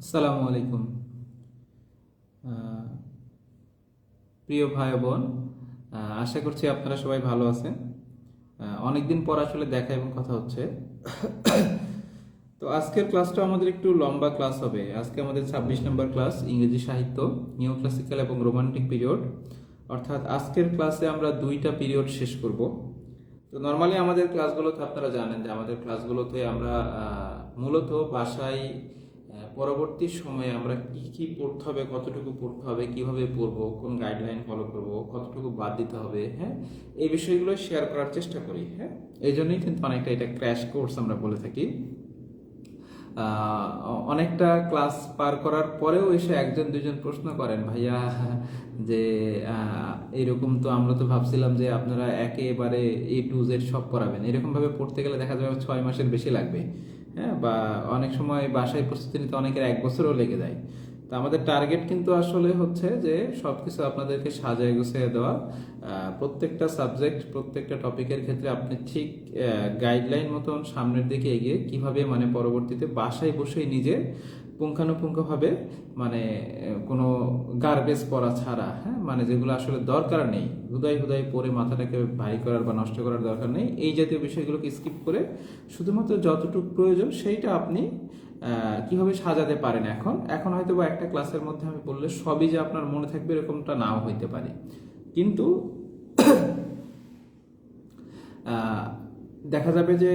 আসসালামু আলাইকুম। প্রিয় ভাই বোন, আশা করছি আপনারা সবাই ভালো আছেন। অনেকদিন পর আসলে দেখা এবং কথা হচ্ছে। তো আজকের ক্লাসটা আমাদের একটু লম্বা ক্লাস হবে। আজকে আমাদের 26 নম্বর ক্লাস, ইংরেজি সাহিত্য, নিও ক্লাসিক্যাল এবং রোমান্টিক পিরিয়ড। অর্থাৎ আজকের ক্লাসে আমরা দুইটা পিরিয়ড শেষ করব। তো নর্মালি আমাদের ক্লাসগুলোতে আপনারা জানেন যে আমাদের ক্লাসগুলোতে আমরা মূলত বাসায় পরবর্তী সময়ে আমরা কি কি পড়তে হবে, কতটুকু পড়তে হবে, কিভাবে পড়বো, কোন গাইডলাইন ফলো করব, কতটুকু বাদ দিতে হবে, হ্যাঁ, এই বিষয়গুলো শেয়ার করার চেষ্টা করি। হ্যাঁ, এই জন্যই কিন্তু অনেকটা এটা ক্র্যাশ কোর্স আমরা বলে থাকি। অনেকটা ক্লাস পার করার পরেও এসে একজন দুজন প্রশ্ন করেন, ভাইয়া যে এরকম তো আমরা তো ভাবছিলাম যে আপনারা একেবারে A to Z সব পড়াবেন, এরকম ভাবে পড়তে গেলে দেখা যাবে 6 মাসের বেশি লাগবে। হ্যাঁ, বা অনেক সময় বাসায় প্রস্তুতি নিতে অনেকের 1 বছরও লেগে যায়। তো আমাদের টার্গেট কিন্তু আসলে হচ্ছে যে সবকিছু আপনাদেরকে সাজায় গুছিয়ে দেওয়া। প্রত্যেকটা সাবজেক্ট, প্রত্যেকটা টপিকের ক্ষেত্রে আপনি ঠিক গাইডলাইন মতন সামনের দিকে এগিয়ে কিভাবে মানে পরবর্তীতে বাসায় বসেই নিজে পুঙ্খানুপুঙ্খভাবে মানে কোনো গার্বেজ পড়া ছাড়া, হ্যাঁ, মানে যেগুলো আসলে দরকার নেই, হুদাই হুদাই পড়ে মাথাটাকে ভারী করার বা নষ্ট করার দরকার নেই, এই জাতীয় বিষয়গুলোকে স্কিপ করে শুধুমাত্র যতটুকু প্রয়োজন সেইটা আপনি কিভাবে সাজাতে পারেন। এখন এখন হয়তো বা একটা ক্লাসের মধ্যে আমি বললে সবই যে আপনার মনে থাকবে এরকমটা নাও হইতে পারে, কিন্তু দেখা যাবে যে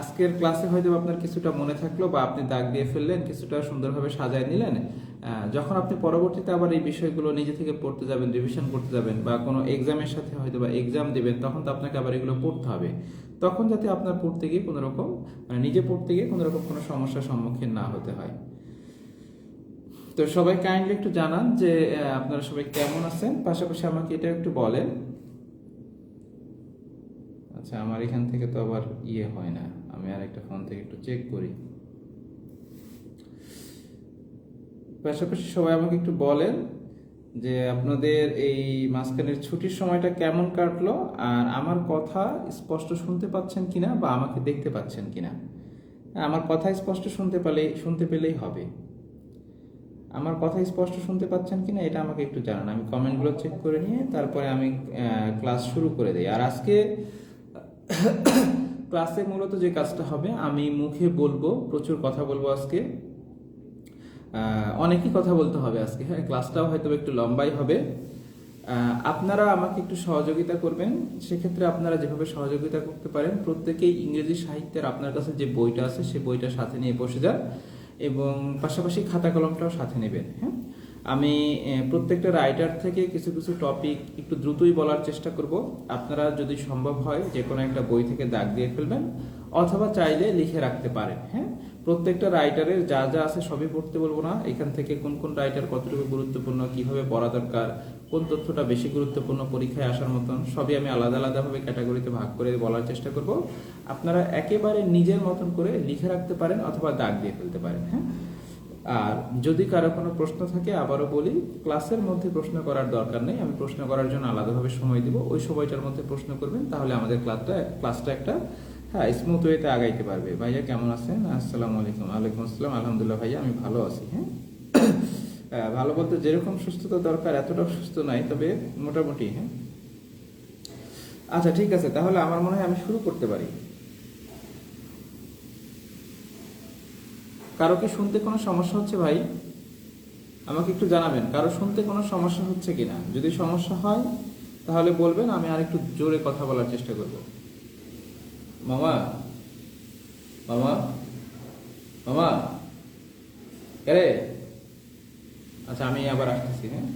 আজকের ক্লাসে হয়তো আপনার কিছুটা মনে থাকলো বা আপনি দাগ দিয়ে ফেললেন, কিছুটা সুন্দরভাবে সাজায় নিলেন। যখন আপনি পরবর্তীতে আবার এই বিষয়গুলো নিজে থেকে পড়তে যাবেন, রিভিশন করতে যাবেন বা কোনো এক্সামের সাথে হয়তো বা এক্সাম দেবেন, তখন তো আপনাকে আবার এগুলো পড়তে হবে। তখন যাতে আপনার পড়তে গিয়ে কোনো রকম মানে নিজে পড়তে গিয়ে কোনো রকম কোনো সমস্যার সম্মুখীন না হতে হয়। তো সবাই কাইন্ডলি একটু জানান যে আপনারা সবাই কেমন আছেন, পাশাপাশি আমাকে এটা একটু বলেন। আচ্ছা, আমার এখান থেকে তো আবার হয় না, আমি আর একটা ফোন থেকে একটু চেক করি। পাশাপাশি সবাই আমাকে একটু বলেন যে আপনাদের এই মাঝখানের ছুটির সময়টা কেমন কাটলো, আর আমার কথা স্পষ্ট শুনতে পাচ্ছেন কিনা বা আমাকে দেখতে পাচ্ছেন কিনা। আমার কথা স্পষ্ট শুনতে পেলেই হবে। আমার কথা স্পষ্ট শুনতে পাচ্ছেন কিনা এটা আমাকে একটু জানান, আমি কমেন্টগুলো চেক করে নিয়ে তারপরে আমি ক্লাস শুরু করে দিই। আর আজকে ক্লাসে মূলত যে কাজটা হবে, আমি মুখে বলবো, প্রচুর কথা বলবো আজকে, অনেকই কথা বলতে হবে আজকে। হ্যাঁ, ক্লাসটাও হয়তো একটু লম্বাই হবে। আপনারা আমাকে একটু সহযোগিতা করবেন। সেক্ষেত্রে আপনারা যেভাবে সহযোগিতা করতে পারেন, প্রত্যেকেই ইংরেজি সাহিত্যের আপনার কাছে যে বইটা আছে সেই বইটা সাথে নিয়ে বসে যান এবং পাশাপাশি খাতা কলমটাও সাথে নেবেন। হ্যাঁ, আমি প্রত্যেকটা রাইটার থেকে কিছু কিছু টপিক একটু দ্রুতই বলার চেষ্টা করব। আপনারা যদি সম্ভব হয় যে কোনো একটা বই থেকে দাগ দিয়ে ফেলবেন অথবা চাইলে লিখে রাখতে পারেন। হ্যাঁ, প্রত্যেকটা রাইটারের যা যা আছে সবই পড়তে বলবো না, এখান থেকে কোন কোন রাইটার কতটুকু গুরুত্বপূর্ণ, কিভাবে পড়া দরকার, কোন তথ্যটা বেশি গুরুত্বপূর্ণ পরীক্ষায় আসার মতন, সবই আমি আলাদা আলাদাভাবে ক্যাটাগরিতে ভাগ করে বলার চেষ্টা করব। আপনারা একেবারে নিজের মতন করে লিখে রাখতে পারেন অথবা দাগ দিয়ে ফেলতে পারেন। হ্যাঁ, আর যদি কারো কোনো প্রশ্ন থাকে, আবারও বলি, ক্লাসের মধ্যে প্রশ্ন করার দরকার নেই, আমি প্রশ্ন করার জন্য আলাদাভাবে সময় দিব, ওই সময়টার মধ্যে প্রশ্ন করবেন, তাহলে আমাদের ক্লাসটা একটা হ্যাঁ স্মুথ ওয়েতে আগাইতে পারবে। ভাইয়া কেমন আছেন? আসসালামু আলাইকুম। ওয়ালাইকুম আসসালাম। আলহামদুলিল্লাহ ভাইয়া, আমি ভালো আছি। হ্যাঁ, ভালো বলতে যেরকম সুস্থতা দরকার এতটাও সুস্থ নাই, তবে মোটামুটি। হ্যাঁ, আচ্ছা ঠিক আছে, তাহলে আমার মনে হয় আমি শুরু করতে পারি। কারো কি শুনতে কোনো সমস্যা হচ্ছে ভাই? আমাকে একটু জানাবেন কারো শুনতে কোনো সমস্যা হচ্ছে কিনা। যদি সমস্যা হয় তাহলে বলবেন, আমি আর একটু জোরে কথা বলার চেষ্টা করব। মামা, মামা, মামা, আরে আচ্ছা, আমি আবার আসতেছি। হ্যাঁ,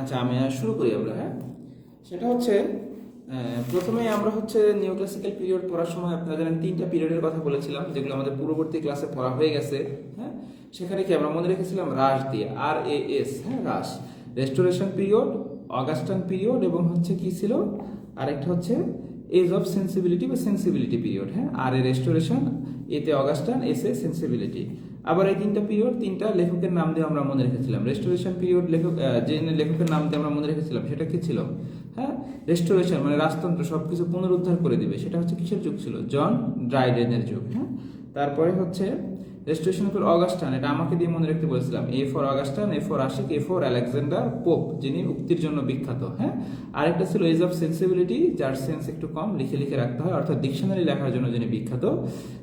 আচ্ছা আমি শুরু করি আমরা। হ্যাঁ, সেটা হচ্ছে প্রথমে আমরা হচ্ছে নিউ ক্লাসিক্যাল পিরিয়ড পড়ার সময় আপনারা জানেন 3টা পিরিয়ডের কথা বলেছিলাম, যেগুলো আমাদের পূর্ববর্তী ক্লাসে পড়া হয়ে গেছে। হ্যাঁ, সেখানে কি আমরা মনে রেখেছিলাম রাশ দিয়ে, RAS, হ্যাঁ রাশ। রেস্টোরেশন পিরিয়ড, অগাস্টান পিরিয়ড এবং হচ্ছে কি ছিল আরেকটা হচ্ছে এজ অফ সেন্সিবিলিটি বা সেন্সিবিলিটি পিরিয়ড, হ্যাঁ। আর এ রেস্টোরেশন, এতে অগাস্টান, এসে সেন্সিবিলিটি। আবার এই তিনটা পিরিয়ড তিনটা লেখকের নাম দিয়ে আমরা মনে রেখেছিলাম। রেস্টোরেশন পিরিয়ড যে লেখকের নাম দিয়ে আমরা মনে রেখেছিলাম সেটা কি ছিল, হ্যাঁ রেস্টোরেশন মানে রাজতন্ত্র সবকিছু পুনরুদ্ধার করে দিবে, সেটা হচ্ছে কিসের যুগ ছিল, জন ড্রাইডেনের যুগ, হ্যাঁ। তারপরে হচ্ছে রেস্টোরেশন ফর অগাস্টান, এটা আমাকে দিয়ে মনে রাখতে বলেছিলাম, A for Augustan, A for Ashiq, A for Alexander Pope, যিনি উক্তির জন্য বিখ্যাত, হ্যাঁ। আরেকটা ছিল এজ অফ সেন্সিবিলিটি, যার সেন্স একটু কম, লিখে লিখে রাখতে হয়, অর্থাৎ ডিকশনারি লেখার জন্য যিনি বিখ্যাত,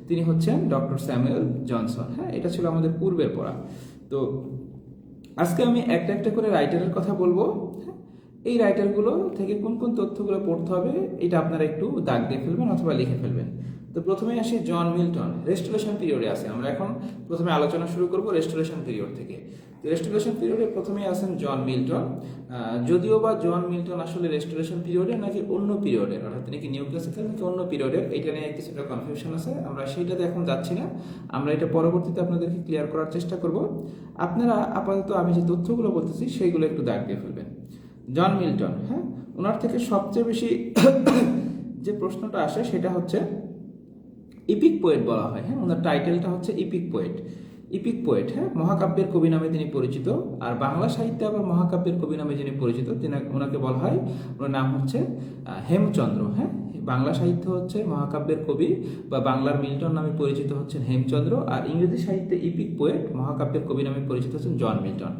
তিনি হচ্ছেন ডক্টর স্যামুয়েল জনসন, হ্যাঁ। এটা ছিল আমাদের পূর্বের পড়া। তো আজকে আমি একটা একটা করে রাইটারের কথা বলবো, হ্যাঁ। এই রাইটারগুলো থেকে কোন কোন তথ্যগুলো পড়তে হবে এটা আপনারা একটু দাগ দিয়ে ফেলবেন অথবা লিখে ফেলবেন। তো প্রথমে আসি জন মিল্টন, রেস্টোরেশন পিরিয়ডে আছে। আমরা এখন প্রথমে আলোচনা শুরু করব রেস্টোরেশন পিরিয়ড থেকে। তো রেস্টোরেশন পিরিয়ডে প্রথমেই আছেন জন মিল্টন। যদিও বা জন মিল্টন আসলে রেস্টোরেশন পিরিয়ডে নাকি অন্য পিরিয়ডের, অর্থাৎ তিনি কি নিউক্লাসিক্যাল নাকি অন্য পিরিয়ডের, এটা নিয়ে কিছুটা কনফিউশন আছে। আমরা সেইটাতে এখন যাচ্ছি না, আমরা এটা পরবর্তীতে আপনাদেরকে ক্লিয়ার করার চেষ্টা করব। আপনারা আপাতত আমি যে তথ্যগুলো বলতেছি সেইগুলো একটু দাগ দিয়ে ফেলবেন। জন মিল্টন, হ্যাঁ, ওনার থেকে সবচেয়ে বেশি যে প্রশ্নটা আসে সেটা হচ্ছে ইপিক পোয়েট বলা হয়, হ্যাঁ। ওনার টাইটেলটা হচ্ছে ইপিক পোয়েট। ইপিক পোয়েট, হ্যাঁ, মহাকাব্যের কবি নামে তিনি পরিচিত। আর বাংলা সাহিত্যে আবার মহাকাব্যের কবি নামে যিনি পরিচিত ওনাকে বলা হয়, ওনার নাম হচ্ছে হেমচন্দ্র, হ্যাঁ। বাংলা সাহিত্য হচ্ছে মহাকাব্যের কবি বা বাংলার মিল্টন নামে পরিচিত হচ্ছেন হেমচন্দ্র, আর ইংরেজি সাহিত্যে ইপিক পোয়েট মহাকাব্যের কবি নামে পরিচিত হচ্ছেন জন মিল্টন।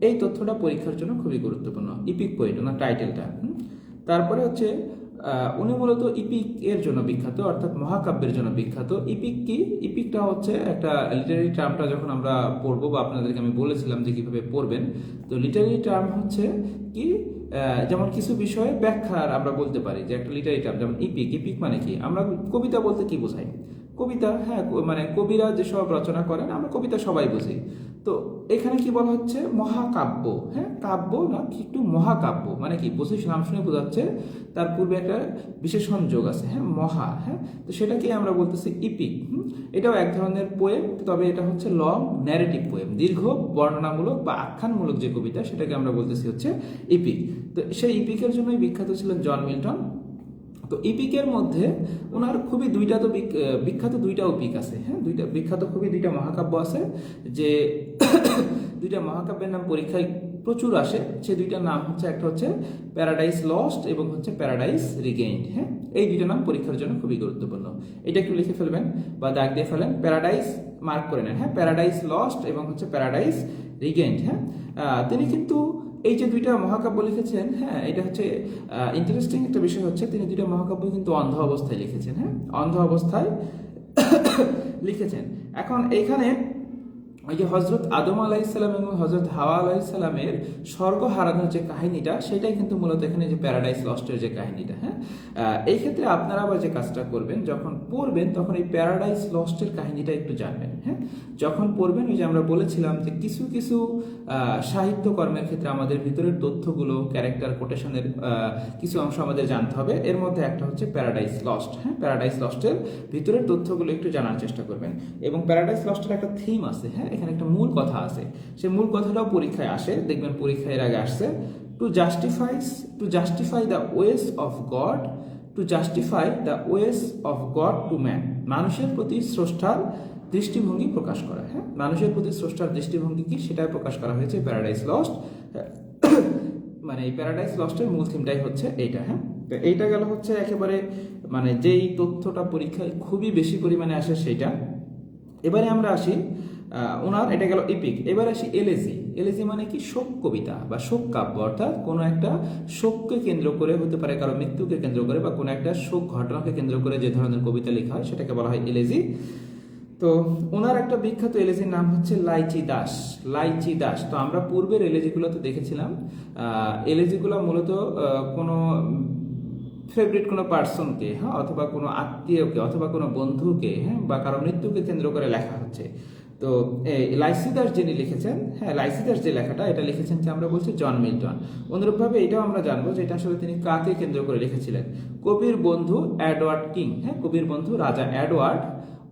এই তথ্যটা পরীক্ষার জন্য খুবই গুরুত্বপূর্ণ, ইপিক পোয়েট ওনার টাইটেলটা। তারপরে হচ্ছে উনি মূলত ইপিক এর জন্য বিখ্যাত, অর্থাৎ মহাকাব্যের জন্য বিখ্যাত। ইপিক কি? ইপিকটা হচ্ছে একটা লিটারারি টার্মটা যখন আমরা পড়বো বা আপনাদেরকে আমি বলেছিলাম যে কিভাবে পড়বেন। তো লিটারারি টার্ম হচ্ছে কি, যেমন কিছু বিষয়ে ব্যাখ্যার আমরা বলতে পারি যে একটা লিটারারি টার্ম, যেমন ইপিক। ইপিক মানে কি? আমরা কবিতা বলতে কি বোঝাই? কবিতা, হ্যাঁ, মানে কবিরা যেসব রচনা করেন আমরা কবিতা সবাই বুঝি। তো এখানে কি বলা হচ্ছে, মহাকাব্য, হ্যাঁ, কাব্য না একটু মহাকাব্য মানে কি, বসে নাম শুনে বোঝাচ্ছে তার পূর্বে একটা বিশেষণ যোগ আছে, হ্যাঁ, মহা, হ্যাঁ। তো সেটাকে আমরা বলতেছি ইপিক। এটাও এক ধরনের পোয়েম, তবে এটা হচ্ছে লং ন্যারেটিভ পোয়েম, দীর্ঘ বর্ণনামূলক বা আখ্যানমূলক যে কবিতা সেটাকে আমরা বলতেছি হচ্ছে ইপিক। তো সেই ইপিকের জন্যই বিখ্যাত ছিলেন জন মিল্টন। তো ইপিকের মধ্যে ওনার খুবই বিখ্যাত দুইটা ইপিক আছে, হ্যাঁ, দুইটা মহাকাব্য আছে, যে দুইটা মহাকাব্যের নাম পরীক্ষায় প্রচুর আসে। সে দুইটার নাম হচ্ছে, একটা হচ্ছে প্যারাডাইস লস্ট এবং হচ্ছে প্যারাডাইস রিগেইনড, হ্যাঁ। এই দুইটা নাম পরীক্ষার জন্য খুবই গুরুত্বপূর্ণ, এটা একটু লিখে ফেলবেন বা দাগ দিয়ে ফেলেন। প্যারাডাইস মার্ক করে নেন, হ্যাঁ, প্যারাডাইস লস্ট এবং হচ্ছে প্যারাডাইস রিগেইনড, হ্যাঁ। তিনি কিন্তু এই যে দুইটা মহাকাব্য লিখেছেন, হ্যাঁ, এটা হচ্ছে ইন্টারেস্টিং একটা বিষয় হচ্ছে তিনি দুইটা মহাকাব্য কিন্তু অন্ধ অবস্থায় লিখেছেন, হ্যাঁ, অন্ধ অবস্থায় লিখেছেন। এখন এইখানে ওই যে হজরত আদম আলাইসাল্লাম এবং হজরত হাওয়া আলাইসাল্লামের স্বর্গ হারানোর যে কাহিনীটা, সেটাই কিন্তু মূলত এখানে যে প্যারাডাইস লস্টের যে কাহিনীটা, হ্যাঁ। এই ক্ষেত্রে আপনারা আবার যে কাজটা করবেন, যখন পড়বেন তখন এই প্যারাডাইস লস্টের কাহিনীটা একটু জানবেন, হ্যাঁ। যখন পড়বেন, ওই যে আমরা বলেছিলাম যে কিছু কিছু সাহিত্যকর্মের ক্ষেত্রে আমাদের ভিতরের তথ্যগুলো, ক্যারেক্টার কোটেশনের কিছু অংশ আমাদের জানতে হবে। এর মধ্যে একটা হচ্ছে প্যারাডাইস লস্ট, হ্যাঁ। প্যারাডাইস লস্টের ভিতরের তথ্যগুলো একটু জানার চেষ্টা করবেন। এবং প্যারাডাইস লস্টের একটা থিম আছে, হ্যাঁ, এখানে একটা মূল কথা আছে। সেই মূল কথাটাও পরীক্ষায় আসে, দেখবেন পরীক্ষায় এর আগে আসছে, to justify the ways of god, to justify the ways of god to man, মানুষের প্রতি স্রষ্টার দৃষ্টিভঙ্গি প্রকাশ করা, হ্যাঁ। মানুষের প্রতি স্রষ্টার দৃষ্টিভঙ্গি কি, সেটাই প্রকাশ করা হয়েছে প্যারাডাইস লস্ট। মানে এই প্যারাডাইস লস্টের মূল থিমটাই হচ্ছে এইটা, হ্যাঁ। তো এইটা গেল হচ্ছে একেবারে মানে যেই তথ্যটা পরীক্ষায় খুবই বেশি পরিমাণে আসে সেইটা। এবারে আমরা আসি ওনার, এটা গেল ইপিক। এবার আসি এলেজি। এলেজি মানে কি, শোক কবিতা বা শোক কাব্য, অর্থাৎ কোনো একটা শোককে কেন্দ্র করে, হতে পারে কারো মৃত্যুকে কেন্দ্র করে বা কোনো একটা শোক ঘটনাকে কেন্দ্র করে যে ধরনের কবিতা লেখা হয় সেটাকে বলা হয় এলেজি। তো ওনার একটা বিখ্যাত এলেজির নাম হচ্ছে লাইচি দাস। লাইচি দাস, তো আমরা পূর্বের এলেজিগুলোতে দেখেছিলাম এলেজিগুলো মূলত কোনো ফেভারিট কোনো পার্সনকে, হ্যাঁ, অথবা কোনো আত্মীয়কে অথবা কোনো বন্ধুকে, হ্যাঁ, বা কারো মৃত্যুকে কেন্দ্র করে লেখা হচ্ছে। তো লাইসিদাস যিনি লিখেছেন, হ্যাঁ, লাইসিদাস যে লেখাটা, এটা লিখেছেন যে আমরা বলছি জন মিল্টন। অনুরূপভাবে এটাও আমরা জানবো যে এটা আসলে তিনি কাকে কেন্দ্র করে লিখেছিলেন, কবির বন্ধু এডওয়ার্ড কিং, হ্যাঁ, কবির বন্ধু রাজা এডওয়ার্ড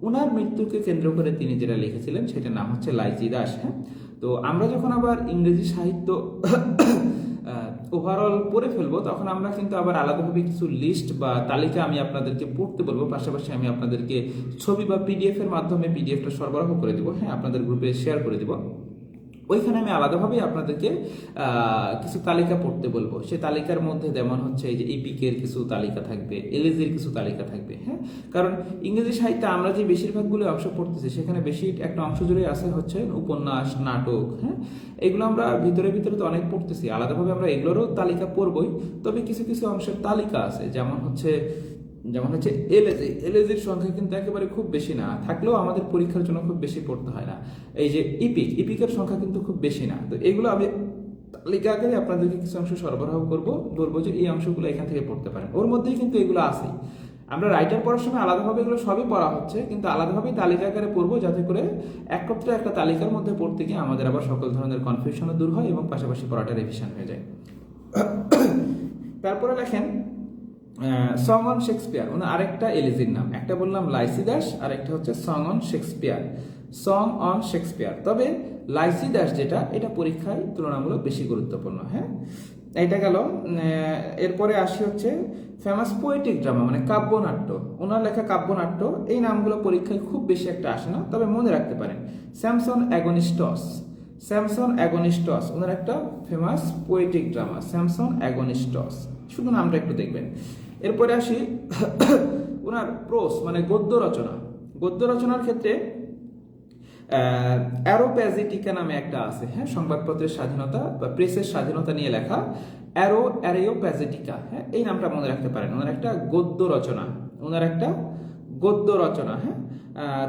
উনার মৃত্যুকে কেন্দ্র করে তিনি যেটা লিখেছিলেন সেটার নাম হচ্ছে লাইচি দাস। হ্যাঁ, তো আমরা যখন আবার ইংরেজি সাহিত্য ওভারঅল পড়ে ফেলবো তখন আমরা কিন্তু আবার আলাদাভাবে কিছু লিস্ট বা তালিকা আমি আপনাদেরকে পড়তে বলবো, পাশাপাশি আমি আপনাদেরকে ছবি বা পিডিএফ এর মাধ্যমে পিডিএফটা সরবরাহ করে দিব। হ্যাঁ, আপনাদের গ্রুপে শেয়ার করে দিব। ওইখানে আমি আলাদাভাবে আপনাদেরকে কিছু তালিকা পড়তে বলবো। সেই তালিকার মধ্যে যেমন হচ্ছে এই যে ইপিকের কিছু তালিকা থাকবে, এলএজির কিছু তালিকা থাকবে। হ্যাঁ, কারণ ইংরেজি সাহিত্যে আমরা যে বেশিরভাগগুলো অংশ পড়তেছি সেখানে বেশি একটা অংশ জুড়ে আছে হচ্ছে উপন্যাস, নাটক। হ্যাঁ, এগুলো আমরা ভিতরে ভিতরে তো অনেক পড়তেছি, আলাদাভাবে আমরা এগুলোরও তালিকা পড়বই। তবে কিছু কিছু অংশের তালিকা আছে, যেমন হচ্ছে এলএজির সংখ্যা কিন্তু একেবারে খুব বেশি না, থাকলেও আমাদের পরীক্ষার জন্য খুব বেশি পড়তে হয় না। এই যে ইপিকের সংখ্যা কিন্তু খুব বেশি না। তো এগুলো আমি তালিকা আকারে আপনাদেরকে কিছু অংশ সরবরাহ করবো, বলবো যে এই অংশগুলো এখান থেকে পড়তে পারেন। ওর মধ্যেই কিন্তু এগুলো আছেই। আমরা রাইটার পড়ার সময় আলাদাভাবে এগুলো সবই পড়া হচ্ছে, কিন্তু আলাদাভাবেই তালিকা আকারে পড়বো, যাতে করে একত্রে একটা তালিকার মধ্যে পড়তে গিয়ে আমাদের আবার সকল ধরনের কনফিউশনও দূর হয় এবং পাশাপাশি পড়াটা রিভিশন হয়ে যায়। তারপরে দেখেন সং অন শেক্সপিয়ার, ওনার আরেকটা এলিজির নাম, একটা বললাম লাইচি দাস আর একটা হচ্ছে song on Shakespeare. Song on Shakespeare, তবে লাইচি দাস যেটা, এটা পরীক্ষায় তুলনামূলক বেশি গুরুত্বপূর্ণ। হ্যাঁ, এটা গেল। এরপরে আসি হচ্ছে ফেমাস পোয়েটিক ড্রামা, মানে কাব্যনাট্য। ওনার লেখা কাব্যনাট্য, এই নামগুলো পরীক্ষায় খুব বেশি একটা আসে না, তবে মনে রাখতে পারেন স্যামসন অ্যাগনিস্টস। স্যামসন অ্যাগনিস্টস ওনার একটা ফেমাস পোয়েটিক ড্রামা, স্যামসন অ্যাগনিস্টস, শুধু নামটা একটু দেখবেন। এরপরে আসি ওনার প্রোস, মানে গদ্য রচনা। গদ্য রচনার ক্ষেত্রে অ্যারোপ্যাজিটিকা নামে একটা আছে। হ্যাঁ, সংবাদপত্রের স্বাধীনতা বা প্রেসের স্বাধীনতা নিয়ে লেখা অ্যারোপ্যাজিটিকা। হ্যাঁ, এই নামটা মনে রাখতে পারেন। ওনার একটা গদ্য রচনা, ওনার একটা গদ্য রচনা। হ্যাঁ,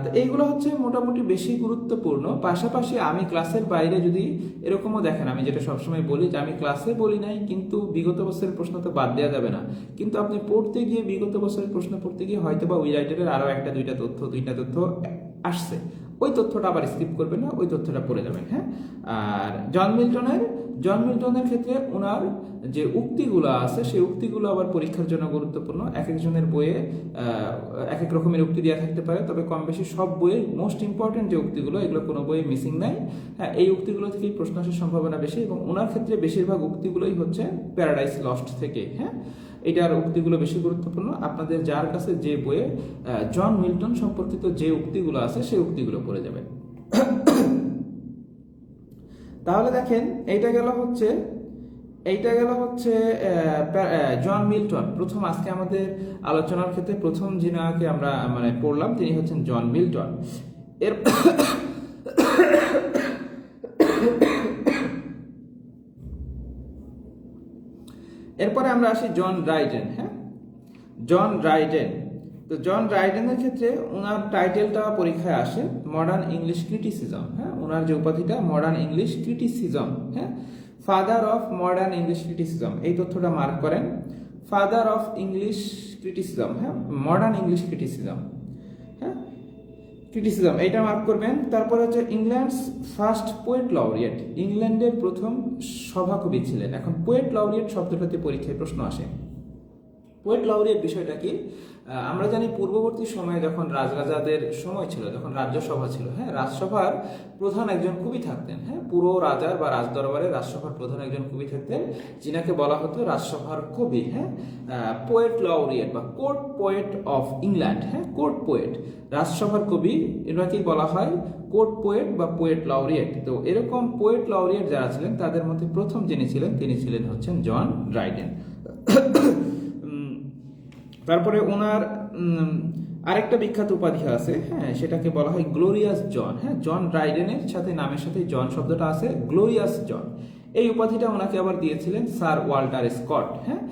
তো এইগুলো হচ্ছে মোটামুটি বেশি গুরুত্বপূর্ণ। পাশাপাশি আমি ক্লাসের বাইরে যদি এরকমও দেখেন, আমি যেটা সবসময় বলি যে আমি ক্লাসে বলি নাই, কিন্তু বিগত বছরের প্রশ্ন তো বাদ দেওয়া যাবে না। কিন্তু আপনি পড়তে গিয়ে বিগত বছরের প্রশ্ন পড়তে গিয়ে হয়তো বা ওই রাইটারের আরও একটা দুইটা তথ্য আসছে, ওই তথ্যটা আবার স্কিপ করবেন না, ওই তথ্যটা পড়ে যাবেন। হ্যাঁ, আর জন মিল্টনের ক্ষেত্রে ওনার যে উক্তিগুলো আছে সেই উক্তিগুলো আবার পরীক্ষার জন্য গুরুত্বপূর্ণ। এক একজনের বইয়ে এক এক রকমের উক্তি দেওয়া থাকতে পারে, তবে কম বেশি সব বইয়ে মোস্ট ইম্পর্টেন্ট যে উক্তিগুলো, এগুলো কোনো বইয়ে মিসিং নাই। হ্যাঁ, এই উক্তিগুলো থেকেই প্রশ্ন আসার সম্ভাবনা বেশি, এবং ওনার ক্ষেত্রে বেশিরভাগ উক্তিগুলোই হচ্ছে প্যারাডাইস লস্ট থেকে। হ্যাঁ, এটার উক্তিগুলো বেশি গুরুত্বপূর্ণ। আপনাদের যার কাছে যে বইয়ে জন মিল্টন সম্পর্কিত যে উক্তিগুলো আছে সেই উক্তিগুলো পড়ে যাবেন। তাহলে দেখেন এইটা গেল হচ্ছে জন মিল্টন। প্রথম আজকে আমাদের আলোচনার ক্ষেত্রে প্রথম যিনাকে আমরা মানে পড়লাম তিনি হচ্ছেন জন মিল্টন। এর এরপরে আমরা আসি জন ড্রাইডেন। হ্যাঁ, জন ড্রাইডেন। তো জন ড্রাইডেনের ক্ষেত্রে ওনার টাইটেলটা পরীক্ষায় আসে মডার্ন ইংলিশ ক্রিটিসিজম। হ্যাঁ, ওনার যে উপাধিটা মডার্ন ইংলিশ ক্রিটিসিজম। হ্যাঁ, father of modern English criticism, এই তথ্যটা মার্ক করেন। ফাদার অফ ইংলিশ ক্রিটিসিজম, হ্যাঁ, মডার্ন ইংলিশ ক্রিটিসিজম। হ্যাঁ, ক্রিটিসিজম এইটা মার্ক করবেন। তারপরে হচ্ছে ইংল্যান্ডস ফার্স্ট পোয়েট লাউরিয়েট, ইংল্যান্ডের প্রথম সভাকবি ছিলেন। এখন পোয়েট লাউরিয়েট শব্দটাতে পরীক্ষায় প্রশ্ন আসে। পোয়েট লাউরিয়েট বিষয়টা কি? আমরা জানি পূর্ববর্তী সময়ে যখন রাজরাজাদের সময় ছিল, যখন রাজ্যসভা ছিল, হ্যাঁ, রাজসভার প্রধান একজন কবি থাকতেন। হ্যাঁ, পুরো রাজার বা রাজদরবারে রাজসভার প্রধান একজন কবি থাকতেন, যিনাকে বলা হতো রাজসভার কবি। হ্যাঁ, পোয়েট লাউরিয়েট বা কোর্ট পোয়েট অফ ইংল্যান্ড। হ্যাঁ, কোর্ট পোয়েট, রাজসভার কবি, এটাকেই বলা হয় কোর্ট পোয়েট বা পোয়েট লাউরিয়েট। তো এরকম পোয়েট লাউরিয়েট যারা ছিলেন তাদের মধ্যে প্রথম যিনি ছিলেন তিনি ছিলেন হচ্ছেন জন ড্রাইডেন। তারপরে ওনার আরেকটা বিখ্যাত উপাধি আছে। হ্যাঁ, সেটাকে বলা হয় গ্লোরিয়াস জন। হ্যাঁ, জন ড্রাইডেনের সাথে নামের সাথে জন শব্দটা আছে, গ্লোরিয়াস জন। এই উপাধিটা ওনাকে আবার দিয়েছিলেন স্যার ওয়াল্টার স্কট। হ্যাঁ,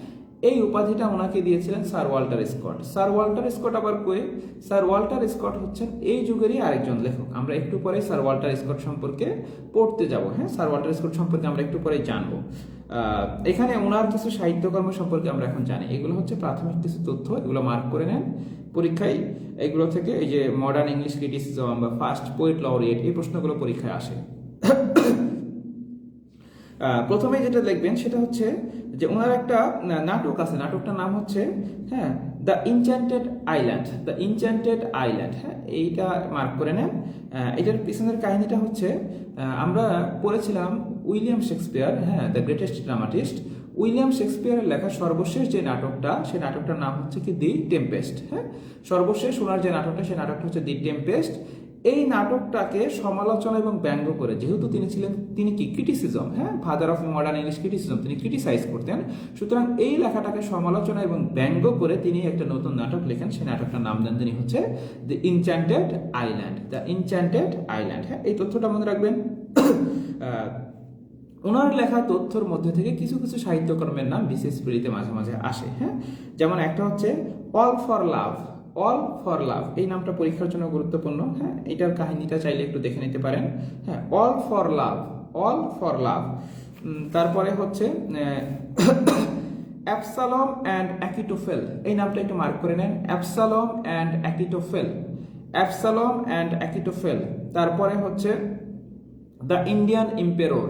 এই উপাধিটা ওনাকে দিয়েছিলেন sir Walter Scott. Sir Walter Scott আবার কই? স্যার ওয়াল্টার স্কট হচ্ছেন এই যুগেরই আরেকজন লেখক। আমরা একটু পরে স্যার ওয়াল্টার স্কট সম্পর্কে পড়তে যাব। হ্যাঁ, স্যার ওয়াল্টার স্কট সম্পর্কে আমরা একটু পরে জানবো। এখানে ওনার কিছু সাহিত্যকর্ম সম্পর্কে আমরা এখন জানি। এগুলো হচ্ছে প্রাথমিক কিছু তথ্য, এগুলো মার্ক করে নেন পরীক্ষায়। এগুলো থেকে এই যে মডার্ন ইংলিশ ক্রিটিসিজম বা ফার্স্ট পোয়েট লাউরিয়েট, এই প্রশ্নগুলো পরীক্ষায় আসে। প্রথমে যেটা লিখবেন সেটা হচ্ছে যে ওনার একটা নাটক আছে, নাটকটার নাম হচ্ছে the enchanted island, the enchanted island, হ্যাঁ এইটা মার্ক করে নেন। এটার পিছনের কাহিনীটা হচ্ছে আমরা পড়েছিলাম উইলিয়াম শেক্সপিয়ার, হ্যাঁ দ্য গ্রেটেস্ট ড্রামাটিস্ট, উইলিয়াম শেক্সপিয়ারের লেখা সর্বশেষ যে নাটকটা, সেই নাটকটার নাম হচ্ছে কি দি টেম্পেস্ট। হ্যাঁ সর্বশেষ ওনার যে নাটকটা, সেই নাটকটা হচ্ছে দি টেম্পেস্ট। এই নাটকটাকে সমালোচনা এবং ব্যঙ্গ করে, যেহেতু তিনি কি ক্রিটিসিজম, হ্যাঁ father of modern English criticism, তিনি ক্রিটিসাইজ করতেন, সুতরাং এই লেখাটাকে সমালোচনা এবং ব্যঙ্গ করে তিনি একটা নতুন নাটক লেখেন। সেই নাটকটার নাম দেন তিনি হচ্ছে the enchanted island, the enchanted island. হ্যাঁ এই তথ্যটা মনে রাখবেন। ওনার লেখা তথ্যর মধ্যে থেকে কিছু কিছু সাহিত্যকর্মের নাম বিশেষ পিড়িতে মাঝে মাঝে আসে। হ্যাঁ যেমন একটা হচ্ছে all for love, all for লাভ, এই নামটা পরীক্ষার জন্য গুরুত্বপূর্ণ। হ্যাঁ এটার কাহিনীটা চাইলে একটু দেখে নিতে পারেন। হ্যাঁ all for love, all for লাভ। তারপরে হচ্ছে অ্যাবসালম অ্যান্ড অ্যাকিটোফেল, এই নামটা একটু মার্ক করে নেন, অ্যাবসালম অ্যান্ড অ্যাকিটোফেল, অ্যাবসালম অ্যান্ড অ্যাকিটোফেল। তারপরে হচ্ছে the Indian emperor,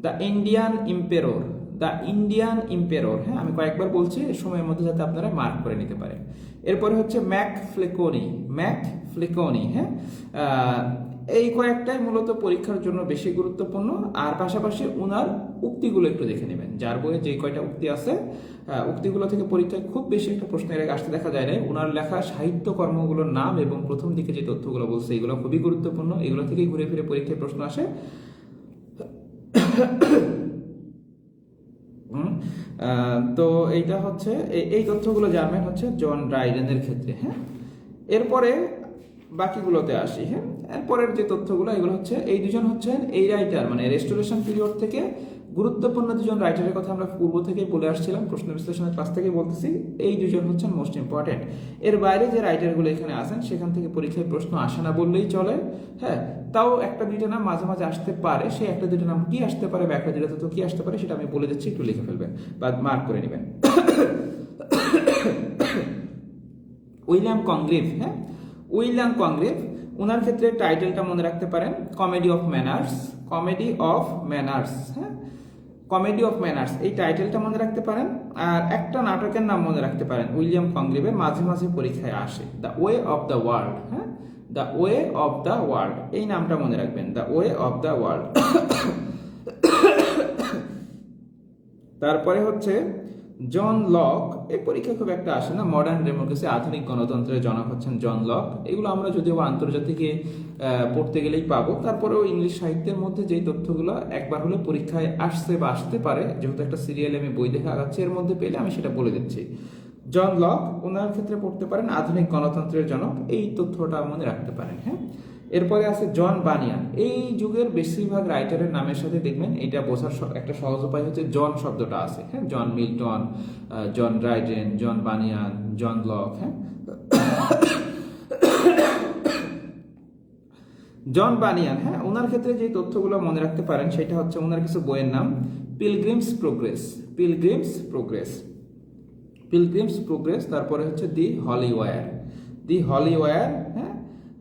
the Indian emperor, the Indian emperor. হ্যাঁ আমি কয়েকবার বলছি এই সময়ের মধ্যে যাতে আপনারা মার্ক করে নিতে পারেন। এরপরে হচ্ছে ম্যাক ফ্লেকোনি, ম্যাক ফ্লেকোনি। হ্যাঁ এই কয়েকটাই মূলত পরীক্ষার জন্য বেশি গুরুত্বপূর্ণ। আর পাশাপাশি উনার উক্তিগুলো একটু দেখে নেবেন, যার বইয়ে যে কয়টা উক্তি আছে উক্তিগুলো থেকে পরীক্ষায় খুব বেশি একটা প্রশ্ন এর আগে আসতে দেখা যায় না। উনার লেখা সাহিত্য কর্মগুলোর নাম এবং প্রথম দিকে যে তথ্যগুলো বলছে এগুলো খুবই গুরুত্বপূর্ণ, এগুলো থেকেই ঘুরে ফিরে পরীক্ষায় প্রশ্ন আসে। তো এইটা হচ্ছে এই তথ্যগুলো জানবেন হচ্ছে জন ড্রাইডেনের ক্ষেত্রে। হ্যাঁ এরপরে বাকিগুলোতে আসি। হ্যাঁ এরপরের যে তথ্যগুলো এগুলো হচ্ছে এই দুজন হচ্ছেন এই রাইটার, মানে রেস্টোরেশন পিরিয়ড থেকে গুরুত্বপূর্ণ দুজন রাইটারের কথা আমরা পূর্ব থেকেই বলে আসছিলাম, প্রশ্ন বিশ্লেষণের ক্লাস থেকেই বলতেছি। এই দুজন হচ্ছেন মোস্ট ইম্পর্টেন্ট। এর বাইরে যে রাইটারগুলো এখানে আসেন সেখান থেকে পরীক্ষায় প্রশ্ন আসে না বললেই চলে। হ্যাঁ তাও একটা দুইটা নাম মাঝে মাঝে আসতে পারে, সেই একটা দুইটা নাম কি আসতে পারে বা একটা দুইটা তথ্য কি আসতে পারে সেটা আমি বলে দিচ্ছি, একটু লিখে ফেলবেন বা মার্ক করে নেবেন। উইলিয়াম কংগ্রিভ, হ্যাঁ উইলিয়াম কংগ্রিভ, ওনার ক্ষেত্রে টাইটেলটা মনে রাখতে পারেন comedy of manners, comedy of manners. হ্যাঁ কমেডি অফ ম্যানার্স এই টাইটেলটা মনে রাখতে পারেন। আর একটা নাটকের নাম মনে রাখতে পারেন উইলিয়াম কংগ্রিভের, মাঝে মাঝে পরীক্ষায় আসে, the way of the world. হ্যাঁ the way of the world এই নামটা মনে রাখবেন, the way of the world. তারপরে হচ্ছে জন লক, এই পরীক্ষা খুব একটা আসে না, মডার্ন ডেমোক্রেসি আধুনিক গণতন্ত্রের জনক হচ্ছেন জন লক। এগুলো আমরা যদিও আন্তর্জাতিকে পড়তে গেলেই পাবো, তারপরেও ইংলিশ সাহিত্যের মধ্যে যেই তথ্যগুলো একবার হলে পরীক্ষায় আসছে বা আসতে পারে, যেহেতু একটা সিরিয়ালে আমি বই দেখে আগাচ্ছি, এর মধ্যে পেলে আমি সেটা বলে দিচ্ছি। জন লক, ওনার ক্ষেত্রে পড়তে পারেন আধুনিক গণতন্ত্রের জনক, এই তথ্যটা মনে রাখতে পারেন। হ্যাঁ এরপরে আছে জন বানিয়ান, এই যুগের বেশিরভাগ রাইটারের নামের সাথে দেখবেন এটা বোঝার একটা সহজ উপায় হচ্ছে জন শব্দটা আছে। হ্যাঁ জন মিল্টন, জন ড্রাইডেন, জন বানিয়ান, জন লক। হ্যাঁ জন বানিয়ান, হ্যাঁ ওনার ক্ষেত্রে যে তথ্যগুলো মনে রাখতে পারেন সেটা হচ্ছে ওনার কিছু বইয়ের নাম, pilgrim's progress, pilgrim's progress, pilgrim's progress. তারপরে হচ্ছে দি হলি ওয়ার, দি হলি ওয়ার। হ্যাঁ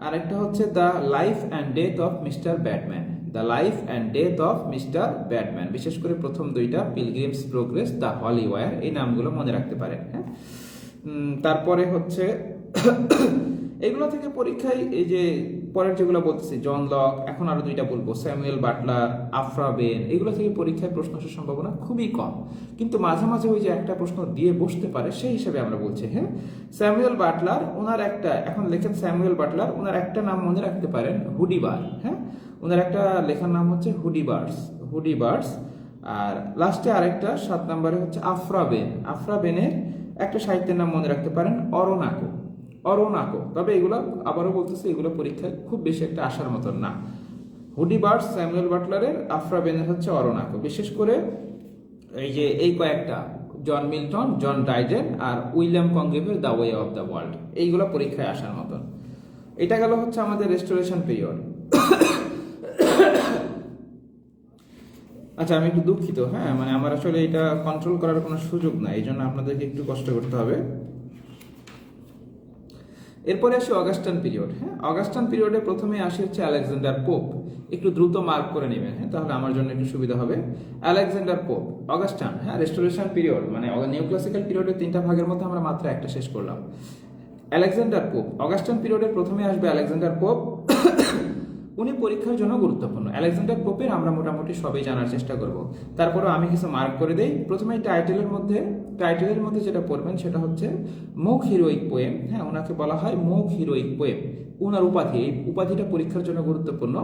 আরেকটা হচ্ছে the life and death of mister Badman, the life and death of mister Badman. বিশেষ করে প্রথম দুইটা pilgrim's progress, the holy war, এই নামগুলো মনে রাখতে পারেন। হ্যাঁ তারপরে হচ্ছে এগুলো থেকে পরীক্ষায় এই যে পরের যেগুলো বলতেছি জন লক, এখন আরো দুইটা বলবো, স্যামুয়েল বাটলার, আফরা বেন, এগুলো থেকে পরীক্ষায় প্রশ্ন আসার সম্ভাবনা খুবই কম, কিন্তু মাঝে মাঝে ওই যে একটা প্রশ্ন দিয়ে বসতে পারে সেই হিসেবে আমরা বলছি। হ্যাঁ স্যামুয়েল বাটলার, ওনার একটা, এখন লেখেন স্যামুয়েল বাটলার, ওনার একটা নাম মনে রাখতে পারেন হুডিবার। হ্যাঁ ওনার একটা লেখার নাম হচ্ছে হুডিবার্স, হুডিবার্স। আর লাস্টে আরেকটা 7 নম্বরে হচ্ছে আফরা বেন, আফরা বেনের একটা সাহিত্যের নাম মনে রাখতে পারেন অরনাকো, অরনাকো। তবে এগুলো আবারও বলতেছি এগুলো পরীক্ষায় খুব বেশি একটা আসার মতন না। হুডিবার্স, স্যামুয়েল বাটলারের, আফরা বেনের হচ্ছে অরনাকো। বিশেষ করে এই যে এই কয়েকটা জন মিল্টন, জন ড্রাইডেন আর উইলিয়াম কংগ্রিভের the way of the world, এইগুলো পরীক্ষায় আসার মতন। এটা গেল হচ্ছে আমাদের রেস্টোরেশন পিরিয়ড। আচ্ছা আমি একটু দুঃখিত, হ্যাঁ মানে আমার আসলে এটা কন্ট্রোল করার কোনো সুযোগ নাই, এই জন্য আপনাদেরকে একটু কষ্ট করতে হবে। এরপরে আসি অগাস্টান পিরিয়ড। হ্যাঁ, অগাস্টান পিরিয়ডে প্রথমে আসি হচ্ছে আলেকজান্ডার পোপ। একটু দ্রুত মার্ক করে নেবেন, হ্যাঁ, তাহলে আমার জন্য একটু সুবিধা হবে। আলেকজান্ডার পোপ, অগাস্টান, হ্যাঁ, রেস্টোরেশন পিরিয়ড মানে নিউ ক্লাসিক্যাল পিরিয়ডের 3টা ভাগের মধ্যে আমরা মাত্র একটা শেষ করলাম। আলেকজান্ডার পোপ, অগাস্টান পিরিয়ডের প্রথমে আসবে আলেকজান্ডার পোপ। উনি পরীক্ষার জন্য গুরুত্বপূর্ণ। আলেকজান্ডার পোপের আমরা মোটামুটি সবই জানার চেষ্টা করব। তারপরে আমি কিছু মার্ক করে দেই। প্রথমে টাইটেলের মধ্যে যেটা পড়বেন সেটা হচ্ছে মোক হিরোইক পোয়েম। হ্যাঁ, ওনাকে বলা হয় মোক হিরোইক পোয়েম। ওনার উপাধি, এই উপাধিটা পরীক্ষার জন্য গুরুত্বপূর্ণ।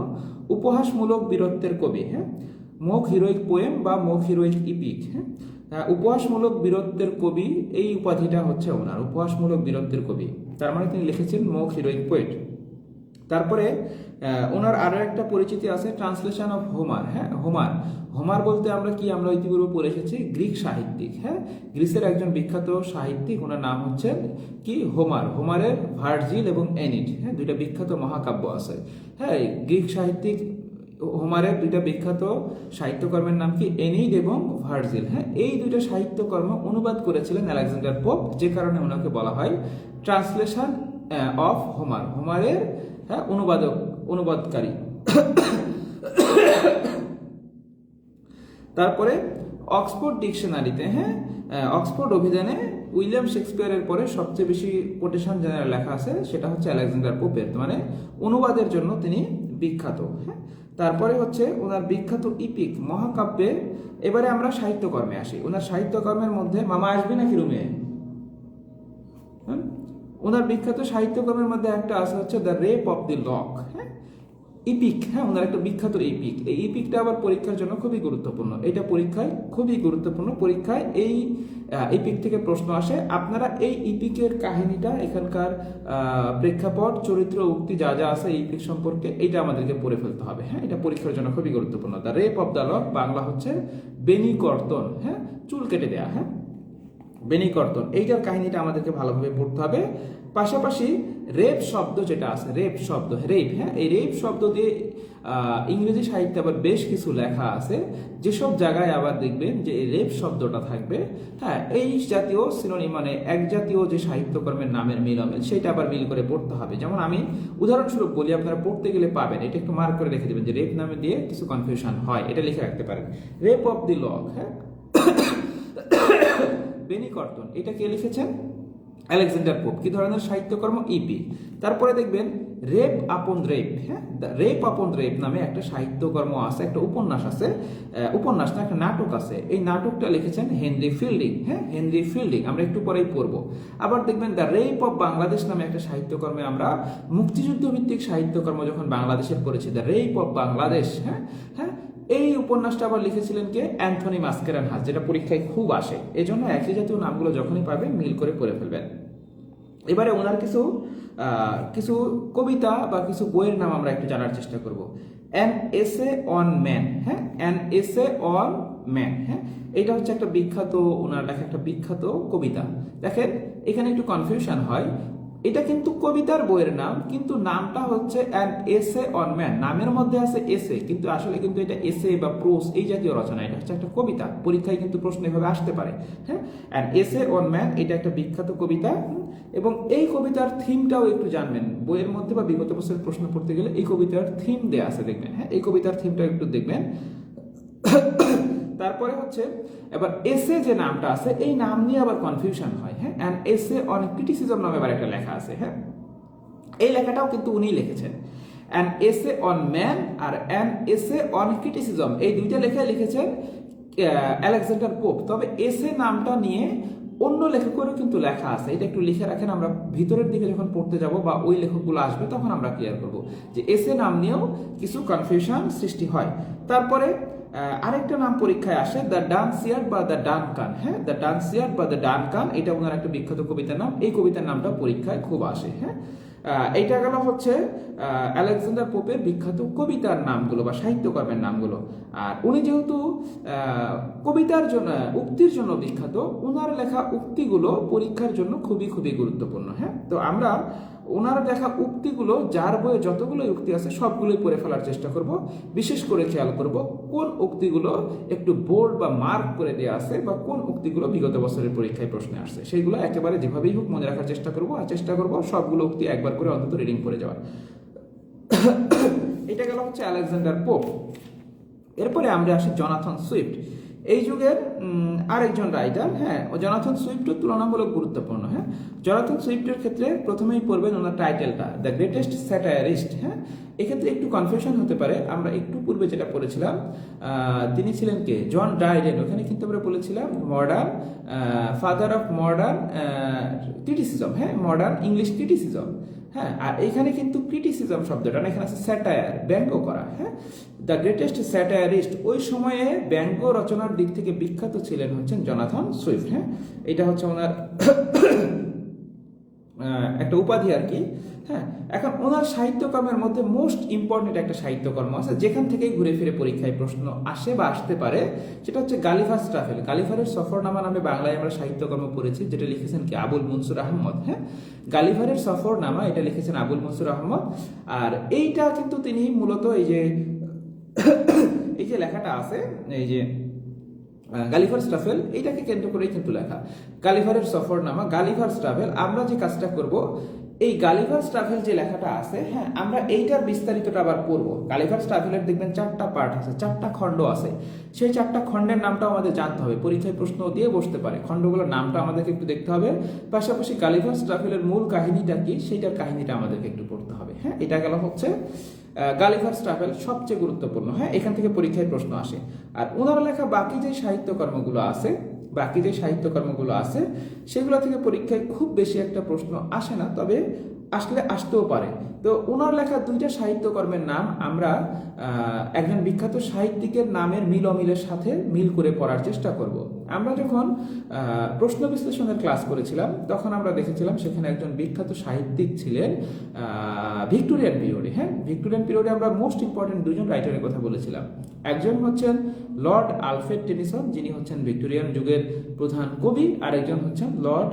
উপহাসমূলক বীরত্বের কবি। হ্যাঁ, মোক হিরোইক পোয়েম বা মোক হিরোইক ইপিক। হ্যাঁ, উপহাসমূলক বীরত্বের কবি, এই উপাধিটা হচ্ছে ওনার, উপহাসমূলক বীরত্বের কবি। তার মানে তিনি লিখেছেন মোক হিরোইক পোয়েট। তারপরে ওনার আরো একটা পরিচিতি আছে, ট্রান্সলেশন অফ হোমার। হ্যাঁ, হোমার বলতে আমরা কি, আমরা ইতিপূর্বে পড়ে এসেছি গ্রিক সাহিত্যিক। হ্যাঁ, গ্রিসের একজন বিখ্যাত সাহিত্যিক, ওনার নাম হচ্ছে কি হোমারের ভার্জিল এবং এনিড, হ্যাঁ, দুইটা বিখ্যাত মহাকাব্য আছে। হ্যাঁ, গ্রিক সাহিত্যিক হোমারের দুইটা বিখ্যাত সাহিত্যকর্মের নাম কি, এনিড এবং ভার্জিল। হ্যাঁ, এই দুইটা সাহিত্যকর্ম অনুবাদ করেছিলেন আলেকজান্ডার পোপ, যে কারণে ওনাকে বলা হয় ট্রান্সলেশন অফ হোমারের, হ্যাঁ, অনুবাদকারী। তারপরে অক্সফোর্ড ডিকশনারিতে, হ্যাঁ, অক্সফোর্ড অভিধানে উইলিয়াম শেক্সপিয়ারের পরে সবচেয়ে বেশি কোটেশন যেটা লেখা আছে সেটা হচ্ছে আলেকজান্ডার পোপের, মানে অনুবাদের জন্য তিনি বিখ্যাত। হ্যাঁ, তারপরে হচ্ছে ওনার বিখ্যাত ইপিক মহাকাব্যে। এবারে আমরা সাহিত্যকর্মে আসি। ওনার সাহিত্যকর্মের মধ্যে, মামা আসবে নাকি রুমে? ওনার বিখ্যাত সাহিত্যকর্মের মধ্যে একটা আছে হচ্ছে the rape of the lock. হ্যাঁ, ইপিক। হ্যাঁ, ওনার একটা বিখ্যাত ইপিক। এই ইপিকটা আবার পরীক্ষার জন্য খুবই গুরুত্বপূর্ণ। এটা পরীক্ষায় খুবই গুরুত্বপূর্ণ। পরীক্ষায় এই ইপিক থেকে প্রশ্ন আসে। আপনারা এই ইপিকের কাহিনীটা, এখানকার প্রেক্ষাপট, চরিত্র, উক্তি যা যা আছে এই ইপিক সম্পর্কে, এটা আমাদেরকে পড়ে ফেলতে হবে। হ্যাঁ, এটা পরীক্ষার জন্য খুবই গুরুত্বপূর্ণ। The rape of the lock, Bangla হচ্ছে বেনি কর্তন। হ্যাঁ, চুল কেটে দেয়া। হ্যাঁ, বেনি কর্তন, এইটার কাহিনীটা আমাদেরকে ভালোভাবে পড়তে হবে। পাশাপাশি রেপ শব্দ যেটা আছে, রেপ, হ্যাঁ, এই রেপ শব্দ দিয়ে ইংরেজি সাহিত্যে আবার বেশ কিছু লেখা আছে, যেসব জায়গায় আবার দেখবেন যে রেপ শব্দটা থাকবে। হ্যাঁ, এই জাতীয় সিনোনিম মানে এক জাতীয় যে সাহিত্যকর্মের নামের মিল অমিল, সেটা আবার মিল করে পড়তে হবে। যেমন আমি উদাহরণস্বরূপ বলি, আপনারা পড়তে গেলে পাবেন, এটা একটু মার্ক করে রেখে দেবেন যে রেপ নামে দিয়ে কিছু কনফিউশন হয়, এটা লিখে রাখতে পারেন। রেপ অফ দি লক, হ্যাঁ, বেনি কর্তন, এটা কে লিখেছেন? Alexander pope. কি ধরনের সাহিত্যকর্ম? ইপি। তারপরে দেখবেন রেপ আপন রেপ। হ্যাঁ, রেপ আপন রেপ নামে একটা সাহিত্যকর্ম আছে, একটা উপন্যাস আছে, উপন্যাস না, একটা নাটক আছে। এই নাটকটা লিখেছেন হেনরি ফিল্ডিং। হ্যাঁ, হেনরি ফিল্ডিং, আমরা একটু পরেই পড়বো। আবার দেখবেন দ্য রেপ অফ বাংলাদেশ নামে একটা সাহিত্যকর্মে, আমরা মুক্তিযুদ্ধ ভিত্তিক সাহিত্যকর্ম যখন বাংলাদেশের পড়েছি, দ্য রেপ অফ বাংলাদেশ। হ্যাঁ হ্যাঁ, এই উপন্যাসটা আবার লিখেছিলেন কে? অ্যান্থনি মাস্কেরানহাস, যেটা পরীক্ষায় খুব আসে। এই জন্য একই জাতীয় নামগুলো যখনই পাবেন মিল করে পড়ে ফেলবেন। এবারে ওনার কিছু কবিতা বা কিছু বইয়ের নাম আমরা একটু জানার চেষ্টা করব। An essay on man. হ্যাঁ, অ্যান এসে অন ম্যান। হ্যাঁ, এটা হচ্ছে একটা বিখ্যাত, ওনার লেখা একটা বিখ্যাত কবিতা। দেখেন এখানে একটু কনফিউশন হয়, এটা কিন্তু কবিতার বইয়ের নাম, কিন্তু নামটা হচ্ছে অ্যান এসে অন ম্যান। নামের মধ্যে আছে এসে, কিন্তু আসলে কিন্তু এটা এসে বা প্রোস এই জাতীয় রচনা, এটা হচ্ছে একটা কবিতা। পরীক্ষায় কিন্তু প্রশ্ন এভাবে আসতে পারে। হ্যাঁ, অ্যান এসে অন ম্যান, এটা একটা বিখ্যাত কবিতা। এবং এই কবিতার থিমটাও একটু জানবেন, বইয়ের মধ্যে বা বিগত বছরের প্রশ্ন পড়তে গেলে এই কবিতার থিম দেয়া আছে, দেখবেন। হ্যাঁ, এই কবিতার থিমটা একটু দেখবেন। তারপরে হচ্ছে এবার এসে যে নামটা আছে, এই নাম নিয়ে আবার কনফিউশন হয়। হ্যাঁ, অ্যান এসে অন ক্রিটিসিজম নামে আবার একটা লেখা আছে। হ্যাঁ, এই লেখাটাও কিন্তু উনিই লিখেছেন। অ্যান এসে অন ম্যান আর অ্যান এসে অন ক্রিটিসিজম, এই দুইটা লেখায় লিখেছেন আলেকজান্ডার পোপ। তবে এসে নামটা নিয়ে অন্য লেখকেরও কিন্তু লেখা আছে, এটা একটু লিখে রাখেন। আমরা ভিতরের দিকে যখন পড়তে যাব বা ওই লেখকগুলো আসবে তখন আমরা ক্লিয়ার করব যে এসে নাম নিয়েও কিছু কনফিউশন সৃষ্টি হয়। তারপরে আরেকটা নাম পরীক্ষায় আসে, দ্য ডান্সিয়ার্ড বা দ্য ডানকান। হ্যাঁ, দ্য ডান্সিয়ার্ড বা দ্য ডানকান, এটা ওনার একটা বিখ্যাত কবিতার নাম। এই কবিতার নামটা পরীক্ষায় খুব আসে। হ্যাঁ, এইটা গেল হচ্ছে আলেকজান্ডার পোপের বিখ্যাত কবিতার নামগুলো বা সাহিত্যকর্মের নামগুলো। আর উনি যেহেতু কবিতার জন্য, উক্তির জন্য বিখ্যাত, উনার লেখা উক্তিগুলো পরীক্ষার জন্য খুবই খুবই গুরুত্বপূর্ণ। হ্যাঁ, তো আমরা ওনার লেখা উক্তিগুলো, যার বইয়ে যতগুলো উক্তি আছে সবগুলোই পড়ে ফেলার চেষ্টা করব। বিশেষ করে খেয়াল করব কোন উক্তিগুলো একটু বোর্ড বা মার্ক করে দেওয়া আছে বা কোন উক্তিগুলো বিগত বছরের পরীক্ষায় প্রশ্নে আসছে, সেইগুলো একেবারে যেভাবেই হোক মনে রাখার চেষ্টা করব, আর চেষ্টা করব সবগুলো উক্তি একবার করে অন্তত রিডিং করে যাওয়ার। এটা গেল হচ্ছে আলেকজান্ডার পোপ। এরপরে আমরা আসি জনাথন সুইফট, এই যুগের আরেকজন রাইটার। হ্যাঁ, জনাথন সুইফটও তুলনামূলক গুরুত্বপূর্ণ। হ্যাঁ, জনাথন সুইফটের ক্ষেত্রে প্রথমেই পড়বেন ওনার টাইটেলটা, দ্য গ্রেটেস্ট স্যাটায়ারিস্ট। হ্যাঁ, এক্ষেত্রে একটু কনফিউশন হতে পারে। আমরা একটু পূর্বে যেটা পড়েছিলাম, তিনি ছিলেন কে? John Dryden. ওখানে কিন্তু আমরা বলেছিলাম modern father of modern criticism. হ্যাঁ, মডার্ন ইংলিশ ক্রিটিসিজম। হ্যাঁ, আর এখানে কিন্তু ক্রিটিসিজম শব্দটা না, এখানে আছে স্যাটায়ার, ব্যঙ্গ করা। হ্যাঁ, দ্য গ্রেটেস্ট স্যাটায়ারিস্ট, ওই সময়ে ব্যঙ্গ রচনার দিক থেকে বিখ্যাত ছিলেন হচ্ছেন জনাথন সুইফট। হ্যাঁ, এটা হচ্ছে ওনার একটা উপাধি আর কি। হ্যাঁ, এখন ওনার সাহিত্যকর্মের মধ্যে মোস্ট ইম্পর্টেন্ট একটা সাহিত্যকর্ম আছে, যেখান থেকেই ঘুরে ফিরে পরীক্ষায় প্রশ্ন আসে বা আসতে পারে, সেটা হচ্ছে গালিভারস ট্রাভেল। গালিভারের সফরনামা নামে বাংলায় আমরা সাহিত্যকর্ম পড়েছি, যেটা লিখেছেন কি? আবুল মনসুর আহমদ। হ্যাঁ, গালিভারের সফরনামা, এটা লিখেছেন আবুল মনসুর আহমদ। আর এইটা কিন্তু তিনি মূলত এই যে লেখাটা আছে, এই যে গালিভার্স ট্রাভেল, এইটাকে কেন্দ্র করেই কিন্তু লেখা। গালিভারের সফরনামা, গালিভার্স ট্রাভেল। আমরা যে কাজটা করব, এই গালিভার্স ট্রাভেল যে লেখাটা আছে, হ্যাঁ, আমরা এইটার বিস্তারিতটা আবার পড়বো। গালিভার্স ট্রাভেলের দেখবেন 4টা পার্ট আছে, 4টা খণ্ড আছে। সেই 4টা খণ্ডের নামটাও আমাদের জানতে হবে, পরীক্ষায় প্রশ্ন দিয়ে বসতে পারে। খণ্ডগুলোর নামটা আমাদেরকে একটু দেখতে হবে, পাশাপাশি গালিভার্স ট্রাভেলের মূল কাহিনীটা কি, সেইটার কাহিনীটা আমাদেরকে একটু পড়তে হবে। হ্যাঁ, এটা গেল হচ্ছে গালিভার্স ট্রাভেল, সবচেয়ে গুরুত্বপূর্ণ। হ্যাঁ, এখান থেকে পরীক্ষায় প্রশ্ন আসে। আর ওনার লেখা বাকি যে সাহিত্যকর্মগুলো আছে, সেগুলো থেকে পরীক্ষায় খুব বেশি একটা প্রশ্ন আসে না, তবে আসতেও পারে। তো ওনার লেখা 2টা সাহিত্যকর্মের নাম আমরা একজন বিখ্যাত সাহিত্যিকের নামের মিল অমিলের সাথে মিল করে পড়ার চেষ্টা করব। আমরা যখন প্রশ্ন বিশ্লেষণের ক্লাস করেছিলাম, তখন আমরা দেখেছিলাম সেখানে একজন বিখ্যাত সাহিত্যিক ছিলেন ভিক্টোরিয়ান পিরিয়ডে। হ্যাঁ, ভিক্টোরিয়ান পিরিয়ডে আমরা মোস্ট ইম্পর্টেন্ট 2জন রাইটারের কথা বলেছিলাম। একজন হচ্ছেন লর্ড আলফ্রেড টেনিসন, যিনি হচ্ছেন ভিক্টোরিয়ান যুগের প্রধান কবি, আর একজন হচ্ছেন লর্ড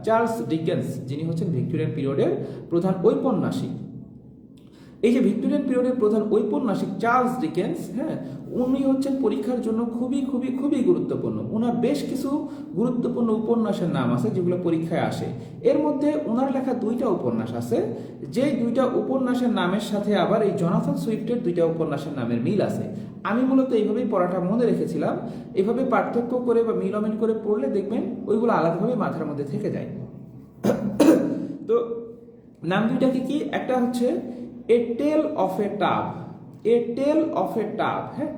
চার্লস ডিকেন্স, যিনি হচ্ছেন ভিক্টোরিয়ান পিরিয়ডের প্রধান ঔপন্যাসিক। এই যে ভিক্টোরিয়ান পিরিয়ডের প্রধান ঔপন্যাসিক চার্লস ডিকেন্স, হ্যাঁ, উনি হচ্ছেন পরীক্ষার জন্য খুবই খুবই খুবই গুরুত্বপূর্ণ। ওনার বেশ কিছু গুরুত্বপূর্ণ উপন্যাসের নাম আছে যেগুলো পরীক্ষায় আসে। এর মধ্যে ওনার লেখা 2টা উপন্যাস আছে, যে 2টা উপন্যাসের নামের সাথে আবার এই জনাথন সুইফটের 2টা উপন্যাসের নামের মিল আছে। আমি মূলত এইভাবেই পড়াটা মনে রেখেছিলাম। এভাবে পার্থক্য করে বা মিলমিল করে পড়লে দেখবেন ওইগুলো আলাদাভাবে মাথার মধ্যে থেকে যায়। তো নাম 2টা কি? একটা হচ্ছে a tale of a tub, a tale of a tub. হ্যাঁ,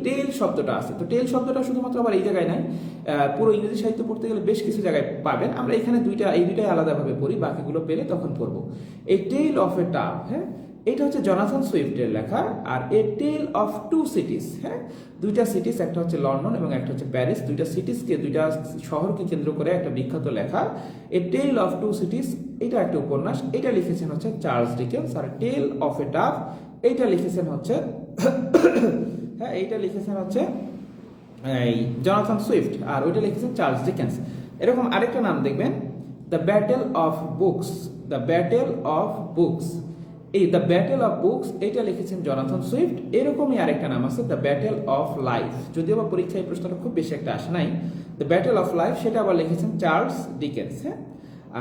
টেল শব্দটা আছে, তো টেল শব্দটা শুধুমাত্র আবার এই জায়গায় নাই, পুরো ইংরেজি সাহিত্য পড়তে গেলে বেশ কিছু জায়গায় পাবেন। আমরা এখানে এই দুইটাই আলাদাভাবে পড়ি, বাকিগুলো পেলে তখন পড়বো। এই টেল অফ এ টাব, হ্যাঁ, এটা হচ্ছে জনাথন সুইফটের লেখা। আর এ টেল অফ 2 সিটিজ, হ্যাঁ, 2টা সিটিজ, একটা হচ্ছে লন্ডন এবং একটা হচ্ছে প্যারিস। 2টা সিটিজকে, 2টা শহরকে কেন্দ্র করে একটা বিখ্যাত লেখা, এ টেল অফ 2 সিটিজ। এটা একটা উপন্যাস, এটা লিখেছেন হচ্ছে চার্লস ডিকেন্স। আর টেল অফ এ টাব, এইটা লিখেছেন হচ্ছে হ্যাঁ, এইটা লিখেছেন হচ্ছে এই জনাথন সুইফট, আর ওইটা লিখেছেন চার্লস ডিকেন্স। এরকম আরেকটা নাম দেখবেন, the battle of books, the battle of books. এই দ্য ব্যাটেল অফ বুকস এইটা লিখেছেন জনাথন সুইফট। এরকমই আরেকটা নাম আছে দ্য ব্যাটেল অফ লাইফ, যদিও বা পরীক্ষায় প্রশ্নটা খুব বেশি একটা আসে নাই। দ্য ব্যাটেল অফ লাইফ, সেটা আবার লিখেছেন চার্লস ডিকেন্স। হ্যাঁ,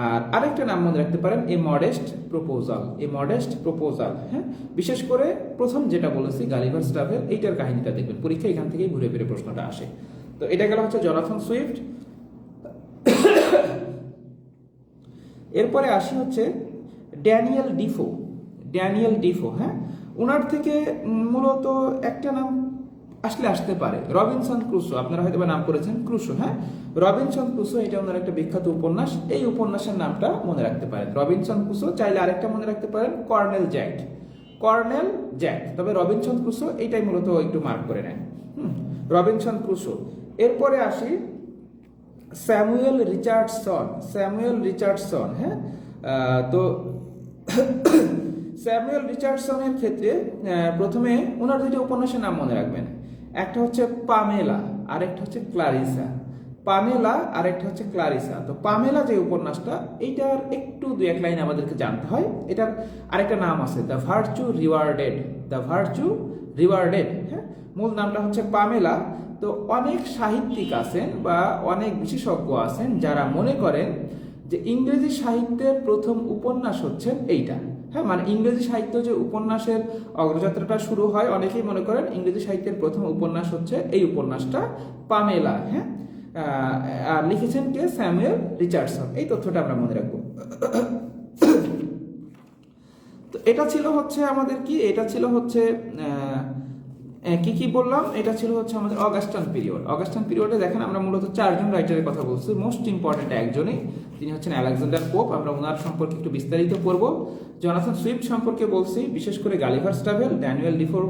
আর আরেকটা নাম মনে রাখতে পারেন, এ মডেস্ট প্রপোজাল, এ মডেস্ট প্রপোজাল। হ্যাঁ, বিশেষ করে প্রথম যেটা বলেছি গালিভার্স ট্রাভেল, এইটার কাহিনীটা দেখবেন, পরীক্ষা এখান থেকেই ঘুরে ফিরে প্রশ্নটা আসে। তো এটা গেল হচ্ছে জনাথন সুইফট। এরপরে আসি হচ্ছে ড্যানিয়েল ডিফো, ড্যানিয়েল ডিফো। হ্যাঁ, ওনার থেকে মূলত একটা নাম আসতে পারে, রবিনসন ক্রুসো। আপনারা হয়তো নাম করেছেন ক্রুসো। হ্যাঁ, রবিনসন ক্রুসো, এটা ওনার একটা বিখ্যাত উপন্যাস। এই উপন্যাসের নামটা মনে রাখতে পারেন, রবিনসন ক্রুসো। চাইলে আরেকটা মনে রাখতে পারেন, কর্নেল জ্যাক, কর্নেল জ্যাক। তবে রবিনসন ক্রুসো এইটাই মূলত একটু মার্ক করে নেন। Robinson Crusoe. এরপরে আসি স্যামুয়েল রিচার্ডসন, স্যামুয়েল রিচার্ডসন। হ্যাঁ, তো স্যামুয়েল রিচার্ডসনের ক্ষেত্রে প্রথমে ওনার 2টা উপন্যাসের নাম মনে রাখবেন, একটা হচ্ছে পামেলা আর একটা হচ্ছে ক্লারিসা। পামেলা আর একটা হচ্ছে ক্লারিসা। তো পামেলা যে উপন্যাসটা, এইটার একটু দু এক লাইন আমাদেরকে জানতে হয়। এটার আরেকটা নাম আছে, the virtue rewarded. The virtue rewarded, হ্যাঁ, মূল নামটা হচ্ছে পামেলা। তো অনেক সাহিত্যিক আছেন বা অনেক বিশেষজ্ঞ আছেন যারা মনে করেন যে ইংরেজি সাহিত্যের প্রথম উপন্যাস হচ্ছে এইটা। হ্যাঁ, মানে ইংরেজি সাহিত্য যে উপন্যাসের অগ্রযাত্রাটা শুরু হয়, অনেকেই মনে করেন ইংরেজি সাহিত্যের প্রথম উপন্যাস হচ্ছে এই উপন্যাসটা পামেলা। হ্যাঁ, আর লিখেছেন কে? Samuel Richardson. এই তথ্যটা আমরা মনে রাখবো। তো এটা ছিল হচ্ছে আমাদের কি, এটা ছিল হচ্ছে কি কি বললাম, এটা ছিল হচ্ছে আমাদের অগাস্টান পিরিয়ড। অগাস্টান পিরিয়ডে দেখেন আমরা মূলত 4জন রাইটারের কথা বলছি। মোস্ট ইম্পর্টেন্ট একজনই, তিনি হচ্ছেন আলেকজান্ডার পোপ। আমরা ওনার সম্পর্কে একটু বিস্তারিত করব। জনাথন সুইফট সম্পর্কে বলছি, বিশেষ করে গালিভার্স ট্রাভেল, ড্যানিয়েল ডিফোর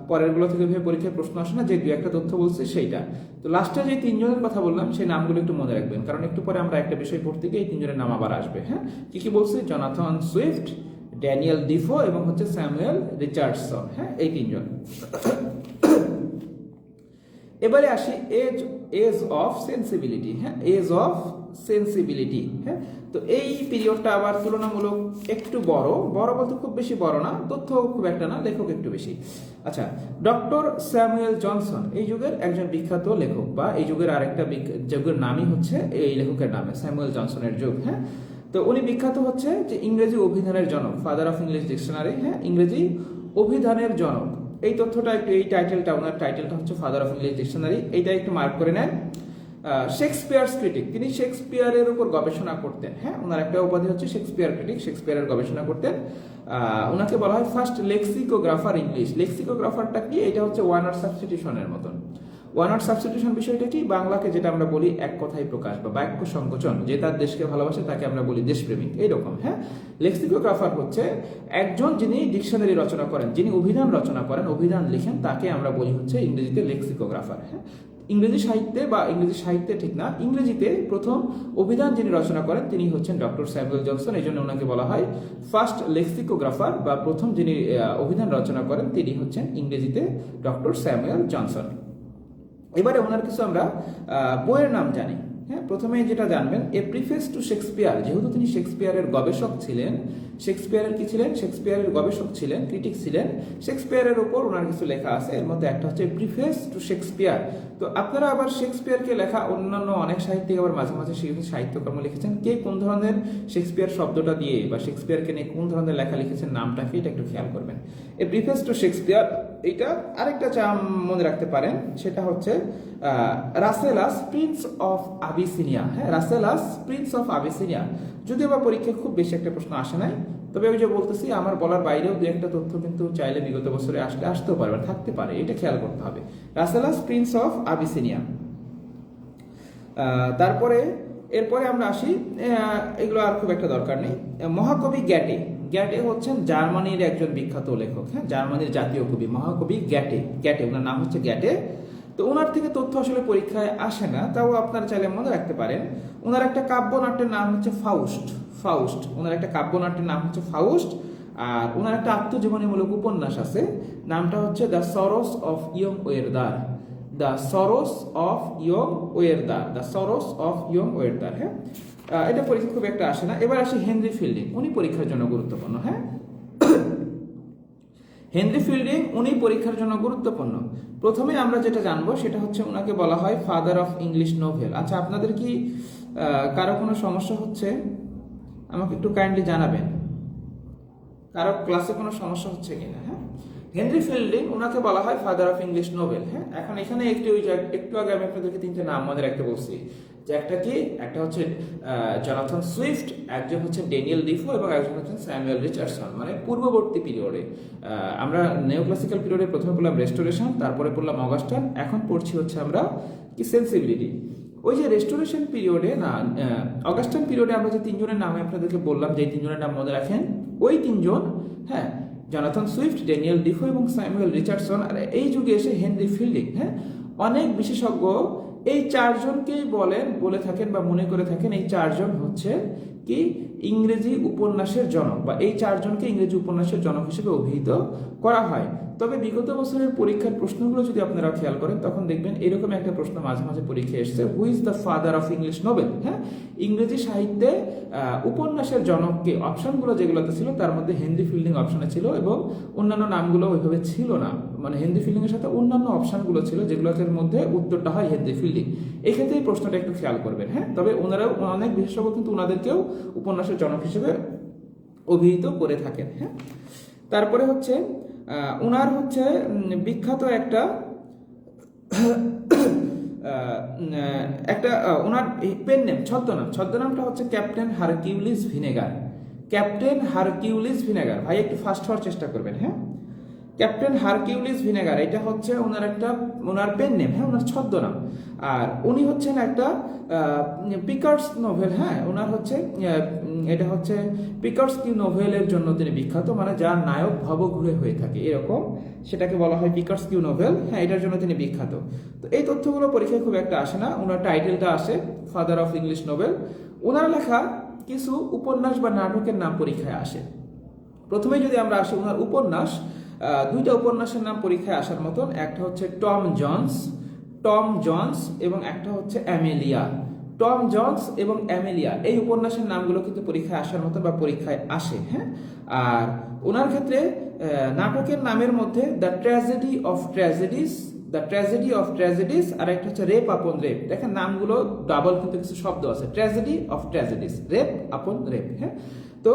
পরেরগুলো থেকে ভেবে পরীক্ষায় প্রশ্ন আসে না, যে দু একটা তথ্য বলছি সেইটা। তো লাস্টে যে 3জনের কথা বললাম সেই নামগুলো একটু মনে রাখবেন, কারণ একটু পরে আমরা একটা বিষয় পড়তে গিয়ে এই 3জনের নাম আবার আসবে। হ্যাঁ, কি কি বলছি? জনাথন সুইফট, ড্যানিয়েল ডিফো এবং হচ্ছে স্যামুয়েল রিচার্ডসন। হ্যাঁ, এই 3জন। এবারে আসি এজ অফ সেন্সিবিলিটি। হ্যাঁ, এজ অফ সেন্সিবিলিটি। হ্যাঁ, তো এই পিরিয়ডটা আবার তুলনামূলক একটু বড় বলতে খুব বেশি বড় না, তথ্য খুব একটা না, লেখক একটু বেশি। আচ্ছা, ডক্টর স্যামুয়েল জনসন এই যুগের একজন বিখ্যাত লেখক, বা এই যুগের আরেকটা যুগের নামই হচ্ছে এই লেখকের নামে, স্যামুয়েল জনসনের যুগ। হ্যাঁ, তো উনি বিখ্যাত হচ্ছে যে ইংরেজি অভিধানের জনক, ফাদার অফ ইংলিশ ডিকশনারি। হ্যাঁ, ইংরেজি অভিধানের জনক। এই তথ্যটা একটু, এই টাইটেলটা, ওনার টাইটেলটা হচ্ছে ফাদার অফ ইংলিশ ডিকশনারি, এইটা একটু মার্ক করে নেন। শেক্সপিয়ার্স ক্রিটিক, তিনি শেক্সপিয়ারের উপর গবেষণা করতেন। হ্যাঁ, ওনার একটা উপাধি হচ্ছে শেক্সপিয়ার ক্রিটিক, শেক্সপিয়ারের গবেষণা করতেন। ওনাকে বলা হয় ফার্স্ট লেক্সিকোগ্রাফার ইংলিশ। লেক্সিকোগ্রাফারটা কি? এটা হচ্ছে ওয়ান ওয়ার্ড সাবস্টিটিউশনের মতন। ওয়ান ওয়ার্ড সাবস্টিটিউশন বিষয়টা কি? বাংলাকে যেটা আমরা বলি এক কথায় প্রকাশ বা বাক্য সংকোচন, যে তার দেশকে ভালোবাসে তাকে আমরা বলি দেশপ্রেমিক, এইরকম। হ্যাঁ, লেক্সিকোগ্রাফার হচ্ছে একজন যিনি ডিকশনারি রচনা করেন, যিনি অভিধান রচনা করেন, অভিধান লিখেন, তাকে আমরা বলি হচ্ছে ইংরেজিতে লেক্সিকোগ্রাফার। হ্যাঁ, ইংরেজি সাহিত্যে, বা ইংরেজি সাহিত্যে ঠিক না, ইংরেজিতে প্রথম অভিধান যিনি রচনা করেন তিনি হচ্ছেন ডক্টর স্যামুয়েল জনসন। এই জন্য ওনাকে বলা হয় ফার্স্ট লেক্সিকোগ্রাফার, বা প্রথম যিনি অভিধান রচনা করেন তিনি হচ্ছেন ইংরেজিতে ডক্টর স্যামুয়েল জনসন। এবারে ওনার কিছু আমরা বইয়ের নাম জানি। হ্যাঁ, প্রথমে যেটা জানবেন, এ প্রিফেস টু শেক্সপিয়ার। যেহেতু তিনি শেক্সপিয়ারের গবেষক ছিলেন, শেক্সপিয়ারের কি ছিলেন? শেক্সপিয়ারের গবেষক ছিলেন, ক্রিটিক ছিলেন। শেক্সপিয়ারের উপর ওনার কিছু লেখা আছে, এর মধ্যে একটা হচ্ছে প্রিফেস টু শেক্সপিয়ার। তো আপনারা আবার শেক্সপিয়ারকে লেখা অন্যান্য অনেক সাহিত্যিক আবার মাঝে মাঝে সাহিত্যকর্ম লিখেছেন। কে কোন ধরনের শেক্সপিয়ার শব্দটা দিয়ে বা শেক্সপিয়ারকে নিয়ে কোন ধরনের লেখা লিখেছেন, নামটাকে এটা একটু খেয়াল করবেন। এ প্রিফেস টু শেক্সপিয়ার, এইটা আরেকটা মনে রাখতে পারেন, সেটা হচ্ছে রাসেলাস প্রিন্স অফ আবিসিনিয়া। হ্যাঁ, রাসেলাস প্রিন্স অফ আবিসিনিয়া। যদিও বা পরীক্ষায় খুব বেশি একটা প্রশ্ন আসে নাই, তবে ওই যে বলতেছি, আমার বলার বাইরেও দু একটা তথ্য কিন্তু চাইলে বিগত বছরে আসতেও পারে, থাকতে পারে, এটা খেয়াল করতে হবে। রাসেলাস প্রিন্স অফ আবিসিনিয়া। তারপরে এরপরে আমরা আসি, এগুলো আর খুব একটা দরকার নেই। মহাকবি গ্যাটে। গ্যাটে হচ্ছেন জার্মানির একজন বিখ্যাত লেখক। হ্যাঁ, জার্মানির জাতীয় কবি মহাকবি গ্যাটে, ওনার নাম হচ্ছে গ্যাটে। তো ওনার থেকে তথ্য আসলে পরীক্ষায় আসে না, তাও আপনারা চাইলে মনে রাখতে পারেন। ওনার একটা কাব্যনাট্যের নাম হচ্ছে ফাউস্ট। ওনার একটা কাব্যনাট্যের নাম হচ্ছে ফাউস্ট। আর ওনার একটা আত্মজীবনীমূলক উপন্যাস আছে, নামটা হচ্ছে the sorrows of young Werther. The sorrows of young Werther. হ্যাঁ, এটা পরীক্ষা খুব একটা আসে না। এবার আসি হেনরি ফিল্ডিং, উনি পরীক্ষার জন্য গুরুত্বপূর্ণ। হ্যাঁ, হেনরি ফিল্ডিং উনি পরীক্ষার জন্য গুরুত্বপূর্ণ। প্রথমে আমরা যেটা জানবো সেটা হচ্ছে ওনাকে বলা হয় ফাদার অফ ইংলিশ নোভেল। আচ্ছা, আপনাদের কি কারো কোনো সমস্যা হচ্ছে? আমাকে একটু কাইন্ডলি জানাবেন, কারো ক্লাসে কোনো সমস্যা হচ্ছে কিনা। হ্যাঁ, হেনরি ফিল্ডিং ওনাকে বলা হয় ফাদার অফ ইংলিশ নোবেল। হ্যাঁ, এখন এখানে একটু আগে আমি আপনাদেরকে 3টে নাম মনে রাখতে বলছি, যে একটা কি, একটা হচ্ছে জনাথন সুইফট, একজন হচ্ছে ড্যানিয়েল ডিফো এবং একজন হচ্ছেন স্যামুয়েল রিচার্ডসন। মানে পূর্ববর্তী পিরিয়ডে আমরা নিওক্লাসিক্যাল পিরিয়ডে প্রথমে পড়লাম রেস্টোরেশন, তারপরে পড়লাম অগাস্টান, এখন পড়ছি হচ্ছে আমরা কি সেন্সিবিলিটি। ওই যে রেস্টোরেশন পিরিয়ডে না, অগাস্টান পিরিয়ডে আমরা যে 3জনের নাম আপনাদেরকে বললাম, যে 3জনের নাম মনে রাখেন, ওই 3জন, হ্যাঁ, জনাথন সুইফট, ড্যানিয়েল ডিফো এবং স্যামুয়েল রিচার্ডসন। আর এই যুগে এসে হেনরি ফিল্ডিং। হ্যাঁ, অনেক বিশেষজ্ঞ এই 4জনকেই বলে থাকেন বা মনে করে থাকেন এই 4জন হচ্ছে কি ইংরেজি উপন্যাসের জনক, বা এই 4জনকে ইংরেজি উপন্যাসের জনক হিসেবে অভিহিত করা হয়। তবে বিগত বছরের পরীক্ষার প্রশ্নগুলো যদি আপনারা খেয়াল করেন তখন দেখবেন এরকম একটা প্রশ্ন মাঝে মাঝে পরীক্ষায় এসেছে, who is the father of English Nobel. হ্যাঁ, ইংরেজি সাহিত্যে উপন্যাসের জনককে, অপশনগুলো যেগুলোতে ছিল তার মধ্যে হেনরি ফিল্ডিং অপশনে ছিল এবং অন্যান্য নামগুলো ওইভাবে ছিল না, মানে হেনরি ফিল্ডিং এর সাথে অন্যান্য অপশনগুলো ছিল যেগুলোর মধ্যে উত্তরটা হয় হেনরি ফিল্ডিং। এই ক্ষেত্রে এই প্রশ্নটা একটু খেয়াল করবেন। হ্যাঁ, তবে ওনারাও অনেক বিশেষজ্ঞ কিন্তু ওনাদেরকেও উপন্যাসের জনক হিসেবে অভিহিত করে থাকেন। হ্যাঁ, তারপরে হচ্ছে ওনার হচ্ছে বিখ্যাত একটা ওনার পেন নেম, ছদ্মনামটা হচ্ছে captain Hercules vinegar. Captain Hercules vinegar, ভাই একটু ফাস্ট হওয়ার চেষ্টা করবেন। হ্যাঁ, ক্যাপ্টেন হারকিউলিস ভিনেগার এটা হচ্ছে ওনার পেন নেম। হ্যাঁ, ওনার ছদ্মনাম। আর উনি হচ্ছেন একটা পিকার্স নোভেল। হ্যাঁ, ওনার হচ্ছে এটা হচ্ছে পিকার্স কিউ নোভেলের জন্য তিনি বিখ্যাত, মানে যার নায়ক ভবঘুরে হয়ে থাকে এরকম, সেটাকে বলা হয় পিকার্স কিউ নোভেল। হ্যাঁ, এটার জন্য তিনি বিখ্যাত। তো এই তথ্যগুলো পরীক্ষায় খুব একটা আসে না, ওনার টাইটেলটা আসে ফাদার অফ ইংলিশ নোবেল। ওনার লেখা কিছু উপন্যাস বা নাটকের নাম পরীক্ষায় আসে। প্রথমে যদি আমরা আসি ওনার উপন্যাস, দুইটা উপন্যাসের নাম পরীক্ষায় আসার মতন, একটা হচ্ছে টম জন্স এবং একটা হচ্ছে অ্যামেলিয়া। টম জন্স এবং অ্যামেলিয়া এই উপন্যাসের নামগুলো কিন্তু পরীক্ষায় আসার মতো বা পরীক্ষায় আসে। হ্যাঁ, আর ওনার ক্ষেত্রে নাটকের নামের মধ্যে দ্য ট্র্যাজেডি অফ ট্র্যাজেডিস আর একটা হচ্ছে রেপ আপন রেপ। দেখেন নামগুলো ডাবল কিন্তু কিছু শব্দ আছে, ট্র্যাজেডি অফ ট্র্যাজেডিস, রেপ আপন রেপ। হ্যাঁ, তো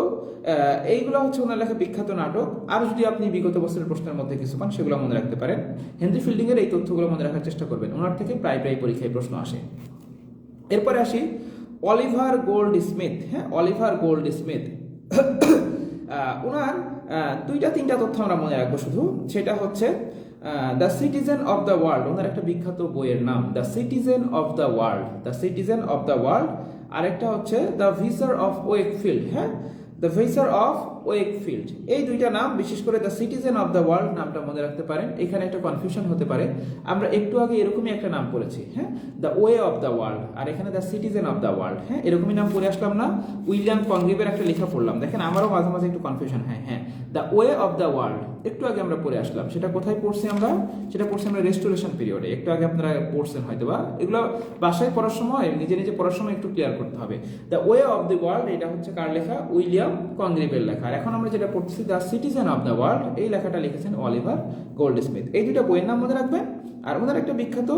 এইগুলো হচ্ছে ওনার লেখা বিখ্যাত নাটক। আর যদি আপনি বিগত বছরের প্রশ্নের মধ্যে কিছু পান সেগুলো মনে রাখতে পারেন। হেনরি ফিল্ডিং এর এই তথ্যগুলো মনে রাখার চেষ্টা করবেন, ওনার থেকে প্রায় পরীক্ষায় প্রশ্ন আসে। এরপরে আসি অলিভার গোল্ড স্মিথ। হ্যাঁ, অলিভার গোল্ড স্মিথ ওনার দুইটা তিনটা তথ্য আমরা মনে রাখবো শুধু, সেটা হচ্ছে the citizen of the world, ওনার একটা বিখ্যাত বইয়ের নাম the citizen of the world. আরেকটা হচ্ছে দ্য ভিসার অফ ওয়েকফিল্ড। হ্যাঁ, দ্য ভিসার অফ ওয়েকফিল্ড, এই দুইটা নাম, বিশেষ করে the citizen of the world নামটা মনে রাখতে পারেন। এখানে একটা কনফিউশন হতে পারে, আমরা একটু আগে এরকমই একটা নাম পড়েছি। হ্যাঁ, the way of the world, আর এখানে the citizen of the world. হ্যাঁ, এরকমই নাম পড়ে আসলাম না, উইলিয়াম কংগ্রিভের একটা লেখা পড়লাম, দেখেন আমারও মাঝে মাঝে একটু কনফিউশন হয়। হ্যাঁ, the way of the world একটু আগে আমরা পড়ে আসলাম, সেটা কোথায় পড়ছি আমরা? সেটা পড়ছি আমরা রেস্টোরেশন পিরিয়ডে, একটু আগে আপনারা পড়ছেন হয়তো, বা এগুলো বাসায় পড়ার সময় নিজে পড়ার সময় একটু ক্লিয়ার করতে হবে। The way of the world এটা হচ্ছে কার লেখা? উইলিয়াম কংগ্রিভের লেখা। আর এখন আমরা যেটা পড়ছি the citizen of the world, এই লেখাটা লিখেছেন অলিভার গোল্ড স্মিথ। এই দুইটা বইয়ের নাম মনে রাখবেন। আর ওনার একটা বিখ্যাত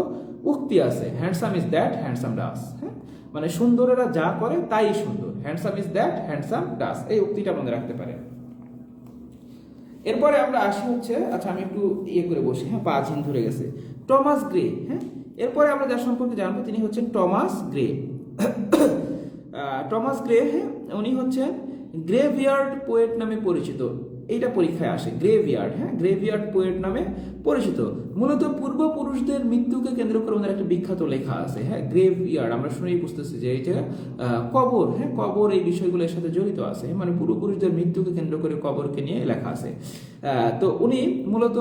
উক্তি আছে, হ্যান্ডসাম ইজ দ্যাট হ্যান্ডসাম ডাস। হ্যাঁ, মানে সুন্দরেরা যা করে তাই সুন্দর, হ্যান্ডসাম ইজ দ্যাট হ্যান্ডসাম ডাস, এই উক্তিটা মনে রাখতে পারেন। এরপরে আমরা আসি হচ্ছে, আচ্ছা আমি একটু করে বসি। হ্যাঁ, পা ঝিন ধরে গেছে। Thomas grey. হ্যাঁ, এরপরে আমরা যার সম্পর্কে জানবো তিনি হচ্ছেন টমাস গ্রে। টমাস গ্রে, হ্যাঁ, উনি হচ্ছেন গ্রেভিয়ার্ড পোয়েট নামে পরিচিত। এইটা পরীক্ষায় আসে, গ্রেভিয়ার্ড। হ্যাঁ, গ্রেভিয়ার্ড পোয়েট নামে পরিচিত। মূলত পূর্বপুরুষদের মৃত্যুকে কেন্দ্র করে ওনার একটা বিখ্যাত লেখা আছে। হ্যাঁ, গ্রেভিয়ার্ড আমরা শুনেই বুঝতেছি যে এইটা কবর। হ্যাঁ, কবর এই বিষয়গুলোর সাথে জড়িত আছে, মানে পূর্বপুরুষদের মৃত্যুকে কেন্দ্র করে কবরকে নিয়ে লেখা আছে। তো উনি মূলত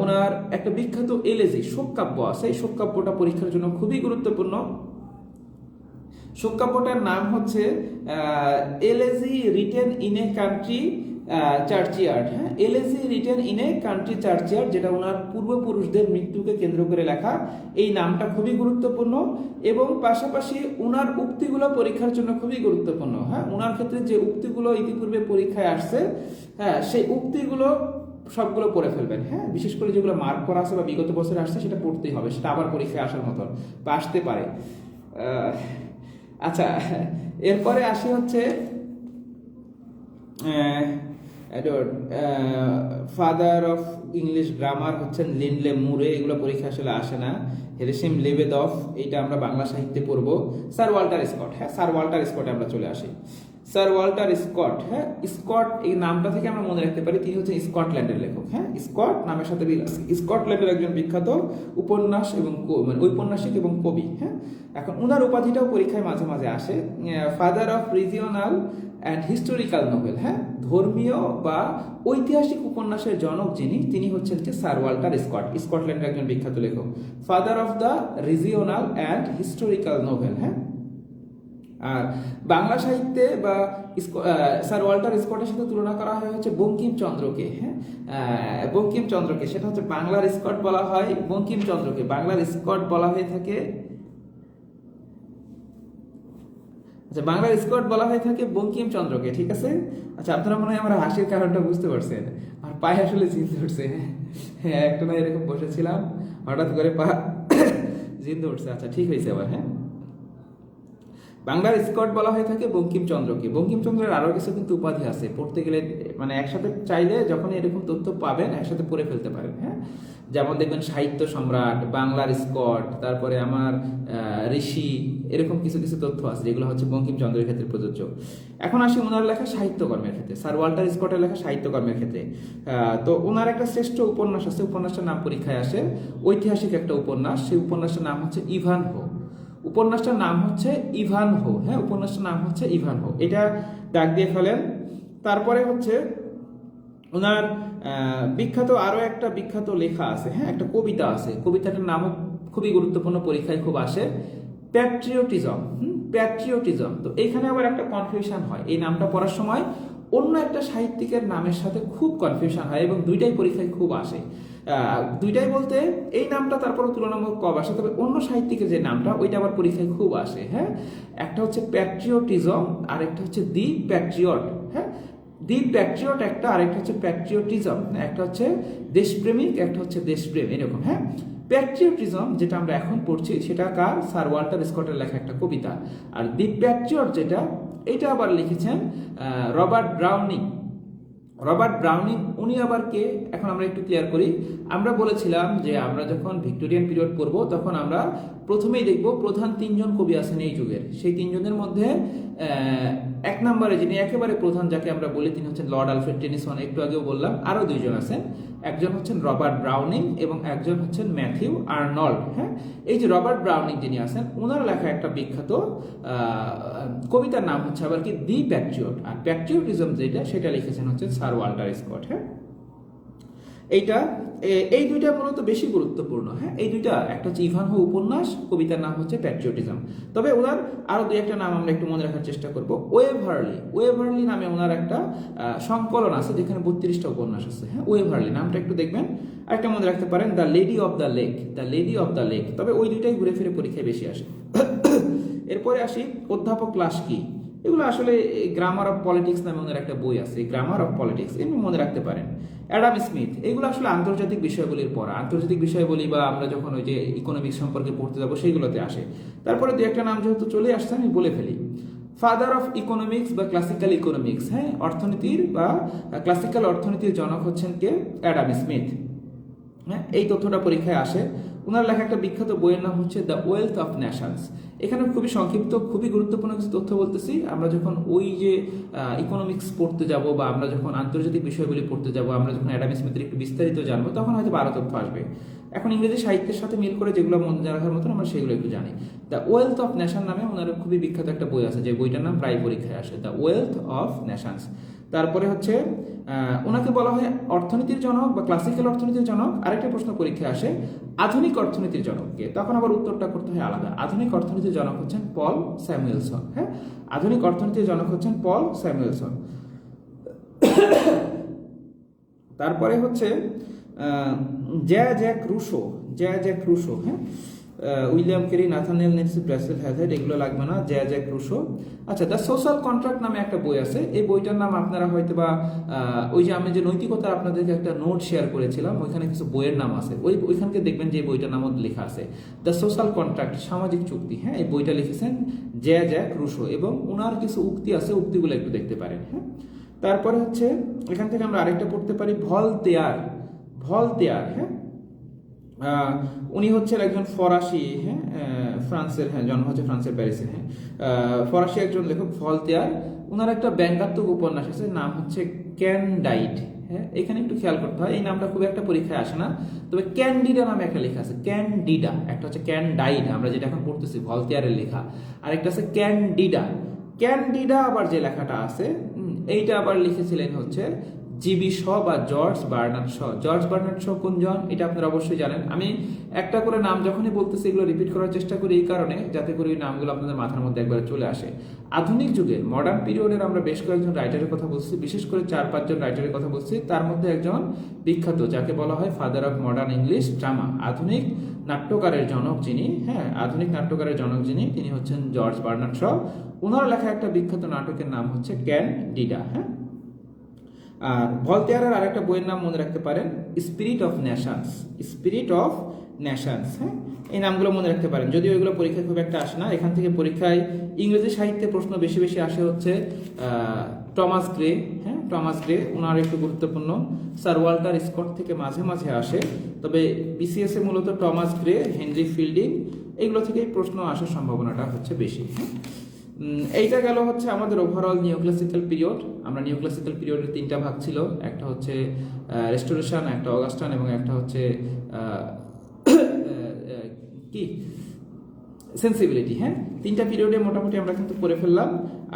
ওনার একটা বিখ্যাত এলেজি শোক কাব্য আছে, এই শোক কাব্যটা পরীক্ষার জন্য খুবই গুরুত্বপূর্ণ। শোক কাব্যটার নাম হচ্ছে elegy written in a country churchyard. হ্যাঁ, elegy written in a country churchyard, যেটা ওনার পূর্বপুরুষদের মৃত্যুকে কেন্দ্র করে লেখা। এই নামটা খুবই গুরুত্বপূর্ণ এবং পাশাপাশি ওনার উক্তিগুলো পরীক্ষার জন্য খুবই গুরুত্বপূর্ণ। হ্যাঁ, ওনার ক্ষেত্রে যে উক্তিগুলো ইতিপূর্বে পরীক্ষায় আসছে, হ্যাঁ, সেই উক্তিগুলো সবগুলো পড়ে ফেলবেন। হ্যাঁ, বিশেষ করে যেগুলো মার্ক করা আছে বা বিগত বছরে আসছে সেটা পড়তেই হবে, সেটা আবার পরীক্ষায় আসার মতন বা আসতে পারে। আচ্ছা, এরপরে আসি হচ্ছে ফাদার অফ ইংলিশ গ্রামার হচ্ছেন লিনলে মুরে, এগুলো পরীক্ষা আসলে আসে না। হেরেসিম লেবেদফ, এইটা আমরা বাংলা সাহিত্যে পড়বো। Sir Walter Scott. হ্যাঁ, স্যার ওয়াল্টার স্কটে আমরা চলে আসি। স্যার ওয়াল্টার স্কট, হ্যাঁ, স্কট এই নামটা থেকে আমরা মনে রাখতে পারি তিনি হচ্ছেন স্কটল্যান্ডের লেখক। হ্যাঁ, স্কট নামের সাথে স্কটল্যান্ডের একজন বিখ্যাত উপন্যাস এবং মানে ঔপন্যাসিক এবং কবি। হ্যাঁ, এখন ওনার উপাধিটাও পরীক্ষায় মাঝে মাঝে আসে, father of regional and historical novel. হ্যাঁ, ধর্মীয় বা ঐতিহাসিক উপন্যাসের জনক যিনি, তিনি হচ্ছেন যে স্যার ওয়াল্টার স্কট, স্কটল্যান্ডের একজন বিখ্যাত লেখক। Father of the regional and historical novel. হ্যাঁ, আর বাংলা সাহিত্যে বা স্যার ওয়াল্টার স্কটের সাথে তুলনা করা হয় হচ্ছে বঙ্কিমচন্দ্রকে। হ্যাঁ, বঙ্কিমচন্দ্রকে, সেটা হচ্ছে বাংলার স্কট বলা হয় বঙ্কিমচন্দ্রকে, বাংলার স্কট বলা হয়ে থাকে, আচ্ছা বাংলার স্কট বলা হয়ে থাকে বঙ্কিমচন্দ্রকে, ঠিক আছে। আচ্ছা আপনারা মনে হয় আমার হাসির কারণটা বুঝতে পারছেন, আর পায়ে আসলে জিন ধরছে। হ্যাঁ একটু না এরকম বসেছিলাম, হঠাৎ করে পা জিন ধরছে। আচ্ছা ঠিক হয়েছে আবার। হ্যাঁ, বাংলার স্কট বলা হয়ে থাকে বঙ্কিমচন্দ্রকে। বঙ্কিমচন্দ্রের আরো কিছু কিন্তু উপাধি আছে, পড়তে গেলে মানে একসাথে চাইলে যখন এরকম তথ্য পাবেন একসাথে পড়ে ফেলতে পারেন। হ্যাঁ, যেমন দেখবেন সাহিত্য সম্রাট, বাংলার স্কট, তারপরে আমার ঋষি, এরকম কিছু কিছু তথ্য আছে যেগুলো হচ্ছে বঙ্কিমচন্দ্রের ক্ষেত্রে প্রযোজ্য। এখন আসি ওনার লেখা সাহিত্যকর্মের ক্ষেত্রে, স্যার ওয়াল্টার স্কটের লেখা সাহিত্যকর্মের ক্ষেত্রে। তো ওনার একটা শ্রেষ্ঠ উপন্যাস আছে, উপন্যাসটার নাম পরীক্ষায় আসে, ঐতিহাসিক একটা উপন্যাস, সেই উপন্যাসটার নাম হচ্ছে ইভানহো। উপন্যাসটার নাম হচ্ছে ইভানহো। হ্যাঁ, উপন্যাসটার নাম হচ্ছে ইভানহো, এটা দাগ দিয়ে ফেলেন। তারপরে হচ্ছে ওনার বিখ্যাত আরো একটা বিখ্যাত লেখা আছে, হ্যাঁ একটা কবিতা আছে, কবিতাটার নামও খুবই গুরুত্বপূর্ণ, পরীক্ষায় খুব আসে, প্যাট্রিয়টিজম। প্যাট্রিয়টিজম। তো এইখানে আবার একটা কনফিউশন হয়, এই নামটা পড়ার সময় অন্য একটা সাহিত্যিকের নামের সাথে খুব কনফিউশন হয় এবং দুইটাই পরীক্ষায় খুব আসে। দুইটাই বলতে এই নামটা তারপরে তুলনামূলক কম আসে, তবে অন্য সাহিত্যিকের যে নামটা ওইটা আবার পরীক্ষায় খুব আসে। হ্যাঁ, একটা হচ্ছে প্যাট্রিয়টিজম আর একটা হচ্ছে দি প্যাট্রিয়ট। হ্যাঁ, দি প্যাট্রিয়ট একটা, আরেকটা হচ্ছে প্যাট্রিয়টিজম, একটা হচ্ছে দেশপ্রেমিক, একটা হচ্ছে দেশপ্রেম, এরকম। হ্যাঁ, প্যাট্রিয়টিজম যেটা আমরা এখন পড়ছি সেটা কার, স্যার ওয়াল্টার স্কটের লেখা একটা কবিতা। আর দি প্যাট্রিয়ট যেটা, এটা আবার লিখেছেন রবার্ট ব্রাউনিং। রবার্ট ব্রাউনিং উনি আবার কে, এখন আমরা একটু ক্লিয়ার করি। আমরা বলেছিলাম যে আমরা যখন ভিক্টোরিয়ান পিরিয়ড পড়বো তখন আমরা প্রথমেই দেখব প্রধান তিনজন কবি আছেন এই যুগের, সেই তিনজনের মধ্যে এক নম্বরে যিনি একেবারে প্রধান, যাকে আমরা বলি, তিনি হচ্ছেন লর্ড আলফ্রেড টেনিসন, একটু আগেও বললাম। আরো দুইজন আছেন, একজন হচ্ছেন রবার্ট ব্রাউনিং এবং একজন হচ্ছেন ম্যাথিউ আর্নল্ড। হ্যাঁ, এই যে রবার্ট ব্রাউনিং যিনি আছেন, ওনার লেখা একটা বিখ্যাত কবিতার নাম হচ্ছে আবার কি দি প্যাট্রিয়ট, আর প্যাট্রিয়টিজম যেটা সেটা লিখেছেন হচ্ছে স্যার ওয়াল্টার স্কট। হ্যাঁ, এই দুইটা মূলত বেশি গুরুত্বপূর্ণ। হ্যাঁ, এই দুইটা, একটা হচ্ছে ইভানহো উপন্যাস, কবিতার নাম হচ্ছে প্যাট্রিয়টিজম। তবে ওনার আরো দুই একটা নাম আমরা একটু মনে রাখার চেষ্টা করব। ওয়েভারলি, ওয়েভারলি নামে ওনার একটা সংকলন আছে যেখানে 32টা উপন্যাস আছে। হ্যাঁ, ওয়েভারলি নামটা একটু দেখবেন। আরেকটা মনে রাখতে পারেন the lady of the lake, the lady of the lake. তবে ওই দুইটাই ঘুরে ফিরে পরীক্ষায় বেশি আসে। এরপরে আসি অধ্যাপক লাস্কি। এগুলো আসলে গ্রামার অফ পলিটিক্স নামে ওনার একটা বই আছে, গ্রামার অফ পলিটিক্স, এমনি মনে রাখতে পারেন। অ্যাডাম স্মিথ, এগুলো আসলে আন্তর্জাতিক বিষয়গুলির পড়া, আন্তর্জাতিক বিষয়গুলি বা আমরা যখন ওই যে ইকোনমিক্স সম্পর্কে পড়তে যাবো সেইগুলোতে আসে। তারপরে দু একটা নাম যেহেতু চলে আসছে আমি বলে ফেলি। ফাদার অফ ইকোনমিক্স বা ক্লাসিক্যাল ইকোনমিক্স, হ্যাঁ অর্থনীতির বা ক্লাসিক্যাল অর্থনীতির জনক হচ্ছেন কে, অ্যাডাম স্মিথ। হ্যাঁ, এই তথ্যটা পরীক্ষায় আসে। ওনার লেখা একটা বিখ্যাত বইয়ের নাম হচ্ছে দ্য ওয়েলথ অফ নেশনস। এখানে খুবই সংক্ষিপ্ত, খুবই গুরুত্বপূর্ণ কিছু তথ্য বলতেছি। আমরা যখন ওই যে ইকোনমিক্স পড়তে যাব বা আমরা যখন আন্তর্জাতিক বিষয়গুলি পড়তে যাব, আমরা যখন অ্যাডাম স্মিথের একটু বিস্তারিত জানবো, তখন হয়তো আরো তথ্য আসবে। এখন ইংরেজি সাহিত্যের সাথে মিল করে যেগুলো মনে রাখার মতন আমরা সেগুলো একটু জানি। দ্য ওয়েলথ অফ নেশন নামে ওনার খুবই বিখ্যাত একটা বই আছে, যে বইটার নাম প্রায় পরীক্ষায় আসে, দ্য ওয়েলথ অফ নেশনস। তারপরে হচ্ছে ওনাকে বলা হয় অর্থনীতির জনক বা ক্লাসিক্যাল অর্থনীতির জনক। আরেকটা প্রশ্ন পরীক্ষায় আসে, আধুনিক অর্থনীতির জনককে, তখন আবার উত্তরটা করতে হয় আলাদা। আধুনিক অর্থনীতির জনক হচ্ছেন পল স্যামুয়েলসন। হ্যাঁ, আধুনিক অর্থনীতির জনক হচ্ছেন পল স্যামুয়েলসন। তারপরে হচ্ছে জ্যাক রুশো, জ্যাক রুশো। হ্যাঁ, William Carey, Nathaniel Nelson, Brussels Hazard, এগুলো লাগবে না, জ্যাক রুশো। আচ্ছা, দ্য সোশ্যাল কন্ট্রাক্ট নামে একটা বই আছে, এই বইটার নাম আপনারা হয়তো বা ওই যে আমি যে নৈতিকতার আপনাদেরকে একটা নোট শেয়ার করেছিলাম, ওইখানে কিছু বইয়ের নাম আছে, ওইখানকে দেখবেন যে বইটার নামও লেখা আছে দ্য সোশ্যাল কন্ট্রাক্ট, সামাজিক চুক্তি। হ্যাঁ, এই বইটা লিখেছেন জ্যাক রুশো এবং ওনার কিছু উক্তি আছে, উক্তিগুলো একটু দেখতে পারেন। হ্যাঁ, তারপরে হচ্ছে এখান থেকে আমরা আরেকটা পড়তে পারি ভলতেয়ার। ভলতেয়ার, হ্যাঁ উনি হচ্ছেন একজন ফরাসি, হ্যাঁ ফ্রান্সের, হ্যাঁ জন্ম হচ্ছে ফ্রান্সের প্যারিসে। হ্যাঁ, ফরাসি একজন লেখক ভলতেয়ার। ওনার একটা ব্যঙ্গাত্মক উপন্যাস আছে, নাম হচ্ছে ক্যান্ডাইড। হ্যাঁ, এখানে একটু খেয়াল করতে হয়, এই নামটা খুব একটা পরীক্ষায় আসে না, তবে ক্যান্ডিডা নামে একটা লেখা আছে, ক্যান্ডিডা। একটা হচ্ছে ক্যান্ডাইড আমরা যেটা এখন পড়তেছি ভলতেয়ারের লেখা, আরেকটা আছে ক্যান্ডিডা। ক্যান্ডিডা আবার যে লেখাটা আছে এইটা আবার লিখেছিলেন হচ্ছে জিবি শ বা George Bernard Shaw. George Bernard Shaw কোনজন এটা আপনারা অবশ্যই জানেন। আমি একটা করে নাম যখনই বলতেছি এগুলো রিপিট করার চেষ্টা করি এই কারণে যাতে করে এই নামগুলো আপনাদের মাথার মধ্যে একবার চলে আসে। আধুনিক যুগের মডার্ন পিরিয়ডের আমরা বেশ কয়েকজন রাইটারের কথা বলছি, বিশেষ করে 4-5 জন রাইটারের কথা বলছি। তার মধ্যে একজন বিখ্যাত, যাকে বলা হয় father of modern English drama, আধুনিক নাট্যকারের জনক যিনি, হ্যাঁ আধুনিক নাট্যকারের জনক যিনি, তিনি হচ্ছেন জর্জ বার্নার্ড শ। ওনার লেখা একটা বিখ্যাত নাটকের নাম হচ্ছে ক্যান্ডিডা। হ্যাঁ, আর ভলতেয়ারের আরেকটা বইয়ের নাম মনে রাখতে পারেন, spirit of Nations. Spirit of Nations, হ্যাঁ এই নামগুলো মনে রাখতে পারেন। যদিও এগুলো পরীক্ষায় খুব একটা আসে না। এখান থেকে পরীক্ষায় ইংরেজি সাহিত্যে প্রশ্ন বেশি বেশি আসে হচ্ছে টমাস গ্রে। হ্যাঁ, টমাস গ্রে ওনার একটু গুরুত্বপূর্ণ। স্যার ওয়াল্টার স্কট থেকে মাঝে মাঝে আসে, তবে বিসিএস এ মূলত টমাস গ্রে, হেনরি ফিল্ডিং এগুলো থেকেই প্রশ্ন আসার সম্ভাবনাটা হচ্ছে বেশি। এইটা গেল হচ্ছে আমাদের ওভারঅল নিওক্লাসিক্যাল পিরিয়ড। আমরা নিওক্লাসিক্যাল পিরিয়ডের 3টা ভাগ ছিল, একটা হচ্ছে রেস্টোরেশন, একটা অগাস্টান এবং একটা হচ্ছে কি সেন্সিবিলিটি। হ্যাঁ, 3টা পিরিয়ডে মোটামুটি আমরা কিন্তু করে ফেললাম।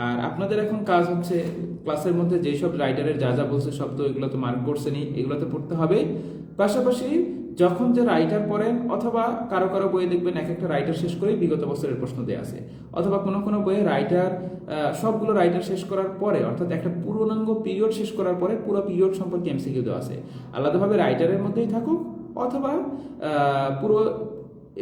আর আপনাদের এখন কাজ হচ্ছে ক্লাসের মধ্যে যেসব রাইটারের যা যা বলছে শব্দ এগুলো তো মার্ক করছেনই, এগুলো তো পড়তে হবে। পাশাপাশি যখন যে রাইটার পড়েন, অথবা কারো কারো বইয়ে দেখবেন এক একটা রাইটার শেষ করেই বিগত বছরের প্রশ্ন দেওয়া আছে, অথবা কোনো কোনো বইয়ে রাইটার সবগুলো রাইটার শেষ করার পরে, অর্থাৎ একটা পূর্ণাঙ্গ পিরিয়ড শেষ করার পরে পুরো পিরিয়ড সম্পর্কে এমসিকিউ দেওয়া আছে। আলাদাভাবে রাইটারের মধ্যেই থাকুক অথবা পুরো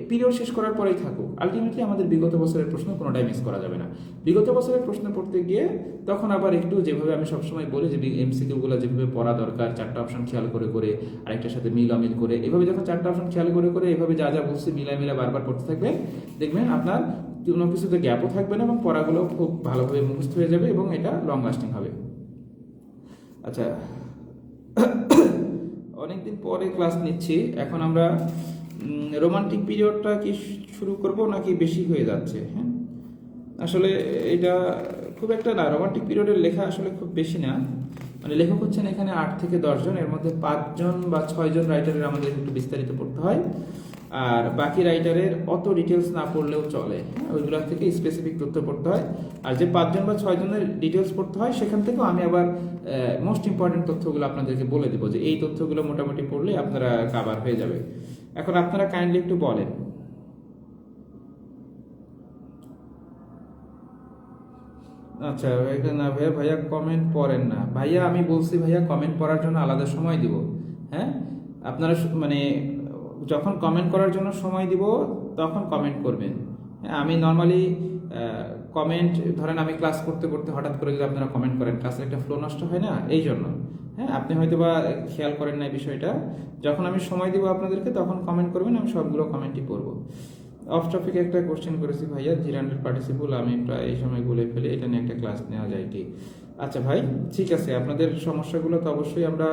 পিরিয়ড শেষ করার পরেই থাকুক, আলটিমেটলি আমাদের বিগত বছরের প্রশ্ন কোনোটাই মিস করা যাবে না। বিগত বছরের প্রশ্ন পড়তে গিয়ে তখন আবার একটু যেভাবে আমি সবসময় বলি যে এমসিকিউগুলো যেভাবে পড়া দরকার, 4টা অপশন খেয়াল করে করে আরেকটার সাথে মিলামিল করে, এভাবে যখন 4টা অপশন খেয়াল করে করে এভাবে যা যা বলছি মিলাই মিলা বারবার পড়তে থাকবেন, দেখবেন আপনার কোনো কিছুতে গ্যাপও থাকবে না এবং পড়াগুলো খুব ভালোভাবে মুখস্থ হয়ে যাবে এবং এটা লং লাস্টিং হবে। আচ্ছা, অনেকদিন পরে ক্লাস নিচ্ছি। এখন আমরা রোমান্টিক পিরিয়ডটা কি শুরু করব নাকি বেশি হয়ে যাচ্ছে? হ্যাঁ, আসলে এটা খুব একটা না, রোমান্টিক পিরিয়ডের লেখা আসলে খুব বেশি না। মানে লেখক হচ্ছেন এখানে 8 থেকে 10 জন, এর মধ্যে 5 জন বা 6 জন রাইটারের আমাদের একটু বিস্তারিত পড়তে হয়, আর বাকি রাইটারের অত ডিটেলস না পড়লেও চলে। হ্যাঁ, ওইগুলো থেকে স্পেসিফিক তথ্য পড়তে হয়। আর যে 5 জন বা 6 জনের ডিটেলস পড়তে হয় সেখান থেকেও আমি আবার মোস্ট ইম্পর্টেন্ট তথ্যগুলো আপনাদেরকে বলে দেবো যে এই তথ্যগুলো মোটামুটি পড়লে আপনারা কাভার হয়ে যাবে। এখন আপনারা কাইন্ডলি একটু বলেন। আচ্ছা, এটা না ভাইয়া, ভাইয়া কমেন্ট পড়েন না। ভাইয়া আমি বলছি ভাইয়া কমেন্ট পড়ার জন্য আলাদা সময় দিব। হ্যাঁ, আপনারা মানে যখন কমেন্ট করার জন্য সময় দিব তখন কমেন্ট করবেন। হ্যাঁ, আমি নর্মালি কমেন্ট, ধরেন আমি ক্লাস করতে করতে হঠাৎ করে যদি আপনারা কমেন্ট করেন, ক্লাসের একটা ফ্লো নষ্ট হয় না, এই জন্য। হ্যাঁ, আপনি হয়তো বা খেয়াল করেন না এই বিষয়টা। যখন আমি সময় দিব আপনাদেরকে তখন কমেন্ট করবেন, আমি সবগুলো কমেন্টই পড়বো। অফ টপিকে একটা কোশ্চেন করেছি ভাইয়া, জিরান্ডের পার্টিসিপল আমি প্রায় এই সময় বলে ফেলি, এটা নিয়ে একটা ক্লাস নেওয়া যায় কি? আচ্ছা ভাই, ঠিক আছে, আপনাদের সমস্যাগুলো তো অবশ্যই আমরা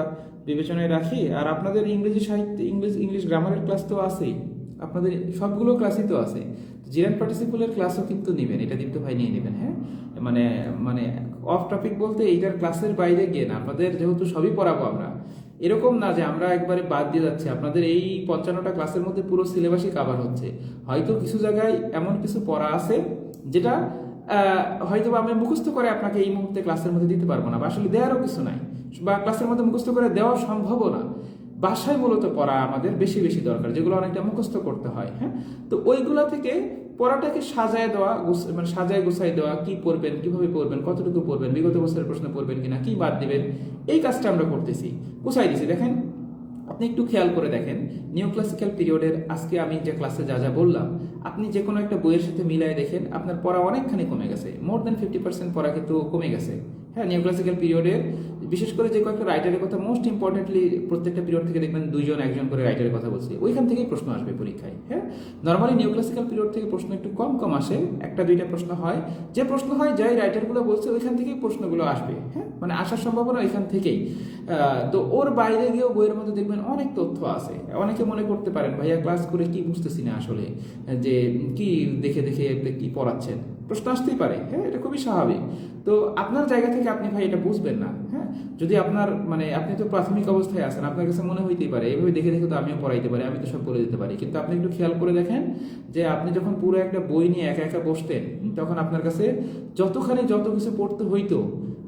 বিবেচনায় রাখি। আর আপনাদের ইংরেজি সাহিত্য, ইংলিশ গ্রামারের ক্লাস তো আছেই, আপনাদের সবগুলো ক্লাসই তো আছে। জিরান্ড পার্টিসিপলের ক্লাসও কিন্তু নেবেন, এটা দীপ্ত ভাই নিয়ে নেবেন। হ্যাঁ, মানে মানে অফ টপিক বলতে এইটার ক্লাসের বাইরে গিয়ে না, আপনাদের যেহেতু সবই পড়াবো আমরা, এরকম না যে আমরা একবারে বাদ দিয়ে যাচ্ছি। আপনাদের এই 55টা ক্লাসের মধ্যে পুরো সিলেবাসই কাভার হচ্ছে। হয়তো কিছু জায়গায় এমন কিছু পড়া আছে যেটা হয়তো আমি মুখস্থ করে আপনাকে এই মুহূর্তে ক্লাসের মধ্যে দিতে পারবো না, বা আসলে দেওয়ারও কিছু নাই, বা ক্লাসের মধ্যে মুখস্থ করে দেওয়া সম্ভবও না। বাসায় মূলত পড়া আমাদের বেশি বেশি দরকার, যেগুলো অনেকটা মুখস্থ করতে হয়। হ্যাঁ, তো ওইগুলা থেকে পড়াটাকে সাজায় দেওয়া, মানে সাজায় গুছাই দেওয়া, কি পড়বেন, কিভাবে পড়বেন, কতটুকু পড়বেন, বিগত বছরের প্রশ্ন পড়বেন কিনা, কি বাদ দিবেন, এই কাজটা আমরা করতেছি, গুছাই দিছি। দেখেন, আপনি একটু খেয়াল করে দেখেন, নিউ ক্লাসিক্যাল পিরিয়ডের আজকে আমি যে ক্লাসে যা যা বললাম, আপনি যে কোনো একটা বইয়ের সাথে মিলাই দেখেন, আপনার পড়া অনেকখানি কমে গেছে। মোর দেন 50% পড়া কিন্তু কমে গেছে। হ্যাঁ, নিউ ক্লাসিক্যাল পিরিয়ডের বিশেষ করে যে কয়েকটা রাইটারের কথা, মোস্ট ইম্পর্টেন্টলি প্রত্যেকটা পিরিয়ড থেকে দেখবেন 2 জন 1 জন করে রাইটারের কথা বলছি, ওইখান থেকেই প্রশ্ন আসবে পরীক্ষায়। হ্যাঁ, নর্মালি নিউ ক্লাসিক্যাল পিরিয়ড থেকে প্রশ্ন একটু কম কম আসে, 1-2টা প্রশ্ন হয়, যে প্রশ্ন হয় যাই রাইটারগুলো বলছে ওইখান থেকেই প্রশ্নগুলো আসবে। হ্যাঁ, মানে আসার সম্ভাবনা ওইখান থেকেই। তো ওর বাইরে গিয়েও বইয়ের মধ্যে দেখবেন অনেক তথ্য আছে। অনেকে মনে করতে পারেন ভাইয়া ক্লাস করে কি বুঝতেছি না আসলে, যে কি দেখে দেখে কি পড়াচ্ছেন, প্রশ্ন আসতেই পারে। হ্যাঁ, এটা খুবই স্বাভাবিক। তো আপনার জায়গা থেকে আপনি ভাই এটা বুঝবেন না। হ্যাঁ, যদি আপনার মানে আপনি তো প্রাথমিক অবস্থায় আছেন, আপনার কাছে মনে হইতেই পারে এইভাবে দেখে দেখে তো আমিও পড়াইতে পারি, আমি তো সব বলে দিতে পারি। কিন্তু আপনি একটু খেয়াল করে দেখেন যে আপনি যখন পুরো একটা বই নিয়ে একা একা বসতেন, তখন আপনার কাছে যত কিছু পড়তে হইতো,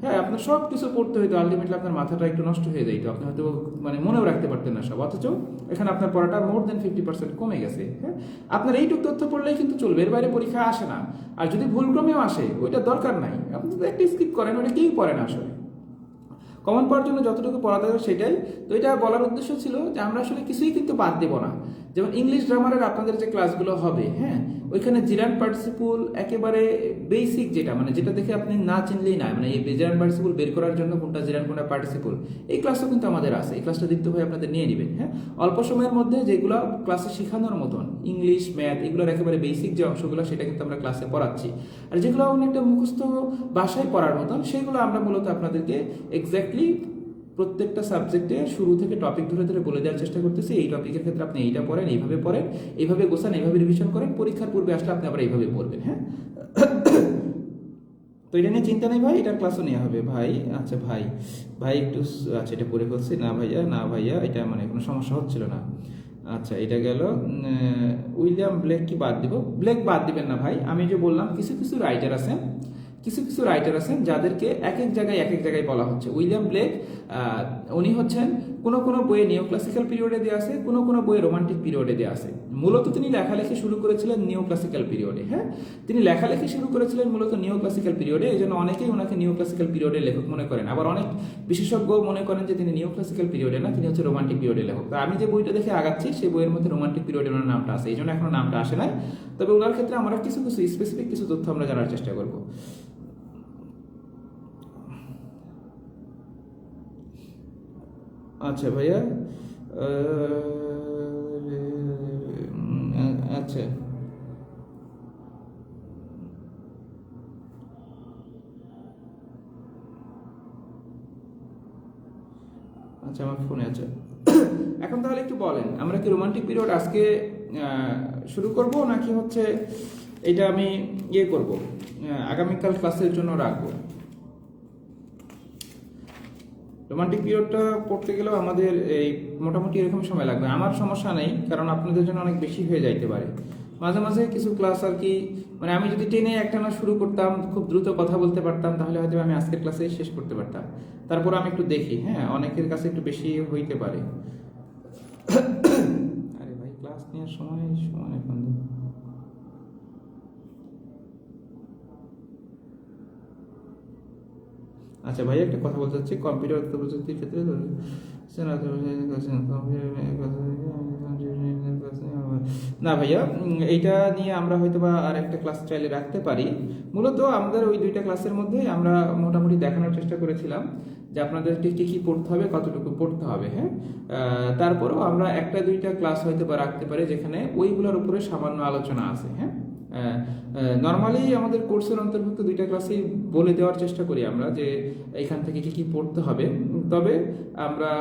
হ্যাঁ, আপনার সব কিছু পড়তে হইতো, আলটিমেটলি আপনার মাথাটা একটু নষ্ট হয়ে যাইতো, আপনি হয়তো মানে মনেও রাখতে পারতেন না সব, অথচ এখানে আপনার পড়াটা মোর দেন 50% কমে গেছে। হ্যাঁ, আপনার এইটুকু তথ্য পড়লেই কিন্তু চলবে, এর বাইরে পরীক্ষা আসে না। আর যদি ভুলক্রমেও আসে ওইটা দরকার নাই, আপনি তো একটা স্কিপ করেন, ওইটা কেউই পড়ে না আসলে। কমন পাওয়ার জন্য যতটুকু পড়া দরকার সেটাই। তো এটা বলার উদ্দেশ্য ছিল যে আমরা আসলে কিছুই কিন্তু বাদ দেব না। যেমন ইংলিশ গ্রামারের আপনাদের যে ক্লাসগুলো হবে, হ্যাঁ, ওইখানে জিরান পার্টিসিপল একেবারে বেসিক যেটা, মানে যেটা দেখে আপনি না চিনলেই না, মানে এই জিরান পার্টিসিপল বের করার জন্য কোনটা জিরান কোনটা পার্টিসিপল, এই ক্লাসও কিন্তু আমাদের আছে। এই ক্লাসটা দীপ্ত ভাই আপনাদের নিয়ে নেবেন। হ্যাঁ, অল্প সময়ের মধ্যে যেগুলো ক্লাসে শেখানোর মতন ইংলিশ ম্যাথ এগুলোর একেবারে বেসিক যে অংশগুলো সেটা কিন্তু আমরা ক্লাসে পড়াচ্ছি। আর যেগুলো অনেকটা মুখস্থ ভাষায় পড়ার মতন সেগুলো আমরা মূলত আপনাদেরকে এক্স্যাক্টলি প্রত্যেকটা সাবজেক্টে শুরু থেকে টপিক ধরে ধরে বলে দেওয়ার চেষ্টা করতেছি। এই টপিকের ক্ষেত্রে আপনি এইটা পড়েন, এইভাবে গোছান, এইভাবে রিভিশন করেন, পরীক্ষার পূর্বে আসলে আপনি আবার এইভাবে পড়বেন। হ্যাঁ, তো এটা নিয়ে চিন্তা নেই ভাই, এটা ক্লাসও নেওয়া হবে ভাই। আচ্ছা ভাই, একটু আচ্ছা এটা পড়ে ফেলছি, না ভাইয়া এটা মানে কোনো সমস্যা হচ্ছিল না। আচ্ছা এটা গেল। উইলিয়াম ব্লেক কি বাদ দিব? ব্লেক বাদ দিবেন না ভাই, আমি যে বললাম কিছু কিছু রাইটার আছেন যাদেরকে এক এক জায়গায় বলা হচ্ছে। উইলিয়াম ব্লেক উনি হচ্ছেন কোনো বইয়ে নিও ক্লাসিক্যাল পিরিয়ডে দেওয়া আছে, কোনো বইয়ে রোমান্টিক পিরিয়ডে দেওয়া আছে। মূলত তিনি লেখালেখি শুরু করেছিলেন নিও ক্লাসিক্যাল পিরিয়ডে। হ্যাঁ, তিনি লেখালেখি শুরু করেছিলেন মূলত নিও ক্লাসিক্যাল পিরিয়ডে, এই জন্য অনেকেই ওনাকে নিও ক্লাসিক্যাল পিরিয়ডের লেখক মনে করেন। আবার অনেক বিশেষজ্ঞ মনে করেন যে তিনি নিও ক্লাসিক্যাল পিরিয়ডে না, তিনি হচ্ছে রোমান্টিক পিরিয়ডের লেখক। তো আমি যে বইটা দেখে আগাচ্ছি সেই বইয়ের মধ্যে রোমান্টিক পিরিয়ডের ওনার নামটা আছে, এই জন্য এখনো নামটা আসে নাই। তবে ওনার ক্ষেত্রে আমরা কিছু স্পেসিফিক কিছু তথ্য আমরা জানার চেষ্টা করবো। আচ্ছা ভাইয়া, আচ্ছা আচ্ছা আমার ফোনে আছে। এখন তাহলে একটু বলেন, আমরা কি রোমান্টিক পিরিয়ড আজকে শুরু করব নাকি হচ্ছে এটা আমি করব, আগামীকাল ক্লাসের জন্য রাখবো? রোমান্টিক পিরিয়ডটা পড়তে গেলেও আমাদের এই মোটামুটি এরকম সময় লাগবে। আমার সমস্যা নেই, কারণ আপনাদের জন্য অনেক বেশি হয়ে যাইতে পারে। মাঝে মাঝে কিছু ক্লাস আর কি, মানে আমি যদি টেনে একটা না শুরু করতাম, খুব দ্রুত কথা বলতে পারতাম, তাহলে হয়তো আমি আজকের ক্লাসে শেষ করতে পারতাম। তারপর আমি একটু দেখি, হ্যাঁ, অনেকের কাছে একটু বেশি হইতে পারে। আরে ভাই, ক্লাস নেওয়ার সময় এখন আচ্ছা ভাই, একটা কথা বলতে চাচ্ছি, কম্পিউটার প্রযুক্তির ক্ষেত্রে না ভাইয়া, এইটা নিয়ে আমরা হয়তো বা আর একটা ক্লাস চাইলে রাখতে পারি। মূলত আমাদের ওই দুইটা ক্লাসের মধ্যে আমরা মোটামুটি দেখানোর চেষ্টা করেছিলাম যে আপনাদের কি কি পড়তে হবে, কতটুকু পড়তে হবে। হ্যাঁ, তারপরেও আমরা একটা দুইটা ক্লাস হয়তো বা রাখতে পারি যেখানে ওইগুলোর উপরে সামান্য আলোচনা আছে। হ্যাঁ, নর্মালি আমাদের কোর্সের অন্তর্ভুক্ত দুইটা ক্লাসেই বলে দেওয়ার চেষ্টা করি আমরা যে এখান থেকে কি কি পড়তে হবে। তবে আমরা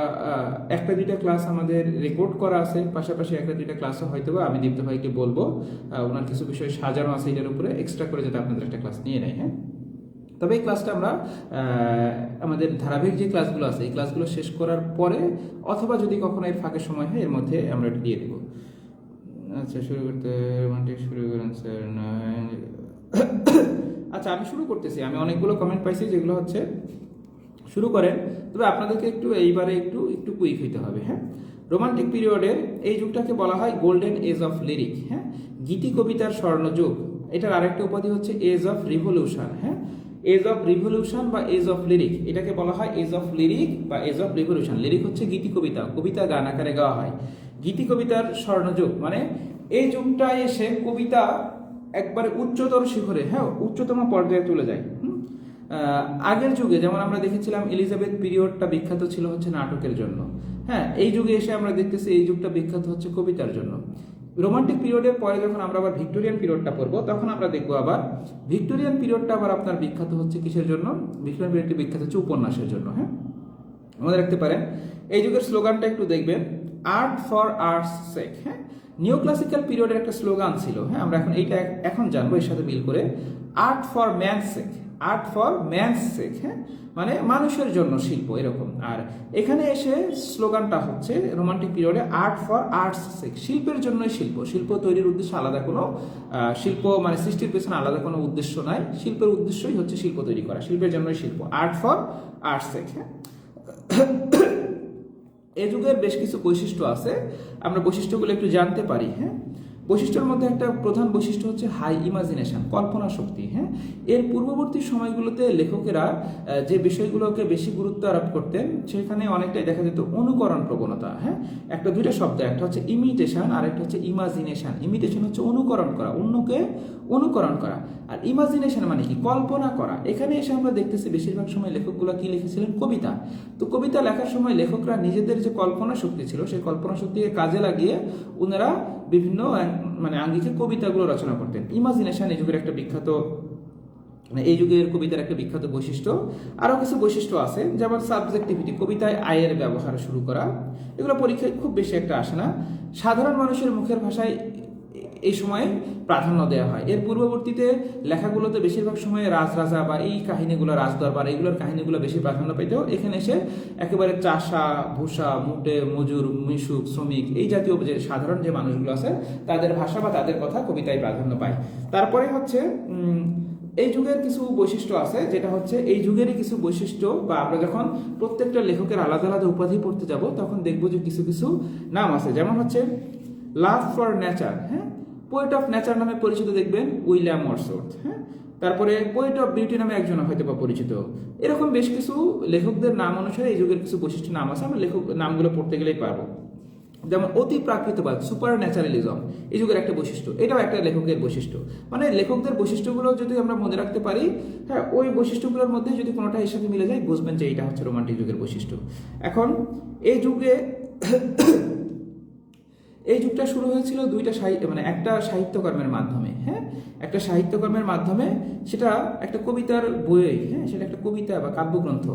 একটা দুইটা ক্লাস আমাদের রেকর্ড করা আছে, পাশাপাশি একটা দুইটা ক্লাসও হয়তো আমি দীপ্ত ভাইকে বলবো, ওনার কিছু বিষয় সাজানো আছে এটার উপরে এক্সট্রা করে যাতে আপনাদের একটা ক্লাস নিয়ে নেয়। হ্যাঁ, তবে এই ক্লাসটা আমরা আমাদের ধারাবাহিক যে ক্লাসগুলো আছে এই ক্লাসগুলো শেষ করার পরে, অথবা যদি কখনো এর ফাঁকে সময় হয় এর মধ্যে আমরা এটা দিয়ে দেবো। আচ্ছা শুরু করতে শুরু করেন স্যার। আচ্ছা আমি শুরু করতেছি, আমি অনেকগুলো কমেন্ট পাইছি যেগুলো হচ্ছে শুরু করেন, তবে আপনাদেরকে এইবারে একটু কুইক হইতে হবে। হ্যাঁ, রোমান্টিক পিরিয়ডের এই যুগটাকে বলা হয় গোল্ডেন এজ অফ লিরিক। হ্যাঁ, গীতি কবিতার স্বর্ণযুগ। এটার আরেকটা উপাধি হচ্ছে এজ অফ রিভলিউশন। হ্যাঁ, এজ অফ রিভলিউশন বা এজ অফ লিরিক, এটাকে বলা হয় এজ অফ লিরিক বা এজ অফ রিভলিউশন। লিরিক হচ্ছে গীতি কবিতা গান আকারে গাওয়া হয়। গীতি কবিতার স্বর্ণযুগ মানে এই যুগটায় এসে কবিতা একবারে উচ্চতর শিখরে, হ্যাঁ, উচ্চতম পর্যায়ে চলে যায়। আগের যুগে যেমন আমরা দেখেছিলাম এলিজাবেথ পিরিয়ডটা বিখ্যাত ছিল হচ্ছে নাটকের জন্য। হ্যাঁ, এই যুগে এসে আমরা দেখতেছি এই যুগটা বিখ্যাত হচ্ছে কবিতার জন্য। রোমান্টিক পিরিয়ডের পরে যখন আমরা আবার ভিক্টোরিয়ান পিরিয়ডটা পড়বো, তখন আমরা দেখবো আবার ভিক্টোরিয়ান পিরিয়ডটা আবার আপনার বিখ্যাত হচ্ছে কিসের জন্য? ভিক্টোরিয়ান পিরিয়ডটি বিখ্যাত হচ্ছে উপন্যাসের জন্য। হ্যাঁ, মনে রাখতে পারেন এই যুগের স্লোগানটা একটু দেখবেন, আর্ট ফর আর্টস সেক। হ্যাঁ, নিও ক্লাসিক্যাল পিরিয়ডের একটা স্লোগান ছিল। হ্যাঁ, আমরা এখন এইটা জানবো এর সাথে মিল করে, art for man sake. Art for man's sake, হ্যাঁ, মানে মানুষের জন্য শিল্প এরকম। আর এখানে এসে স্লোগানটা হচ্ছে রোমান্টিক পিরিয়ডে আর্ট ফর আর্টস সেক, শিল্পের জন্যই শিল্প, শিল্প তৈরির উদ্দেশ্যে আলাদা কোনো শিল্প মানে সৃষ্টির পেছনে আলাদা কোনো উদ্দেশ্য নাই, শিল্পের উদ্দেশ্যই হচ্ছে শিল্প তৈরি করা, শিল্পের জন্যই শিল্প, আর্ট ফর আর্টস সেক। হ্যাঁ, এই যুগের বেশ কিছু বৈশিষ্ট্য আছে, আমরা বৈশিষ্ট্যগুলো একটু জানতে পারি। হ্যাঁ, বৈশিষ্ট্যের মধ্যে একটা প্রধান বৈশিষ্ট্য হচ্ছে হাই ইমাজিনেশন, কল্পনা শক্তি। হ্যাঁ, এর পূর্ববর্তী সময়গুলোতে লেখকেরা যে বিষয়গুলোকে বেশি গুরুত্ব আরোপ করতেন সেখানে অনেকটাই দেখা যেত অনুকরণ প্রবণতা। হ্যাঁ, একটা দুইটা শব্দ, একটা হচ্ছে ইমিটেশন আর একটা হচ্ছে ইমাজিনেশন। ইমিটেশন হচ্ছে অনুকরণ করা, অন্যকে অনুকরণ করা, আর ইমাজিনেশন মানে কি, কল্পনা করা। এখানে এসে আমরা দেখতেছি বেশিরভাগ সময় লেখকগুলো কি লিখেছিলেন, কবিতা। তো কবিতা লেখার সময় লেখকরা নিজেদের যে কল্পনা শক্তি ছিল সেই কল্পনা শক্তিকে কাজে লাগিয়ে ওনারা বিভিন্ন মানে আঙ্গিকে কবিতাগুলো রচনা করতেন। ইমাজিনেশন এই যুগের একটা বিখ্যাত, মানে এই যুগের কবিতার একটা বিখ্যাত বৈশিষ্ট্য। আরও কিছু বৈশিষ্ট্য আছে, যেমন সাবজেক্টিভিটি, কবিতায় আয়ের ব্যবহার শুরু করা, এগুলো পরীক্ষায় খুব বেশি একটা আসে না। সাধারণ মানুষের মুখের ভাষায় এই সময়ে প্রাধান্য দেওয়া হয়। এর পূর্ববর্তীতে লেখাগুলোতে বেশিরভাগ সময়ে রাজরাজা বা এই কাহিনীগুলো, রাজদরবার, এইগুলোর কাহিনীগুলো বেশি প্রাধান্য পেতেও এখানে এসে একেবারে চাষা, ভূষা, মুটে, মজুর, মিশুক, শ্রমিক, এই জাতীয় যে সাধারণ যে মানুষগুলো আছে তাদের ভাষা বা তাদের কথা কবিতায় প্রাধান্য পায়। তারপরে হচ্ছে এই যুগের কিছু বৈশিষ্ট্য আছে, যেটা হচ্ছে এই যুগেরই কিছু বৈশিষ্ট্য, বা আমরা যখন প্রত্যেকটা লেখকের আলাদা আলাদা উপাধি পড়তে যাব তখন দেখবো যে কিছু কিছু নাম আছে। যেমন হচ্ছে লাভ ফর নেচার, হ্যাঁ, পোয়েট অফ নেচার নামে পরিচিত দেখবেন উইলিয়াম ওয়ার্ডসওয়ার্থ। হ্যাঁ, তারপরে পোয়েট অফ বিউটি নামে একজন হয়তো বা পরিচিত। এরকম বেশ কিছু লেখকদের নাম অনুসারে এই যুগের কিছু বৈশিষ্ট্য নাম আছে, আমরা লেখক নামগুলো পড়তে গেলেই পারবো। যেমন অতি প্রাকৃতবাদ, সুপার ন্যাচারালিজম, এই যুগের একটা বৈশিষ্ট্য, এটাও একটা লেখকের বৈশিষ্ট্য। মানে লেখকদের বৈশিষ্ট্যগুলো যদি আমরা মনে রাখতে পারি, হ্যাঁ, ওই বৈশিষ্ট্যগুলোর মধ্যে যদি কোনোটা এর সাথে মিলে যায় বুঝবেন যে এটা হচ্ছে রোমান্টিক যুগের বৈশিষ্ট্য। এখন এই যুগে এই যুগটা শুরু হয়েছিল দুইটা সাহিত্য, মানে একটা সাহিত্যকর্মের মাধ্যমে। হ্যাঁ, একটা সাহিত্যকর্মের মাধ্যমে, সেটা একটা কবিতার বই। হ্যাঁ, সেটা একটা কবিতা বা কাব্যগ্রন্থ,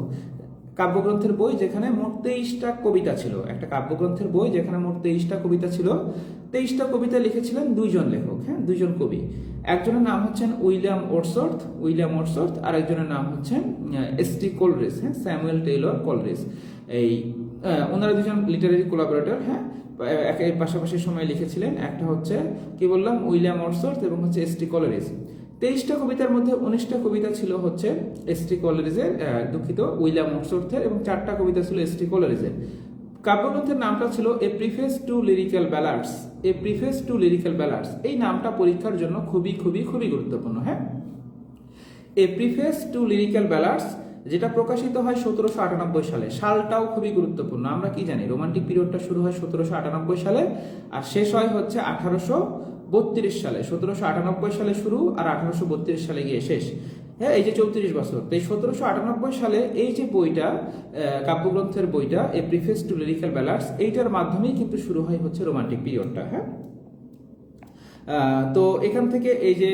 কাব্যগ্রন্থের বই যেখানে মোট 23টা কবিতা ছিল। একটা কাব্যগ্রন্থের বই যেখানে মোট 23টা কবিতা ছিল। 23টা কবিতা লিখেছিলেন দুইজন লেখক, হ্যাঁ, দুইজন কবি। একজনের নাম হচ্ছেন উইলিয়াম ওয়ার্ডসওয়ার্থ, আর একজনের নাম হচ্ছেন এস.টি. কোলরিজ, হ্যাঁ, স্যামুয়েল টেইলর কোলরিজ। এই ওনারা দুজন লিটারারি কোলাবোরেটর। হ্যাঁ, একের পাশাপাশি সময় লিখেছিলেন। একটা হচ্ছে কি বললাম, উইলিয়াম ওয়ার্ডসওয়ার্থ এবং হচ্ছে এস.টি. কোলরিজ। 23টা কবিতার মধ্যে 19টা কবিতা ছিল হচ্ছে এস.টি. কোলরিজের, দুঃখিত, উইলিয়াম ওয়ার্ডসওয়ার্থের, এবং 4টা কবিতা ছিল এস.টি. কোলরিজের। কাব্যগ্রন্থের নামটা ছিল এ প্রিফেস টু লিরিক্যাল ব্যালাডস। এ প্রিফেস টু লিরিক্যাল ব্যালাডস, এই নামটা পরীক্ষার জন্য খুবই খুবই খুবই গুরুত্বপূর্ণ। হ্যাঁ, এ প্রিফেস টু লিরিক্যাল ব্যালাডস, যেটা প্রকাশিত হয় 1798 সালে। সালটাও খুবই গুরুত্বপূর্ণ। আমরা কি জানি, রোমান্টিক পিরিয়ডটা শুরু হয় 1798 সালে আর শেষ হয় হচ্ছে 1832 সালে। 1798 সালে শুরু আর 1832 সালে গিয়ে শেষ। হ্যাঁ, এই যে 34 বছর। তো এই 1798 সালে এই যে বইটা, কাব্যগ্রন্থের বইটা এ প্রিফেস টু লিরিক্যাল ব্যালাডস, এইটার মাধ্যমেই কিন্তু শুরু হয় হচ্ছে রোমান্টিক পিরিয়ডটা। হ্যাঁ, তো এখান থেকে এই যে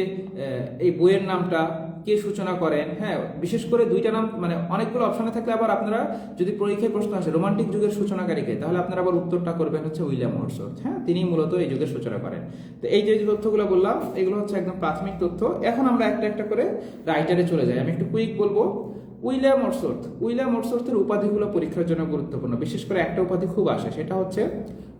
এই বইয়ের নামটা কে সূচনা করেন, হ্যাঁ, বিশেষ করে দুইটা নাম, মানে অনেকগুলো অপশনে থাকলে আবার আপনারা যদি পরীক্ষায় প্রশ্ন আসে রোমান্টিক যুগের সূচনাকারীকে, তাহলে আপনারা আবার উত্তরটা করবেন হচ্ছে উইলিয়াম ওয়ার্ডসওয়ার্থ। হ্যাঁ, তিনি মূলত এই যুগের সূচনা করেন। তো এই যে তথ্যগুলো বললাম এগুলো হচ্ছে একদম প্রাথমিক তথ্য। এখন আমরা একটা একটা করে রাইটারে চলে যাই। আমি একটু কুইক বলবো। উইলিয়াম ওয়ার্ডসওয়ার্থের উপাধিগুলো পরীক্ষার জন্য গুরুত্বপূর্ণ। বিশেষ করে একটা উপাধি খুব আসে, সেটা হচ্ছে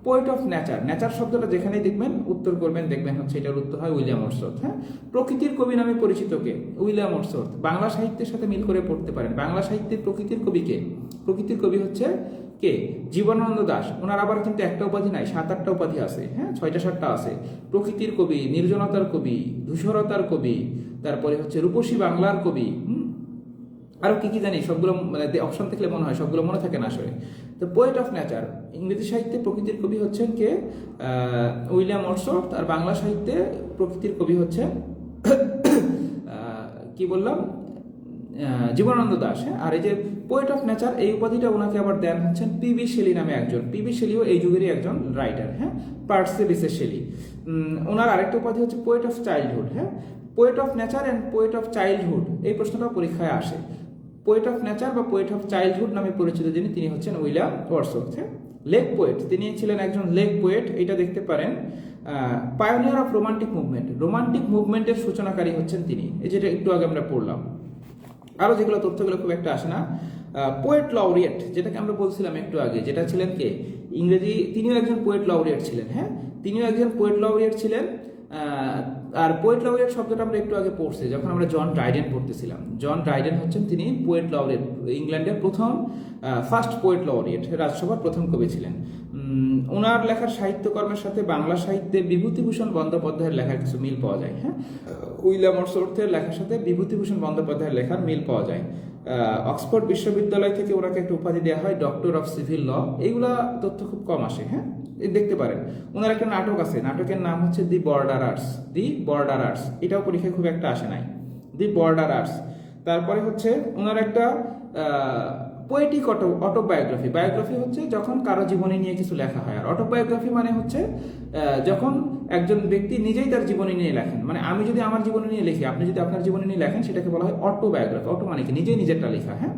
পোয়েট অফ নেচার। নেচার শব্দটা যেখানেই দেখবেন উত্তর করবেন, দেখবেন হচ্ছে এটার উত্তর হয় উইলিয়াম ওয়ার্ডসওয়ার্থ। হ্যাঁ, প্রকৃতির কবি নামে পরিচিত কে, উইলিয়াম ওয়ার্ডসওয়ার্থ। বাংলা সাহিত্যের সাথে মিল করে পড়তে পারেন। বাংলা সাহিত্যের প্রকৃতির কবি কে? প্রকৃতির কবি হচ্ছে কে? জীবনানন্দ দাশ। ওনার আবার কিন্তু একটা উপাধি নাই, 7-8টা উপাধি আছে। হ্যাঁ, 6টা-7টা আছে। প্রকৃতির কবি, নির্জনতার কবি, ধূসরতার কবি, তারপরে হচ্ছে রূপসী বাংলার কবি। আরো কি কি জানি, সবগুলো মানে অপশন দেখলে মনে হয় সবগুলো মনে থাকে না আসলে। তো পোয়েট অফ নেচার, ইংরেজি সাহিত্যে প্রকৃতির কবি হচ্ছেন কে? William Wordsworth. আর বাংলা সাহিত্যে প্রকৃতির কবি হচ্ছেন কি বললাম, জীবনানন্দ দাশ। হ্যাঁ, আর এই যে পোয়েট অফ নেচার, এই উপাধিটা ওনাকে আবার দেন হচ্ছেন পি.বি. শেলি নামে একজন। পি.বি. শেলিও এই যুগেরই একজন রাইটার। হ্যাঁ, পার্সিবিসে শেলি। ওনার আরেকটা উপাধি হচ্ছে পোয়েট অফ চাইল্ডহুড। হ্যাঁ, poet of nature and poet of childhood, এই প্রশ্নটা পরীক্ষায় আসে। পোয়েট অফ নেচার বা পোয়েট অফ চাইল্ডহুড নামে পরিচিত যিনি, তিনি হচ্ছেন উইলিয়াম ওয়ার্ডসওয়ার্থ। লেক পোয়েট, তিনি ছিলেন একজন লেক পোয়েট, এটা দেখতে পারেন। Pioneer of romantic movement, romantic মুভমেন্টের সূচনাকারী হচ্ছেন তিনি, এই যেটা একটু আগে আমরা পড়লাম। আরো যেগুলো তথ্যগুলো খুব একটা আসে না। পোয়েট লরিয়েট, যেটাকে আমরা বলছিলাম একটু আগে, যেটা ছিলেন কে, ইংরেজি, তিনিও একজন পোয়েট লরিয়েট ছিলেন। হ্যাঁ, তিনিও একজন পোয়েট লরিয়েট ছিলেন। আর পোয়েট লরিয়েট শব্দটা আমরা একটু আগে পড়ছি যখন আমরা জন ড্রাইডেন পড়তেছিলাম। জন ড্রাইডেন হচ্ছেন তিনি পোয়েট লরিয়েট, ইংল্যান্ডের প্রথম ফার্স্ট পোয়েট লরিয়েট, রাজসভার প্রথম কবি ছিলেন। ওনার লেখার সাহিত্যকর্মের সাথে বাংলা সাহিত্যে বিভূতিভূষণ বন্দ্যোপাধ্যায়ের লেখার কিছু মিল পাওয়া যায়। হ্যাঁ, উইলিয়াম ওয়ার্ডসওয়ার্থের লেখার সাথে বিভূতিভূষণ বন্দ্যোপাধ্যায়ের লেখার মিল পাওয়া যায়। অক্সফোর্ড বিশ্ববিদ্যালয় থেকে ওনাকে একটা উপাধি দেওয়া হয় ডক্টর অফ সিভিল ল। এইগুলা তথ্য খুব কম আসে। হ্যাঁ, দেখতে পারেন ওনার একটা নাটক আছে, নাটকের নাম হচ্ছে দি বর্ডারার্স। দি বর্ডারার্স, এটাও পরীক্ষায় খুব একটা আসে নাই, দি বর্ডারার্স। তারপরে হচ্ছে ওনার একটা পোয়েটিক অটোবায়োগ্রাফি। বায়োগ্রাফি হচ্ছে যখন কারো জীবনী নিয়ে কিছু লেখা হয়, আর অটোবায়োগ্রাফি মানে হচ্ছে যখন একজন ব্যক্তি নিজেই তার জীবনী নিয়ে লেখেন। মানে আমি যদি আমার জীবনী নিয়ে লিখি, আপনি যদি আপনার জীবনী নিয়ে লেখেন, সেটাকে বলা হয় অটোবায়োগ্রাফি। অটো মানে কি, নিজেই নিজেরটা লেখা। হ্যাঁ,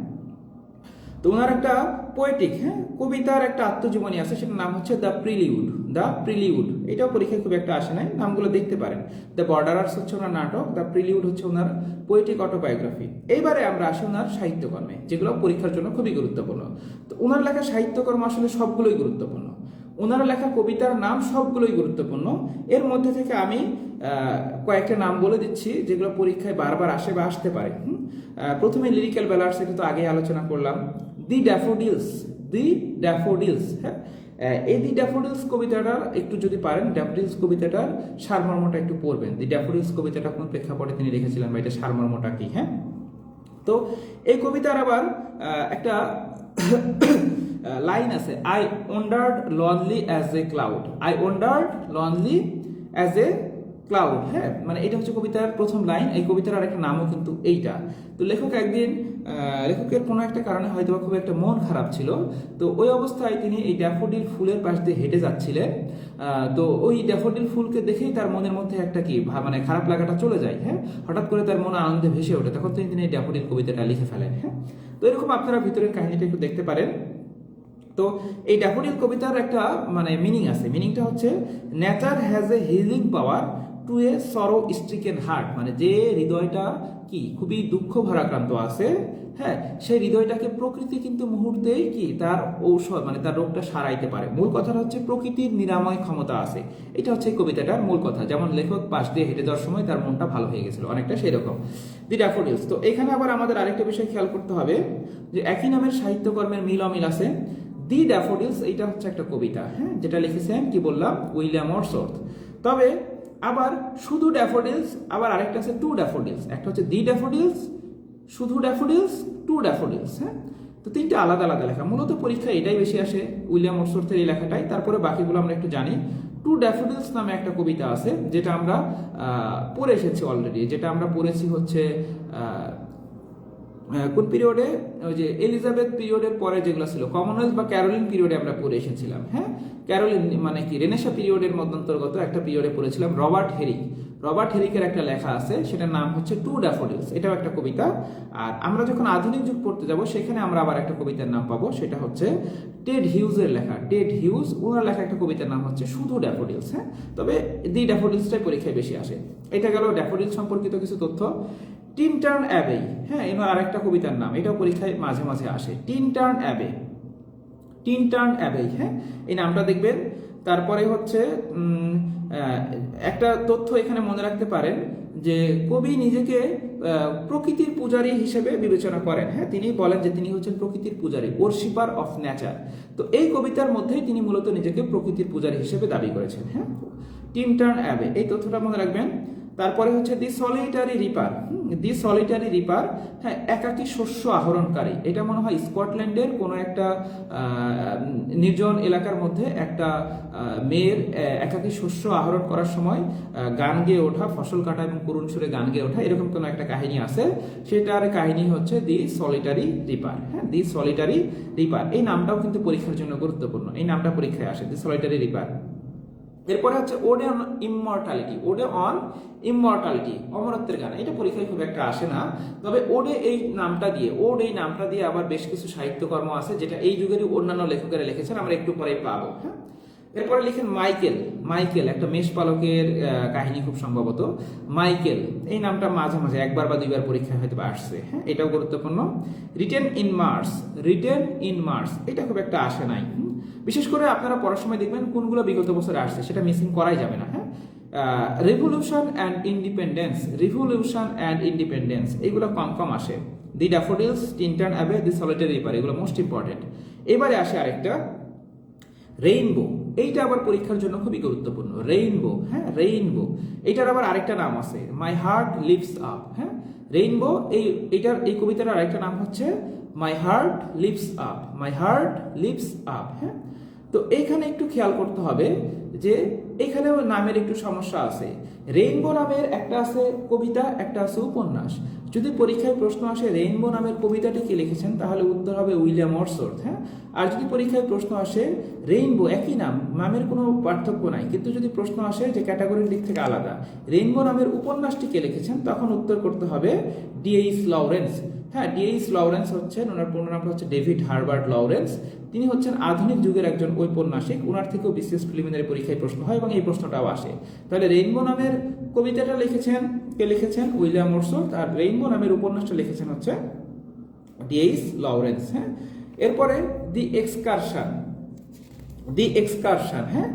তো ওনার একটা পোয়েটিক, হ্যাঁ, কবিতার একটা আত্মজীবনী আছে, সেটার নাম হচ্ছে দ্য প্রিলিউড। দ্য প্রিলিউড, এটাও পরীক্ষায় খুব একটা আসে নাই, নামগুলো দেখতে পারেন। দ্য বর্ডারার্স হচ্ছে ওনার নাটক, দ্য প্রিলিউড হচ্ছে ওনার পোয়েটিক অটোবায়োগ্রাফি। এইবারে আমরা আসি ওনার সাহিত্যকর্মে, যেগুলো পরীক্ষার জন্য খুবই গুরুত্বপূর্ণ। তো ওনার লেখা সাহিত্যকর্ম আসলে সবগুলোই গুরুত্বপূর্ণ, ওনার লেখা কবিতার নাম সবগুলোই গুরুত্বপূর্ণ। এর মধ্যে থেকে আমি কয়েকটা নাম বলে দিচ্ছি যেগুলো পরীক্ষায় বারবার আসে বা আসতে পারে। প্রথমে লিরিক্যাল ব্যালাডস, এটা তো আগে আলোচনা করলাম। দি ড্যাফোডিলস, দি ড্যাফোডিলস। হ্যাঁ, এই দি ড্যাফোডিলস কবিতাটার একটু যদি পারেন, ড্যাফোডিলস কবিতাটার সারমর্মটা একটু পড়বেন। দি ড্যাফোডিলস কবিতাটা কোন প্রেক্ষাপটে তিনি লিখেছিলেন বা এটা সারমর্মটা কি। হ্যাঁ, তো এই কবিতার আবার একটা লাইন আছে, I wandered lonely as a cloud. I wandered lonely as a cloud. হ্যাঁ, মানে এটা হচ্ছে কবিতার প্রথম লাইন। এই কবিতার আরেকটা নামও কিন্তু এইটা। তো লেখক একদিন, লেখকের কোনো একটা কারণে হয়তো খুব একটা মন খারাপ ছিল, তো ওই অবস্থায় তিনি এই ড্যাফোডিল ফুলের পাশ দিয়ে হেঁটে যাচ্ছিলেন। তো ওই ড্যাফোডিল ফুলকে দেখেই তার মনের মধ্যে একটা কি মানে খারাপ লাগাটা চলে যায়। হ্যাঁ, হঠাৎ করে তার মনে আনন্দে ভেসে ওঠে, তখন তিনি এই ড্যাফোডিল কবিতাটা লিখে ফেলেন। হ্যাঁ, তো এরকম আপনারা ভিতরের কাহিনীটা একটু দেখতে পারেন। তো এই ড্যাফোডিল কবিতার একটা মানে মিনিং আছে, মিনিংটা হচ্ছে nature has a healing power to a sorrow stricken heart. মানে যে হৃদয়টা কি খুবই দুঃখ ভারাক্রান্ত আছে, হ্যাঁ, সেই হৃদয়টাকে প্রকৃতি কিন্তু মুহূর্তেই কি তার ঔষধ, মানে তার রোগটা সারাইতে পারে। মূল কথাটা হচ্ছে প্রকৃতির নিরাময় ক্ষমতা আছে, এটা হচ্ছে এই কবিতাটার মূল কথা। যেমন লেখক পাশ দিয়ে হেঁটে যাওয়ার সময় তার মনটা ভালো হয়ে গেছিল, অনেকটা সেই রকম দি ড্যাফোডিলস। তো এখানে আবার আমাদের আরেকটা বিষয় খেয়াল করতে হবে যে একই নামের সাহিত্যকর্মের মিল অমিল আছে। দি ড্যাফোডিলস এইটা হচ্ছে একটা কবিতা, হ্যাঁ, যেটা লিখেছেন কি বললাম, উইলিয়াম ওয়ার্ডসওয়ার্থ। তবে আবার শুধু ড্যাফোডিলস, আবার আরেকটা আছে টু ড্যাফোডিলস। একটা হচ্ছে দি ড্যাফোডিলস, শুধু ড্যাফোডিলস, টু ড্যাফোডিলস। হ্যাঁ, তো তিনটা আলাদা আলাদা লেখা। মূলত পরীক্ষায় এটাই বেশি আসে, উইলিয়াম ওয়ার্ডসওয়ার্থের এই লেখাটাই। তারপরে বাকিগুলো আমরা একটু জানি। টু ড্যাফোডিলস নামে একটা কবিতা আছে, যেটা আমরা পড়ে এসেছি অলরেডি, যেটা আমরা পড়েছি হচ্ছে কোন পিরিয়ডে, ওই যে এলিজাবেথ পিরিয়ডের পরে যেগুলো ছিল, কমনওয়েলথ বা ক্যারোলিন পিরিয়ডে আমরা পড়ে এসেছিলাম। হ্যাঁ, ক্যারোলিন মানে কি রেনেসা পিরিয়ডের মধ্যন্তর্গত একটা পিরিয়ডে পড়েছিলাম। রবার্ট হেরিক, রবার্ট হেরিকের একটা লেখা আছে, সেটার নাম হচ্ছে টু ড্যাফোডিলস, এটাও একটা কবিতা। আর আমরা যখন আধুনিক যুগ পড়তে যাব, সেখানে আমরা আবার একটা কবিতার নাম পাবো, সেটা হচ্ছে টেড হিউজের লেখা। টেড হিউজ, ওনার লেখা একটা কবিতার নাম হচ্ছে শুধু ড্যাফোডিলস। হ্যাঁ, তবে দি ড্যাফোডিলসটাই পরীক্ষায় বেশি আসে। এটা গেল ড্যাফোডিলস সম্পর্কিত কিছু তথ্য। টিনটার্ন অ্যাবে, হ্যাঁ, এনার আরেকটা কবিতার নাম, এটাও পরীক্ষায় মাঝে মাঝে আসে। টিনটার্ন অ্যাবে, টিনটার্ন অ্যাবে, হ্যাঁ, এই নামটা দেখবেন। তারপরে হচ্ছে একটা তথ্য এখানে মনে রাখতে পারেন যে কবি নিজেকে প্রকৃতির পূজারী হিসেবে বিবেচনা করেন। হ্যাঁ, তিনি বলেন যে তিনি হচ্ছেন প্রকৃতির পূজারী, ওরশিপার অফ নেচার। তো এই কবিতার মধ্যেই তিনি মূলত নিজেকে প্রকৃতির পূজারী হিসেবে দাবি করেছেন। হ্যাঁ, টিনটার্ন অ্যাবে, এই তথ্যটা মনে রাখবেন। তারপরে হচ্ছে দি সলিটারি রিপার, দি সলিটারি রিপার, হ্যাঁ, একাকী শস্য আহরণকারী। এটা মনে হয় স্কটল্যান্ডের কোনো একটা নির্জন এলাকার মধ্যে একটা মেয়ের একাকী শস্য আহরণ করার সময় গান গেয়ে ওঠা, ফসল কাটা এবং করুণ সুরে গান গেয়ে ওঠা, এরকম কোনো একটা কাহিনী আছে। সেটার কাহিনী হচ্ছে দি সলিটারি রিপার। হ্যাঁ, দি সলিটারি রিপার, এই নামটাও কিন্তু পরীক্ষার জন্য গুরুত্বপূর্ণ, এই নামটা পরীক্ষায় আসে, দি সলিটারি রিপার। এরপরে হচ্ছে ode on immortality, ode on immortality, অমরত্বের গান। এটা পরীক্ষায় খুব একটা আসে না, তবে ওডে এই নামটা দিয়ে, ওড এই নামটা দিয়ে আবার বেশ কিছু সাহিত্যকর্ম আছে, যেটা এই যুগেরই অন্যান্য লেখকেরা লিখেছেন, আমরা একটু পরে পাবো। হ্যাঁ, এরপরে লিখেন মাইকেল। মাইকেল একটা মেষ পালকের কাহিনী খুব সম্ভবত। মাইকেল এই নামটা মাঝে মাঝে একবার বা দুইবার পরীক্ষায় হয়তো আসছে, হ্যাঁ, এটাও গুরুত্বপূর্ণ। Written in March, written in March এটা খুব একটা আসে নাই। বিশেষ করে আপনারা পড়ার সময় দেখবেন কোনগুলো বিগত বছরে আসছে, সেটা মিসিং করাই যাবে না। হ্যাঁ, revolution and independence, revolution and independence এগুলো কম কম আসে। দি daffodils, Tintern abbey, the solitary reaper এগুলো মোস্ট ইম্পর্টেন্ট। এবারে আসে আরেকটা রেইনবো, এইটা আবার পরীক্ষার জন্য খুবই গুরুত্বপূর্ণ। রেইনবো, হ্যাঁ, রেইনবো এটার আবার আরেকটা নাম আছে, মাই হার্ট লিফটস আপ। হ্যাঁ, রেইনবো এই কবিতার আরেকটা নাম হচ্ছে my heart lifts up, my heart lifts up. হ্যাঁ, তো এইখানে একটু খেয়াল করতে হবে যে এখানেও নামের একটু সমস্যা আছে। রেইনবো নামের একটা আছে কবিতা, একটা আছে উপন্যাস। যদি পরীক্ষায় প্রশ্ন আসে রেইনবো নামের কবিতাটি কে লিখেছেন, তাহলে উত্তর হবে উইলিয়াম ওয়ার্ডসওয়ার্থ। হ্যাঁ, আর যদি পরীক্ষায় প্রশ্ন আসে রেইনবো একই নাম, নামের কোনো পার্থক্য নাই, কিন্তু যদি প্রশ্ন আসে যে ক্যাটাগরির দিক থেকে আলাদা, রেইনবো নামের উপন্যাসটি কে লিখেছেন, তখন উত্তর করতে হবে ডি.এইচ. লরেন্স। হ্যাঁ, ডি.এইচ. লরেন্স হচ্ছেন, ওনার পূর্ণ নামটা হচ্ছে ডেভিড হার্বার্ট লরেন্স। তিনি হচ্ছেন আধুনিক যুগের একজন ঔপন্যাসিক। ওনার থেকেও বিসিএস প্রিলিমিনারি পরীক্ষায় প্রশ্ন হয় এবং এই প্রশ্নটাও আসে। তাহলে রেইনবো নামের কবিতাটা লিখেছেন কে লিখেছেন, উইলিয়াম ওয়ার্ডসওয়ার্থ। আর রেইনবো নামের উপন্যাসটা লিখেছেন হচ্ছে ডি.এইচ. লরেন্স। হ্যাঁ, এরপরে দি এক্সকারশন, দি এক্সকারশন। হ্যাঁ,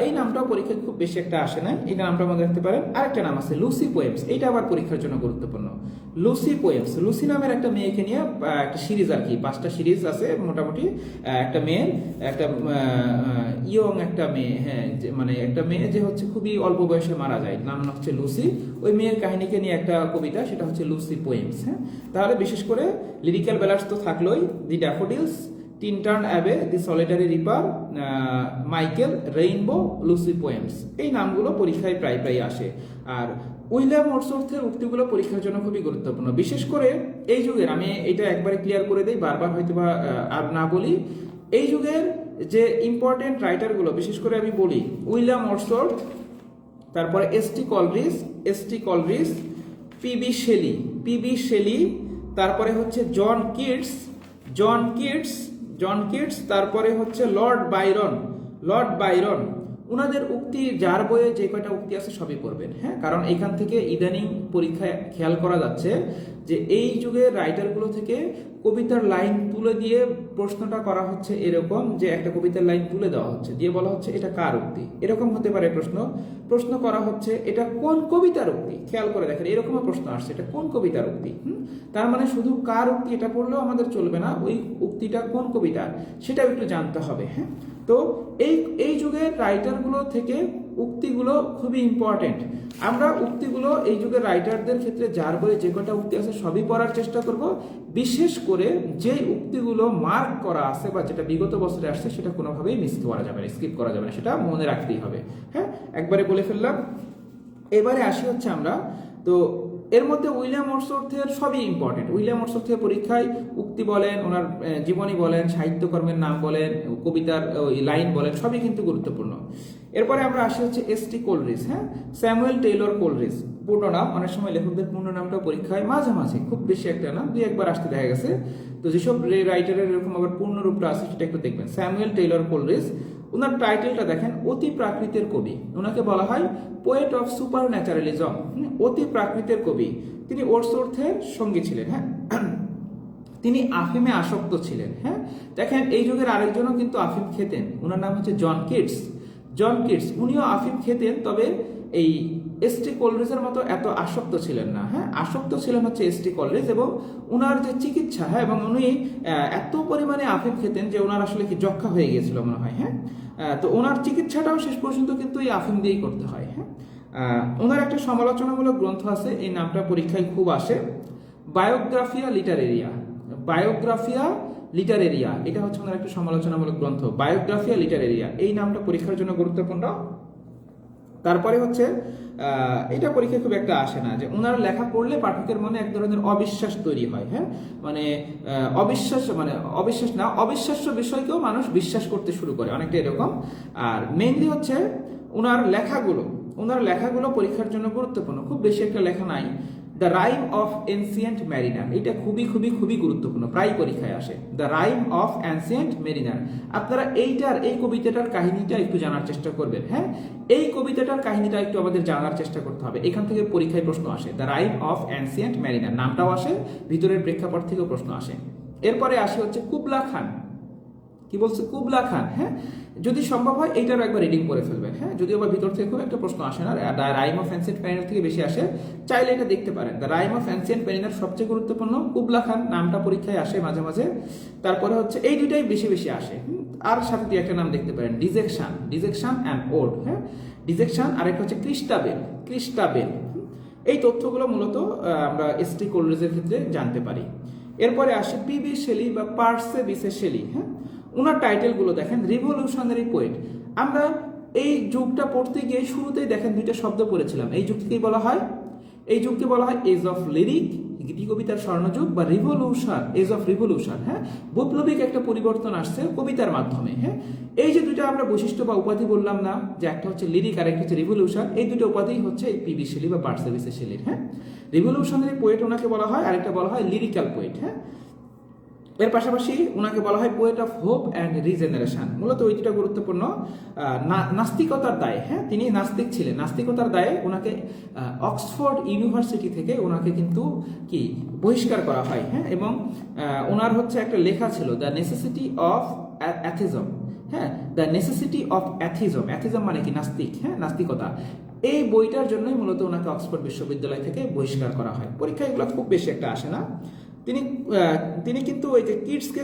এই নামটাও পরীক্ষায় খুব বেশি একটা আসে না, এই নামটা মনে রাখতে পারেন। আরেকটা নাম আছে লুসি পোয়েমস, এইটা আবার পরীক্ষার জন্য গুরুত্বপূর্ণ। লুসি পোয়েমস, লুসি নামের একটা মেয়েকে নিয়ে একটা সিরিজ আর কি, 5টা সিরিজ আছে মোটামুটি। একটা মেয়ের একটা ইয়ং একটা মেয়ে, হ্যাঁ, মানে একটা মেয়ে যে হচ্ছে খুবই অল্প বয়সে মারা যায়, নাম হচ্ছে লুসি। ওই মেয়ের কাহিনীকে নিয়ে একটা কবিতা, সেটা হচ্ছে লুসি পোয়েমস। হ্যাঁ, তাহলে বিশেষ করে লিরিক্যাল ব্যালান্স তো থাকলোই, the daffodils, Tintern abbey, the solitary reaper, Michael, rainbow, Lucy poems এই নামগুলো পরীক্ষায় প্রায় প্রায় আসে। আর উইলিয়াম ওয়ার্ডসওয়ার্থের উক্তিগুলো পরীক্ষার জন্য খুবই গুরুত্বপূর্ণ। বিশেষ করে এই যুগের, আমি এটা একবারে ক্লিয়ার করে দিই, বারবার হয়তো বা আর না বলি, এই যুগের যে ইম্পর্টেন্ট রাইটারগুলো বিশেষ করে আমি বলি উইলিয়াম ওয়ার্ডসওয়ার্থ, তারপরে এস.টি. কলরিজ, পিবি শেলি, তারপরে হচ্ছে জন কিটস, তারপরে হচ্ছে লর্ড বাইরন। উনাদের উক্তি যার বইয়ে যে কয়টা উক্তি আছে সবই পড়বেন। হ্যাঁ, কারণ এখান থেকে ইদানিং পরীক্ষায় খেয়াল করা যাচ্ছে যে এই যুগের রাইটারগুলো থেকে কবিতার লাইন তুলে দিয়ে প্রশ্নটা করা হচ্ছে এরকম যে একটা কবিতার লাইন তুলে দেওয়া হচ্ছে, দিয়ে বলা হচ্ছে এটা কার উক্তি, এরকম হতে পারে প্রশ্ন করা হচ্ছে এটা কোন কবিতার উক্তি। খেয়াল করে দেখেন এরকমও প্রশ্ন আসছে এটা কোন কবিতার উক্তি। তার মানে শুধু কার উক্তি এটা পড়লেও আমাদের চলবে না, ওই উক্তিটা কোন কবিতার সেটাও একটু জানতে হবে। হ্যাঁ, তো এই যুগের রাইটারগুলো থেকে উক্তিগুলো খুবই ইম্পর্টেন্ট। আমরা উক্তিগুলো এই যুগের রাইটারদের ক্ষেত্রে যার বইয়ে যে কটা উক্তি আছে সবই পড়ার চেষ্টা করব। বিশেষ করে যে উক্তিগুলো মার্ক করা আছে বা যেটা বিগত বছরে আসছে সেটা কোনোভাবেই মিস করা যাবে না, স্কিপ করা যাবে না, সেটা মনে রাখতেই হবে। হ্যাঁ, একবারে বলে ফেললাম। এবারে আসি হচ্ছে আমরা, তো এর মধ্যে উইলিয়াম ওয়ার্ডসওয়ার্থের সবই ইম্পর্টেন্ট। উইলিয়াম ওয়ার্ডসওয়ার্থের পরীক্ষায় উক্তি বলেন, ওনার জীবনী বলেন, সাহিত্যকর্মের নাম বলেন, কবিতার লাইন বলেন, সবই কিন্তু গুরুত্বপূর্ণ। এরপরে আমরা আসি হচ্ছে এস.টি. কোলরিজ। হ্যাঁ, স্যামুয়েল টেইলর কোলরিজ পূর্ণ নাম। অনেক সময় লেখকদের পূর্ণ নামটা পরীক্ষায় মাঝে মাঝে, খুব বেশি একটা না, 2-1বার আসতে দেখা গেছে। তো যেসব রাইটারের এরকম আবার পূর্ণ রূপটা আছে সেটা একটু দেখবেন। স্যামুয়েল টেইলর কোলরিজ, ওনার টাইটেলটা দেখেন অতি প্রাকৃতের কবি। ওনাকে বলা হয় পোয়েট অফ সুপার ন্যাচারালিজম, অতি প্রাকৃতের কবি। তিনি ওয়ার্ডসওয়ার্থের সঙ্গী ছিলেন। হ্যাঁ, তিনি আফিমে আসক্ত ছিলেন। হ্যাঁ, দেখেন এই যুগের আরেকজনও কিন্তু আফিম খেতেন, ওনার নাম হচ্ছে জন কিটস। উনিও আফিম খেতেন, তবে এই এস.টি. কোলরিজের মতো এত আসক্ত ছিলেন না। হ্যাঁ, আসক্ত ছিলেন হচ্ছে এস.টি. কোলরিজ, এবং ওনার যে চিকিৎসা, হ্যাঁ, এবং উনি এত পরিমাণে আফিম খেতেন যে ওনার আসলে কি যক্ষা হয়ে গিয়েছিল মনে হয়। হ্যাঁ, তো ওনার চিকিৎসাটাও শেষ পর্যন্ত কিন্তু এই আফিম দিয়েই করতে হয়। হ্যাঁ, ওনার একটা সমালোচনামূলক গ্রন্থ আছে, এই নামটা পরীক্ষায় খুব আসে, বায়োগ্রাফিয়া লিটারেরিয়া। এটা হচ্ছে ওনার একটা সমালোচনামূলক গ্রন্থ, বায়োগ্রাফিয়া লিটারেরিয়া। এই নামটা পরীক্ষার জন্য গুরুত্বপূর্ণ। তারপরে হচ্ছে এটা পরীক্ষায় খুব একটা আসে না, যে ওনার লেখা পড়লে পাঠকের মনে এক ধরনের অবিশ্বাস তৈরি হয়। হ্যাঁ, মানে অবিশ্বাস্য বিষয়কেও মানুষ বিশ্বাস করতে শুরু করে, অনেকটা এরকম। আর মেইনলি হচ্ছে ওনার লেখাগুলো পরীক্ষার জন্য গুরুত্বপূর্ণ। খুব বেশি একটা লেখা নাই, the rime of ancient mariner, এটা খুবই খুবই খুবই গুরুত্বপূর্ণ, প্রায় পরীক্ষায় আসে। The rime of ancient mariner, আপনারা এই কবিতাটার কাহিনীটা একটু জানার চেষ্টা করবেন। হ্যাঁ, এই কবিতাটার কাহিনীটা একটু আমাদের জানার চেষ্টা করতে হবে, এখান থেকে পরীক্ষায় প্রশ্ন আসে। The rime of ancient mariner নামটাও আসে, ভিতরের প্রেক্ষাপট থেকেও প্রশ্ন আসে। এরপরে আসে হচ্ছে কুবলা খান। কি বলছে? কুবলা খান। হ্যাঁ, যদি সম্ভব হয় এইটারও একবার রিডিং করে ফেলবেন। হ্যাঁ, যদিও বা ভিতর থেকে খুব একটা প্রশ্ন আসে না, the rime of ancient mariner থেকে বেশি আসে, চাইলে এটা দেখতে পারেন। The rime of ancient mariner সবচেয়ে গুরুত্বপূর্ণ, কুবলা খান নামটা পরীক্ষায় আসে মাঝে মাঝে। তারপরে হচ্ছে এই দুইটাই বেশি বেশি আসে। আর সাথে দিয়ে একটা নাম দেখতে পারেন, ডিজেকশন, ডিজেকশন অ্যান্ড ওড। হ্যাঁ, ডিজেকশন, আর একটা হচ্ছে ক্রিস্টাবেল, ক্রিস্টাবেল। এই তথ্যগুলো মূলত আমরা এসটি কলেজের ক্ষেত্রে জানতে পারি। এরপরে আসে পিবি শেলি বা পার্সে বিসে শেলি। হ্যাঁ, ওনার টাইটেলগুলো দেখেন, রিভলিউশনারি পোয়েট। আমরা এই যুগটা পড়তে গিয়ে শুরুতেই দেখেন দুইটা শব্দ পড়েছিলাম, এই যুগকেই বলা হয়, এই যুগকে বলা হয় এজ অফ লিরিক, গীতি কবিতার স্বর্ণযুগ, বা রিভলিউশন, এজ অফ রিভলিউশন। হ্যাঁ, বৈপ্লবিক একটা পরিবর্তন আসছে কবিতার মাধ্যমে। হ্যাঁ, এই যে দুইটা আমরা বৈশিষ্ট্য বা উপাধি বললাম না, যে একটা হচ্ছে লিরিক আর একটা হচ্ছে রিভলিউশন, এই দুটো উপাধি হচ্ছে এই পিবি শেলি বা পার্সে বিসে শেলির। হ্যাঁ, রিভলিউশনারি পোয়েট ওনাকে বলা হয়, আরেকটা বলা হয় লিরিক্যাল পোয়েট। হ্যাঁ, এর পাশাপাশি ওনাকে বলা হয় poet of hope and regeneration. মূলত ওই দুটা গুরুত্বপূর্ণ। নাস্তিকতার দায়ে, হ্যাঁ, তিনি নাস্তিক ছিলেন, নাস্তিকতার দায়ে ওনাকে অক্সফোর্ড ইউনিভার্সিটি থেকে ওনাকে কিন্তু কি বহিষ্কার করা হয়। হ্যাঁ, এবং ওনার হচ্ছে একটা লেখা ছিল দ্য নেসেসিটি অফ অ্যাথিজম। হ্যাঁ, the necessity of atheism, atheism মানে কি? নাস্তিক। হ্যাঁ, নাস্তিকতা। এই বইটার জন্যই মূলত ওনাকে অক্সফোর্ড বিশ্ববিদ্যালয় থেকে বহিষ্কার করা হয়। পরীক্ষা এগুলো খুব বেশি একটা আসে না। তিনি কিন্তু ওই যে কিডসকে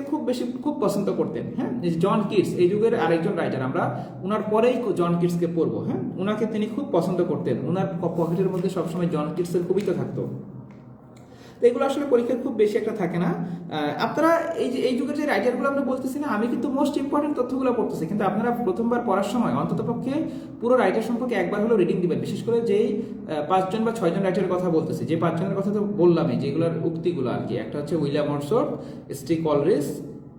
খুব পছন্দ করতেন। হ্যাঁ, জন কিডস এই যুগের আরেকজন রাইটার, আমরা ওনার পরেই জন কিডসকে পড়বো। হ্যাঁ, ওনাকে তিনি খুব পছন্দ করতেন, ওনার পকেটের মধ্যে সবসময় জন কিডসের কবিতা থাকতো। তো এগুলো আসলে পরীক্ষায় খুব বেশি একটা থাকে না। আপনারা এই যুগের যে রাইটারগুলো আমরা বলতেছি না, আমি কিন্তু মোস্ট ইম্পর্টেন্ট তথ্যগুলো পড়তেছি, কিন্তু আপনারা প্রথমবার পড়ার সময় অন্ততপক্ষে পুরো রাইটার সম্পর্কে একবার হলেও রিডিং দিবেন। বিশেষ করে যেই 5জন বা 6জন রাইটারের কথা বলতেছি, যে 5জনের কথা তো বললামই, যেগুলোর উক্তিগুলো আর কি, একটা হচ্ছে William Wordsworth, S T Coleridge,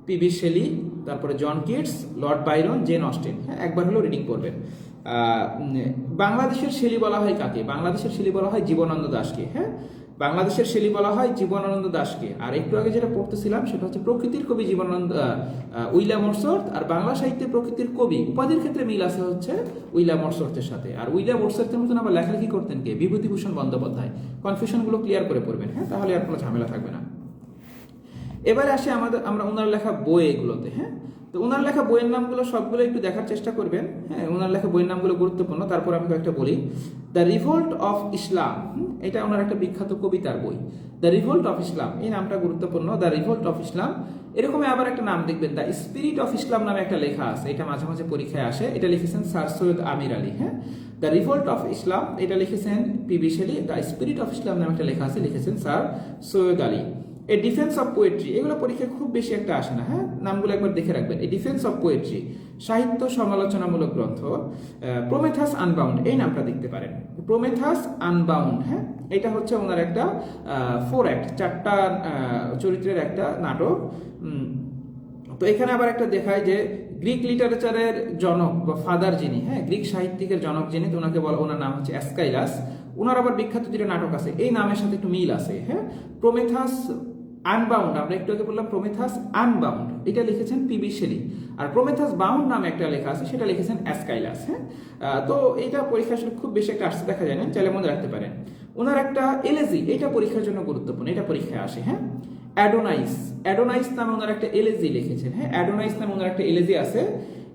P B Shelley, তারপরে John Keats, Lord Byron, Jane Austen. হ্যাঁ, একবার হলেও রিডিং করবেন। বাংলাদেশের শেলি বলা হয় কাকে? বাংলাদেশের শেলি বলা হয় জীবনানন্দ দাশকে। হ্যাঁ, বাংলাদেশের শেলি বলা হয় জীবনানন্দ দাশকে। আর একটু আগে যেটা পড়তেছিলাম সেটা হচ্ছে প্রকৃতির কবি জীবনানন্দ, উইলিয়াম ওয়ার্ডসওয়ার্থ। আর বাংলা সাহিত্যে প্রকৃতির কবি উপাধির ক্ষেত্রে মিল আছে হচ্ছে উইলিয়াম ওয়ার্ডসওয়ার্থের সাথে। আর উইলিয়াম ওয়ার্ডসওয়ার্থের মতন আবার লেখালেখি করতেন কে? বিভূতিভূষণ বন্দ্যোপাধ্যায়। কনফিউশনগুলো ক্লিয়ার করে পড়বেন। হ্যাঁ, তাহলে আর কোনো ঝামেলা থাকবে না। এবারে আসে আমরা ওনার লেখা বই এগুলোতে। হ্যাঁ, তো ওনার লেখা বইয়ের নামগুলো সবগুলো একটু দেখার চেষ্টা করবেন। হ্যাঁ, ওনার লেখা বইয়ের নামগুলো গুরুত্বপূর্ণ। তারপর আমি কয়েকটা বলি। দ্য রিভোল্ট অফ ইসলাম, এটা ওনার একটা বিখ্যাত কবিতার বই। দ্য রিভোল্ট অফ ইসলাম, এই নামটা গুরুত্বপূর্ণ। The revolt of Islam. এরকমই আবার একটা নাম দেখবেন, দ্য স্পিরিট অফ ইসলাম নামে একটা লেখা আছে, এটা মাঝে মাঝে পরীক্ষায় আসে। এটা লিখেছেন স্যার সৈয়দ আমির আলী। হ্যাঁ, দ্য রিভোল্ট অফ ইসলাম এটা লিখেছেন P B Shelley. The spirit of Islam নামে একটা লেখা আছে, লিখেছেন sir Syed Ali. A defence of poetry, এগুলো পরীক্ষায় খুব বেশি একটা আসে না। হ্যাঁ, নামগুলো একবার দেখে রাখবেন। এ ডিফেন্স অফ পোয়েট্রি, সাহিত্য সমালোচনামূলক গ্রন্থ। প্রমেথাস আনবাউন্ড, এই নামটা দেখতে পারেন, প্রমেথাস আনবাউন্ড। হ্যাঁ, এটা হচ্ছে ওনার একটা 4 অ্যাক্ট, 4টা চরিত্রের একটা নাটক। তো এখানে আবার একটা দেখায় যে গ্রিক লিটারেচারের জনক বা ফাদার যিনি, হ্যাঁ, গ্রিক সাহিত্যিকের জনক যিনি, তো ওনাকে বলা, ওনার নাম হচ্ছে অ্যাসকাইলাস। ওনার আবার বিখ্যাত যেটা নাটক আছে, এই নামের সাথে একটু মিল আছে। হ্যাঁ, প্রমেথাস আনবাউন্ড, আমরা একটু আগে বললাম প্রমেথাস আনবাউন্ড, এটা লিখেছেন পিবি শেলি। আর প্রমেথাস বাউন্ড নামে একটা লেখা আছে, সেটা লিখেছেন অ্যাসকাইলাস। হ্যাঁ, তো এটা পরীক্ষা আসলে খুব বেশি একটা আসতে দেখা যায় না, চাইলে মনে রাখতে পারেন। ওনার একটা এলেজি, এটা পরীক্ষার জন্য গুরুত্বপূর্ণ, এটা পরীক্ষায় আসে। হ্যাঁ, অ্যাডোনাইস, অ্যাডোনাইস নামে ওনার একটা এলেজি লিখেছেন। হ্যাঁ, অ্যাডোনাইস নামে ওনার একটা এলেজি আছে,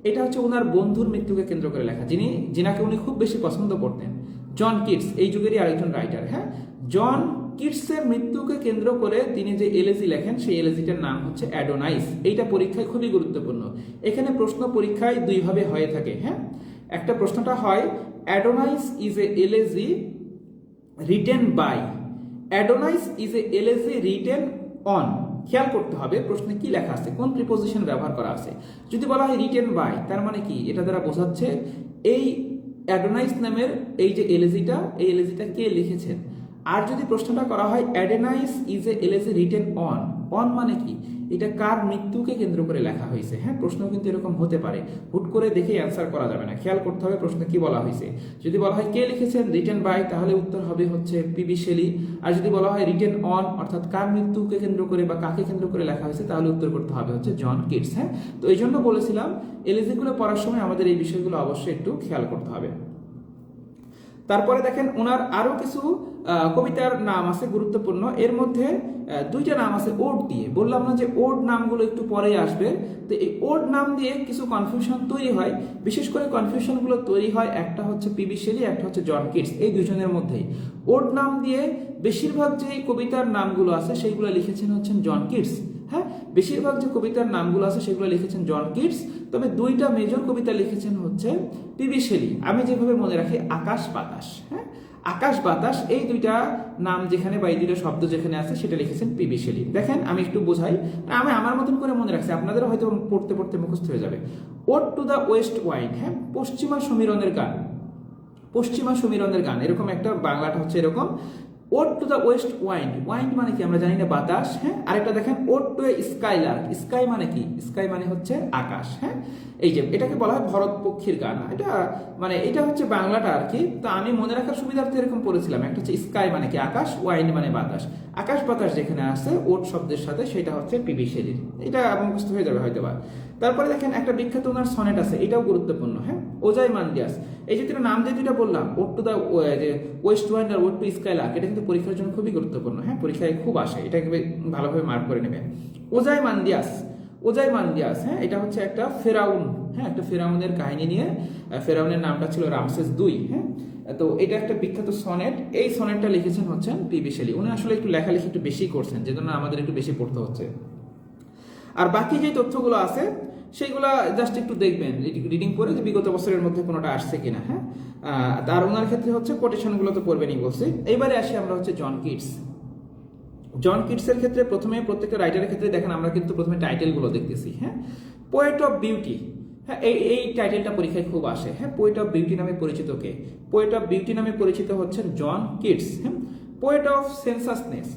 এটা হচ্ছে ওনার বন্ধুর মৃত্যুকে কেন্দ্র করে লেখা, যিনাকে উনি খুব বেশি পছন্দ করতেন, জন কিটস, এই যুগেরই আরেকজন রাইটার। হ্যাঁ, জন কিটসের মৃত্যুকে কেন্দ্র করে তিনি যে এলেজি লেখেন, সেই এলেজিটার নাম হচ্ছে অ্যাডোনাইস। এইটা পরীক্ষায় খুবই গুরুত্বপূর্ণ। এখানে প্রশ্ন পরীক্ষায় দুইভাবে হয়ে থাকে। হ্যাঁ, একটা প্রশ্নটা হয় Adonais is a elegy written by, Adonais is a elegy written on. খেয়াল করতে হবে প্রশ্নে কি লেখা আছে, কোন প্রিপোজিশন ব্যবহার করা আছে। যদি বলা হয় রিটেন বাই, তার মানে কি? এটা দ্বারা বোঝাচ্ছে এই অ্যাডোনাইস নামের এই যে এলেজিটা, এই এলেজিটা কে লিখেছেন। আর যদি প্রশ্নটা করা হয় Adonais is a elegy written on, on মানে কি? এটা কার মৃত্যুকে কেন্দ্র করে লেখা হয়েছে। হ্যাঁ, প্রশ্ন কিন্তু এরকম হতে পারে, হুট করে দেখে অ্যান্সার করা যাবে না, খেয়াল করতে হবে প্রশ্নে কি বলা হয়েছে। যদি বলা হয় কে লিখেছেন, রিটেন বাই, তাহলে উত্তর হবে হচ্ছে পিবি শেলি। আর যদি বলা হয় রিটেন অন, অর্থাৎ কার মৃত্যুকে কেন্দ্র করে বা কাকে কেন্দ্র করে লেখা হয়েছে, তাহলে উত্তর করতে হবে হচ্ছে জন কিটস। হ্যাঁ, তো এই জন্য বলেছিলাম এলিজিগুলো পড়ার সময় আমাদের এই বিষয়গুলো অবশ্যই একটু খেয়াল করতে হবে। তারপরে দেখেন ওনার আরো কিছু কবিতার নাম আছে গুরুত্বপূর্ণ, এর মধ্যে দুইটা নাম আছে ওড দিয়ে। বললাম না যে ওড নামগুলো একটু পরেই আসবে, তো এই ওড নাম দিয়ে কিছু কনফিউশন তৈরি হয়। বিশেষ করে কনফিউশনগুলো তৈরি হয় একটা হচ্ছে পিবি শেলি, একটা হচ্ছে জন কিটস, এই দুজনের মধ্যেই। ওড নাম দিয়ে বেশিরভাগ যে কবিতার নামগুলো আছে সেইগুলো লিখেছেন হচ্ছেন জন কিটস। হ্যাঁ, বেশিরভাগ যে কবিতার নামগুলো আছে সেগুলো লিখেছেন জন কিটস, তবে দুইটা মেজর কবিতা লিখেছেন হচ্ছে পিবি শেলি। আমি যেভাবে মনে রাখি আকাশ বাতাস, হ্যাঁ, আকাশ বাতাস, এই দুইটা নাম যেখানে বা এই দুইটা শব্দ যেখানে আছে সেটা লিখেছেন পিবি শেলি। দেখেন আমি একটু বোঝাই, আমি আমার মতন করে মনে রাখছি, আপনাদেরও হয়তো পড়তে পড়তে মুখস্থ হয়ে যাবে। Ode to the west wind, হ্যাঁ, পশ্চিমা সমীরণের গান, পশ্চিমা সমীরণের গান, এরকম একটা বাংলাটা হচ্ছে এরকম। Ode to the west wind, wind মানে কি আমরা জানি না বাতাস। হ্যাঁ, আরেকটা দেখেন ode to a skylark, sky মানে কি, স্কাই মানে হচ্ছে আকাশ। হ্যাঁ, এই যে এটাকে বলা হয় ভরত পক্ষীর গান, এটা মানে এটা হচ্ছে বাংলাটা আর কি। তো আমি মনে রাখার সুবিধার্থে এরকম পড়েছিলাম, একটা হচ্ছে স্কাই মানে কি আকাশ, ওয়াইন্ড মানে বাতাস। আকাশ বাতাস যেখানে আছে ওড শব্দের সাথে সেটা হচ্ছে পিবি শেলির, এটা মুখস্থ হয়ে যাবে হয়তো বা। তারপরে দেখেন একটা বিখ্যাত ওনার সনেট আছে, এটাও গুরুত্বপূর্ণ। হ্যাঁ, ওজাইমান্দিয়াস, এই যে নাম যে দুইটা বললাম, ode to the west wind আর ওড টু স্কাইলার্ক, এটা কিন্তু পরীক্ষার জন্য খুবই গুরুত্বপূর্ণ। হ্যাঁ, পরীক্ষায় খুব আসে, এটাকে ভালোভাবে মার্ক করে নেবে। ওজাইমান্দিয়াস, ওজাইমান্দিয়াস, হ্যাঁ, এটা হচ্ছে একটা ফেরাউন। হ্যাঁ, একটা ফেরাউনের কাহিনী নিয়ে, ফেরাউনের নামটা ছিল রামসেস II। হ্যাঁ, তো এটা একটা বিখ্যাত সনেট, এই সনেটটা লিখেছেন হচ্ছেন পিবি শেলি। উনি আসলে একটু লেখালেখি একটু বেশি করছেন, যেজন্য আমাদের একটু বেশি পড়তে হচ্ছে। আর বাকি যে তথ্যগুলো আছে সেইগুলা জাস্ট একটু দেখবেন রিডিং করে যে বিগত বছরের মধ্যে কোনোটা আসছে কিনা। হ্যাঁ, তার ওনার ক্ষেত্রে হচ্ছে কোটেশনগুলো তো পড়বেনই বলছি। এইবারে আসি আমরা হচ্ছে জন কিটস। জন কিটসের ক্ষেত্রে প্রথমে প্রত্যেকটা রাইটারের ক্ষেত্রে দেখেন আমরা কিন্তু প্রথমে টাইটেলগুলো দেখতেছি। হ্যাঁ, পোয়েট অফ বিউটি, হ্যাঁ, এই টাইটেলটা পরীক্ষায় খুব আসে। হ্যাঁ, পোয়েট অফ বিউটি নামে পরিচিত কে? পোয়েট অফ বিউটি নামে পরিচিত হচ্ছেন জন কিটস। হ্যাঁ, পোয়েট অফ সেন্সাসনেস,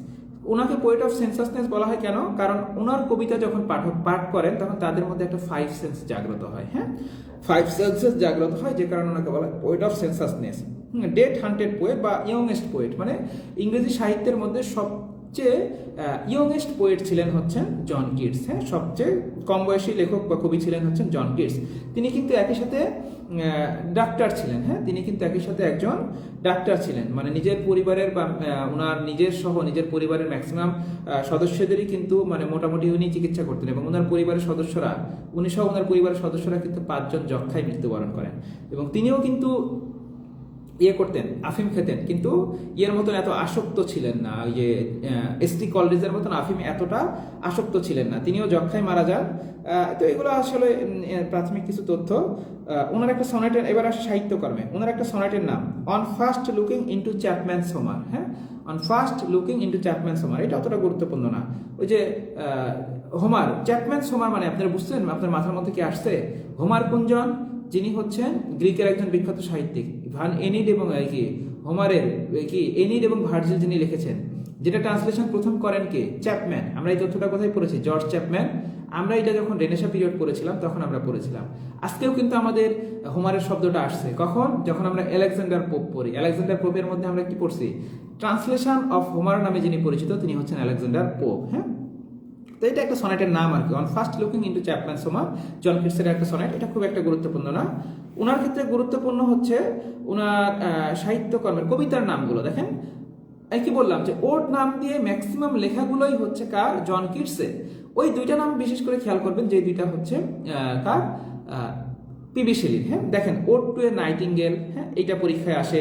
ওনাকে পোয়েট অফ সেন্সাসনেস বলা হয় কেন? কারণ ওনার কবিতা যখন পাঠক পাঠ করেন তখন তাদের মধ্যে একটা 5 সেন্স জাগ্রত হয়। হ্যাঁ, 5 সেন্সেস জাগ্রত হয়, যে কারণে ওনাকে বলা হয় poet of sensuousness. Death haunted poet বা ইয়ংয়েস্ট পোয়েট, মানে ইংরেজি সাহিত্যের মধ্যে সবচেয়ে ইয়ংয়েস্ট পোয়েট ছিলেন হচ্ছেন জন কিটস। হ্যাঁ, সবচেয়ে কম বয়সী লেখক বা কবি ছিলেন হচ্ছেন জন কিটস। তিনি কিন্তু একই সাথে ডাক্তার ছিলেন। হ্যাঁ, তিনি কিন্তু একই সাথে একজন ডাক্তার ছিলেন, মানে নিজের পরিবারের বা ওনার নিজের সহ নিজের পরিবারের ম্যাক্সিমাম সদস্যদেরই কিন্তু মানে মোটামুটি উনি চিকিৎসা করতেন, এবং ওনার পরিবারের সদস্যরা, উনি সহ ওনার পরিবারের সদস্যরা কিন্তু 5 জন যক্ষ্মায় মৃত্যুবরণ করেন। এবং তিনিও কিন্তু করতেন, আফিম খেতেন, কিন্তু ইয়ের মতন এত আসক্ত ছিলেন না, ওই যে এসটি কলরিজের মতন আফিম এতটা আসক্ত ছিলেন না, তিনিও যক্ষ্মায় মারা যান। তো এগুলো আসলে প্রাথমিক কিছু তথ্য। ওনার একটা সনেটের, এবার আসে সাহিত্যকর্মে, ওনার একটা সনেটের নাম on first looking into Chapman's Homer. হ্যাঁ, on first looking into Chapman's Homer, এটা অতটা গুরুত্বপূর্ণ না। ওই যে হোমার, চ্যাপম্যানস হোমার মানে আপনারা বুঝছেন, আপনার মাথার মধ্যে কি আসছে? হোমার কুঞ্জন, যিনি হচ্ছেন গ্রিকের একজন বিখ্যাত সাহিত্যিক, ভান এনিড এবং হোমারের এনিড এবং ভার্জিল যিনি লিখেছেন, যেটা ট্রান্সলেশন প্রথম করেন কে? চ্যাপম্যান। আমরা এই তথ্যটা কোথায় পড়েছি? George Chapman. আমরা এটা যখন রেনেসা পিরিয়ড পড়েছিলাম তখন আমরা পড়েছিলাম। আজকেও কিন্তু আমাদের হোমারের শব্দটা আসছে কখন? যখন আমরা আলেকজান্ডার পোপ পড়ি। আলেকজান্ডার পোপের মধ্যে আমরা কি পড়ছি? ট্রান্সলেশন অফ হোমার নামে যিনি পরিচিত তিনি হচ্ছেন আলেকজান্ডার পোপ। হ্যাঁ, তো এটা একটা সনেটের নাম আর কি, on first looking into Chapman's Homer, John কিটসের একটা সনেট। এটা খুব একটা গুরুত্বপূর্ণ না। ওনার ক্ষেত্রে গুরুত্বপূর্ণ হচ্ছে ওনার সাহিত্যকর্মের কবিতার নামগুলো দেখেন। কি বললাম যে ওড নাম দিয়ে ম্যাক্সিমাম লেখাগুলোই হচ্ছে কার? জন কিটসের। ওই দুইটা নাম বিশেষ করে খেয়াল করবেন, যে দুইটা হচ্ছে কার? পিবি শেলির। হ্যাঁ, দেখেন ওড টু এ নাইটিঙ্গেল, হ্যাঁ, এইটা পরীক্ষায় আসে।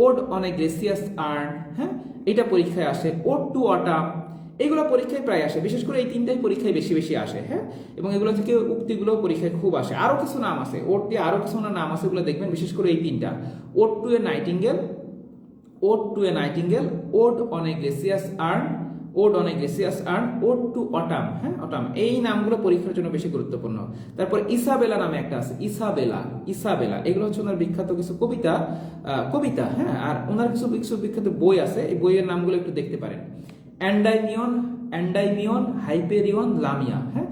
Ode on a gracious urn, হ্যাঁ, এটা পরীক্ষায় আসে। ওড টু অটাম, এইগুলো পরীক্ষায় প্রায় আসে, বিশেষ করে এই তিনটাই পরীক্ষায় বেশি বেশি আসে। হ্যাঁ, এবং এগুলো থেকে উক্তিগুলো পরীক্ষায় খুব আসে। আরো কিছু নাম আছে ওড দিয়ে, আরো কিছু নাম আছে, এগুলো দেখবেন, বিশেষ করে এই তিনটা, ode to a nightingale, ode to a nightingale, ode on a Grecian urn, ode on a Grecian urn, ode to autumn. হ্যাঁ, অটাম, এই নামগুলো পরীক্ষার জন্য বেশি গুরুত্বপূর্ণ। তারপর ইসাবেলা নামে একটা আছে, ইসাবেলা, ইসাবেলা, এগুলো হচ্ছে ওনার বিখ্যাত কিছু কবিতা। হ্যাঁ, আর ওনার কিছু বিখ্যাত বই আছে, এই বইয়ের নামগুলো একটু দেখতে পারেন। অ্যান্ডাইমিয়ন অ্যান্ডাইমিয়ন, হাইপেরিয়ন, লামিয়া। হ্যাঁ,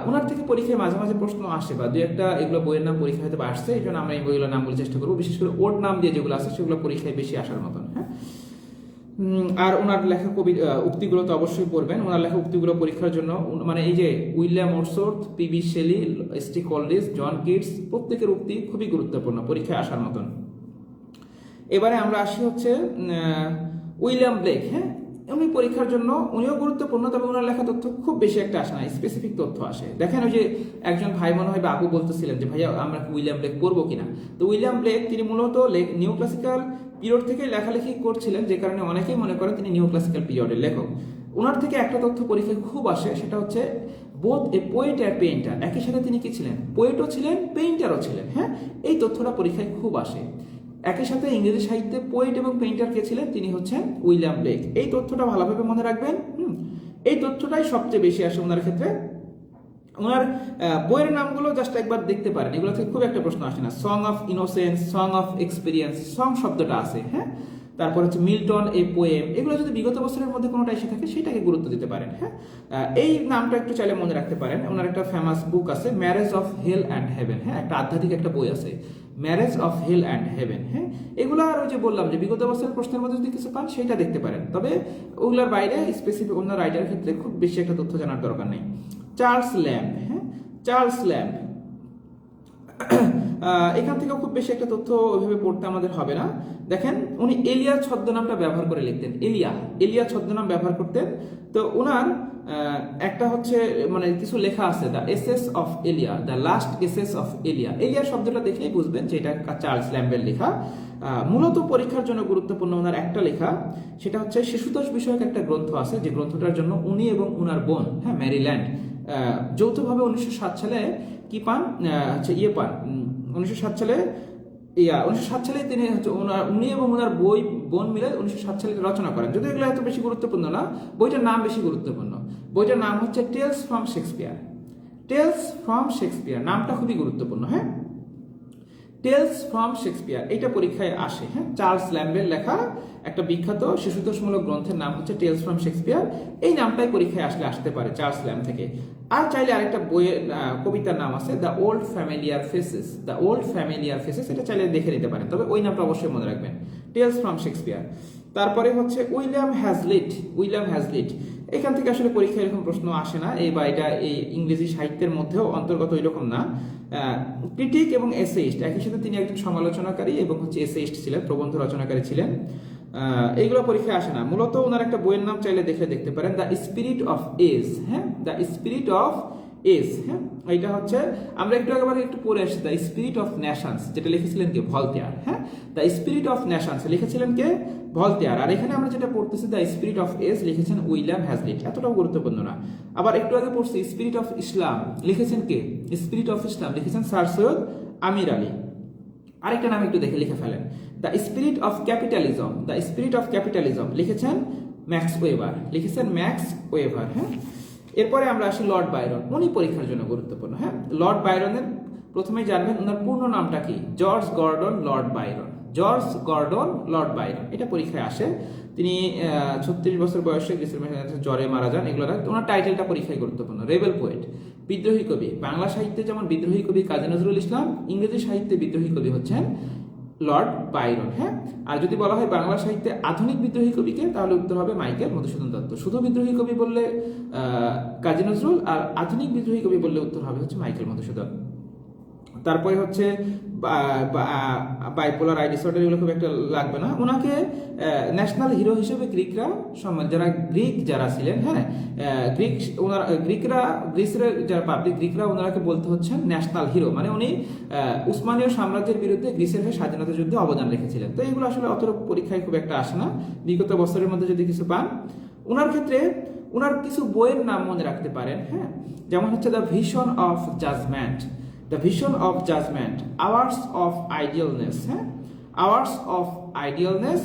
ওনার থেকে পরীক্ষায় মাঝে মাঝে প্রশ্ন আসে বা দুই একটা এগুলো বইয়ের নাম পরীক্ষা হয়তো আসছে, এই জন্য আমরা এই বইগুলোর নামগুলো চেষ্টা করবো, বিশেষ করে ওর নাম দিয়ে যেগুলো আছে সেগুলো পরীক্ষায় বেশি আসার মতন। হ্যাঁ, আর ওনার লেখা উক্তিগুলো তো অবশ্যই পড়বেন। ওনার লেখা উক্তিগুলো পরীক্ষার জন্য মানে এই যে William Wordsworth, P B Shelley, S T. Coleridge, John Keats, প্রত্যেকের উক্তি খুবই গুরুত্বপূর্ণ, পরীক্ষায় আসার মতন। এবারে আমরা আসি হচ্ছে উইলিয়াম ব্লেক। হ্যাঁ, উনি পরীক্ষার জন্য উনিও গুরুত্বপূর্ণ, তবে ওনার লেখা তথ্য খুব বেশি একটা আসে না, স্পেসিফিক তথ্য আসে। দেখেন ওই যে একজন ভাই মনে হয় বা আপু বলতেছিলেন যে ভাইয়া আমরা উইলিয়াম ব্লেক পড়বো কিনা। তো উইলিয়াম ব্লেক তিনি মূলত নিউ ক্লাসিক্যাল পিরিয়ড থেকে লেখালেখি করছিলেন, যে কারণে অনেকেই মনে করেন তিনি নিউ ক্লাসিক্যাল পিরিয়ডের লেখক। ওনার থেকে একটা তথ্য পরীক্ষায় খুব আসে, সেটা হচ্ছে বোথ এ পোয়েট আর পেইন্টার। একই সাথে তিনি কি ছিলেন? পোয়েটও ছিলেন, পেইন্টারও ছিলেন। হ্যাঁ, এই তথ্যটা পরীক্ষায় খুব আসে। একই সাথে ইংরেজি সাহিত্যে পোয়েট এবং পেইন্টার কে ছিলেন? তিনি হচ্ছেন উইলিয়াম ব্লেক। এই তথ্যটা ভালোভাবে মনে রাখবেন। এই তথ্যটাই সবচেয়ে বেশি আসে ওনার ক্ষেত্রে। ওনার বইয়ের নামগুলো জাস্ট একবার দেখতে পারেন, এগুলো থেকে খুব একটা প্রশ্ন আসে না। Song of innocence, song of experience, song শব্দটা আছে। হ্যাঁ, তারপর হচ্ছে মিল্টন এ পোয়েম, এগুলো যদি বিগত বছরের মধ্যে কোনোটা এসে থাকে সেটাকে গুরুত্ব দিতে পারেন। হ্যাঁ, এই নামটা একটু চাইলে মনে রাখতে পারেন। ওনার একটা ফেমাস বুক আছে, marriage of hell and heaven. হ্যাঁ, একটা আধ্যাত্মিক একটা বই আছে, marriage of hell and heaven. হ্যাঁ, এগুলো আর ওই যে বললাম যে বিগত বছরের প্রশ্নের মধ্যে যদি কিছু পান সেটা দেখতে পারেন, তবে ওগুলোর বাইরে স্পেসিফিক অন্য রাইটারের ক্ষেত্রে খুব বেশি একটা তথ্য জানার দরকার নেই। Charles lamb. হ্যাঁ, চার্লস ল্যাম্ব, এখান থেকে খুব বেশি একটা তথ্য ওইভাবে পড়তে আমাদের হবে না। দেখেন উনি এলিয়া ছদ্মনামটা ব্যবহার করে লিখতেন, এলিয়া ছদ্মনাম ব্যবহার করতেন। তো ওনার একটা হচ্ছে মানে কিছু লেখা আছে, the essays of Elia, the last essays of Elia. Elia শব্দটা দেখলেই বুঝবেন যে এটা চার্লস ল্যাম্বের লেখা। মূলত পরীক্ষার জন্য গুরুত্বপূর্ণ ওনার একটা লেখা, সেটা হচ্ছে শিশুতোষ বিষয়ক একটা গ্রন্থ আছে, যে গ্রন্থটার জন্য উনি এবং ওনার বোন, হ্যাঁ, ম্যারিল্যান্ড, যৌথভাবে 1907 সালে কি পান, হচ্ছে পান 1907 সালে 1907 সালে তিনি হচ্ছে উনি এবং ওনার বোন মিলে 1907 সালে রচনা করেন। যদিও এগুলো এত বেশি গুরুত্বপূর্ণ না, বইটার নাম বেশি গুরুত্বপূর্ণ। বইটার নাম হচ্ছে tales from Shakespeare. Tales from Shakespeare নামটা খুবই গুরুত্বপূর্ণ। হ্যাঁ, টেলস ফ্রম শেক্সপিয়ার, এটা পরীক্ষায় আসে। হ্যাঁ, চার্লস ল্যাম্বের লেখা একটা বিখ্যাত শিশুতোষমূলক গ্রন্থের নাম হচ্ছে টেলস ফ্রম শেক্সপিয়ার। এই নামটাই পরীক্ষায় আসতে পারে চার্লস ল্যাম্ব থেকে। আর চাইলে আরেকটা বইয়ের কবিতার নাম আছে, the old familiar faces, the old familiar faces, এটা চাইলে দেখে নিতে পারেন, তবে ওই নামটা অবশ্যই মনে রাখবেন, টেলস ফ্রম শেক্সপিয়ার। তারপরে হচ্ছে উইলিয়াম হ্যাজলিট। এখান থেকে আসলে পরীক্ষায় এরকম প্রশ্ন আসে না, বা এটা এই ইংরেজি সাহিত্যের মধ্যেও অন্তর্গত এরকম না। ক্রিটিক এবং এসেইস্ট, একই সাথে তিনি একজন সমালোচনাকারী এবং হচ্ছে এসেইস্ট ছিলেন, প্রবন্ধ রচনাকারী ছিলেন। এইগুলো পরীক্ষায় আসে না। মূলত ওনার একটা বইয়ের নাম চাইলে দেখতে পারেন, দ্য স্পিরিট অফ এজ। হ্যাঁ, দ্য স্পিরিট অফ এজ। হ্যাঁ, এটা হচ্ছে আমরা একটু পড়ে আসছি, দ্য স্পিরিট অফ নেশনস, যেটা লিখেছিলেন কে? ভলতেয়ার। হ্যাঁ, দ্য স্পিরিট অফ নেশনস লিখেছিলেন কে? ভলতেয়ার। আর এখানে আমরা যেটা পড়তেছি দ্য স্পিরিট অফ এজ লিখেছেন উইলিয়াম হ্যাজলিট, এতটাও গুরুত্বপূর্ণ না। আবার একটু আগে পড়ছি স্পিরিট অফ ইসলাম লিখেছেন কে? স্পিরিট অফ ইসলাম লিখেছেন স্যার সৈয়দ আমির আলী। আরেকটা নাম একটু লিখে ফেলেন, the spirit of capitalism, the spirit of capitalism লিখেছেন ম্যাক্স ওয়েবার। হ্যাঁ, এরপরে আমরা আসি লর্ড বাইরন। উনি পরীক্ষার জন্য গুরুত্বপূর্ণ। হ্যাঁ, লর্ড বাইরনের প্রথমেই জানবেন ওনার পূর্ণ নামটা কি? George Gordon Lord Byron. এটা পরীক্ষায় আসে। তিনি 36 বছর বয়সে গ্রীষ্মের জ্বরে মারা যান। এগুলো ওনার টাইটেলটা পরীক্ষায় গুরুত্বপূর্ণ, রেবেল পোয়েট, বিদ্রোহী কবি। বাংলা সাহিত্যে যেমন বিদ্রোহী কবি কাজী নজরুল ইসলাম, ইংরেজি সাহিত্যে বিদ্রোহী কবি হচ্ছেন লর্ড বাইরন। হ্যাঁ, আর যদি বলা হয় বাংলা সাহিত্যে আধুনিক বিদ্রোহী কবিকে, তাহলে উত্তর হবে মাইকেল মধুসূদন দত্ত। শুধু বিদ্রোহী কবি বললে কাজী নজরুল, আর আধুনিক বিদ্রোহী কবি বললে উত্তর হবে হচ্ছে মাইকেল মধুসূদন। তারপরে হচ্ছে বাইপোলার আই ডিসঅর্ডার, এগুলো খুব একটা লাগবে না। ওনাকে ন্যাশনাল হিরো হিসেবে গ্রিকরা সম্মান, যারা ছিলেন, হ্যাঁ, গ্রিসের যারা পাবলিক গ্রিকরা ওনাকে বলতে হচ্ছেন ন্যাশনাল হিরো, মানে উনি উসমানীয় সাম্রাজ্যের বিরুদ্ধে গ্রিসের হয়ে স্বাধীনতা যুদ্ধে অবদান রেখেছিলেন। তো এগুলো আসলে অত পরীক্ষায় খুব একটা আসে না, বিগত বছরের মধ্যে যদি কিছু পান। ওনার ক্ষেত্রে ওনার কিছু বইয়ের নাম মনে রাখতে পারেন। হ্যাঁ, যেমন হচ্ছে the vision of judgement, hours of idleness, হ্যাঁ, hours of idleness,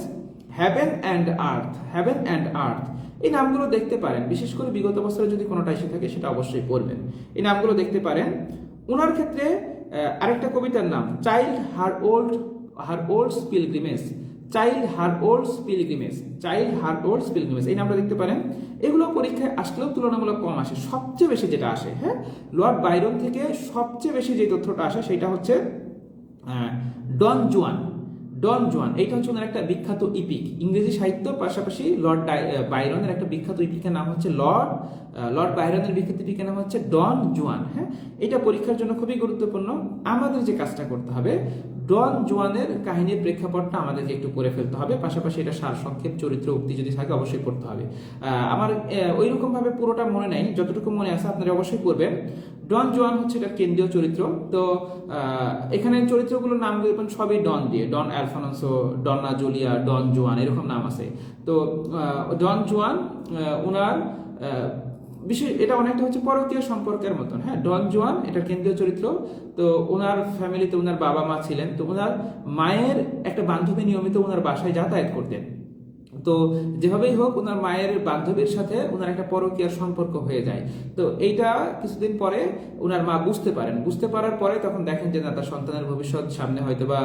heaven and earth. এই নামগুলো দেখতে পারেন, বিশেষ করে বিগত বছরে যদি কোনোটা এসে থাকে সেটা অবশ্যই পড়বেন। এই নামগুলো দেখতে পারেন। ওনার ক্ষেত্রে আরেকটা কবিতার নাম Childe Harold's pilgrimage, Childe Harold's pilgrimage, Childe Harold's pilgrimage এই নামটা দেখতে পারেন। এগুলো পরীক্ষায় আসলেও তুলনামূলক কম আসে। সবচেয়ে বেশি যেটা আসে, হ্যাঁ, লর্ড বাইরন থেকে সবচেয়ে বেশি যে তথ্যটা আসে সেটা হচ্ছে ডন জুয়ান। ডন জুয়ান এইটা হচ্ছে ওনার একটা বিখ্যাত ইপিক, ইংরেজি সাহিত্য পাশাপাশি লর্ড বাইরনের একটা বিখ্যাত ইপিকের নাম হচ্ছে লর্ড বাইরনের বিখ্যাত ইপিকের নাম হচ্ছে ডন জুয়ান। হ্যাঁ, এটা পরীক্ষার জন্য খুবই গুরুত্বপূর্ণ। আমাদের যে কাজটা করতে হবে, ডন জুয়ানের কাহিনীর প্রেক্ষাপটটা আমাদেরকে একটু পড়ে ফেলতে হবে, পাশাপাশি এটা সার সংক্ষেপ চরিত্র উক্তি যদি থাকে অবশ্যই পড়তে হবে। আমার ওই রকম ভাবে পুরোটা মনে নেই, যতটুকু মনে আছে আপনারা অবশ্যই পড়বেন। ডন জুয়ান হচ্ছে এটার কেন্দ্রীয় চরিত্র। তো এখানে চরিত্রগুলোর নাম দেখবেন সবই ডন দিয়ে, ডন অ্যালফানসো, ডন্না জুলিয়া, ডন জুয়ান এরকম নাম আছে। তো ডন জুয়ান ওনার বিষয় এটা অনেকটা হচ্ছে পরকীয় সম্পর্কের মতন। হ্যাঁ, ডন জুয়ান এটার কেন্দ্রীয় চরিত্র। তো ওনার ফ্যামিলিতে ওনার বাবা মা ছিলেন। তো ওনার মায়ের একটা বান্ধবী নিয়মিত ওনার বাসায় যাতায়াত করতেন। তো যেভাবেই হোক ওনার মায়ের বান্ধবীর সাথে ওনার একটা পরকীয়ার সম্পর্ক হয়ে যায়। তো এইটা কিছুদিন পরে ওনার মা বুঝতে পারেন। বুঝতে পারার পরে তখন দেখেন যে না, তার সন্তানের ভবিষ্যৎ সামনে হয়তো বা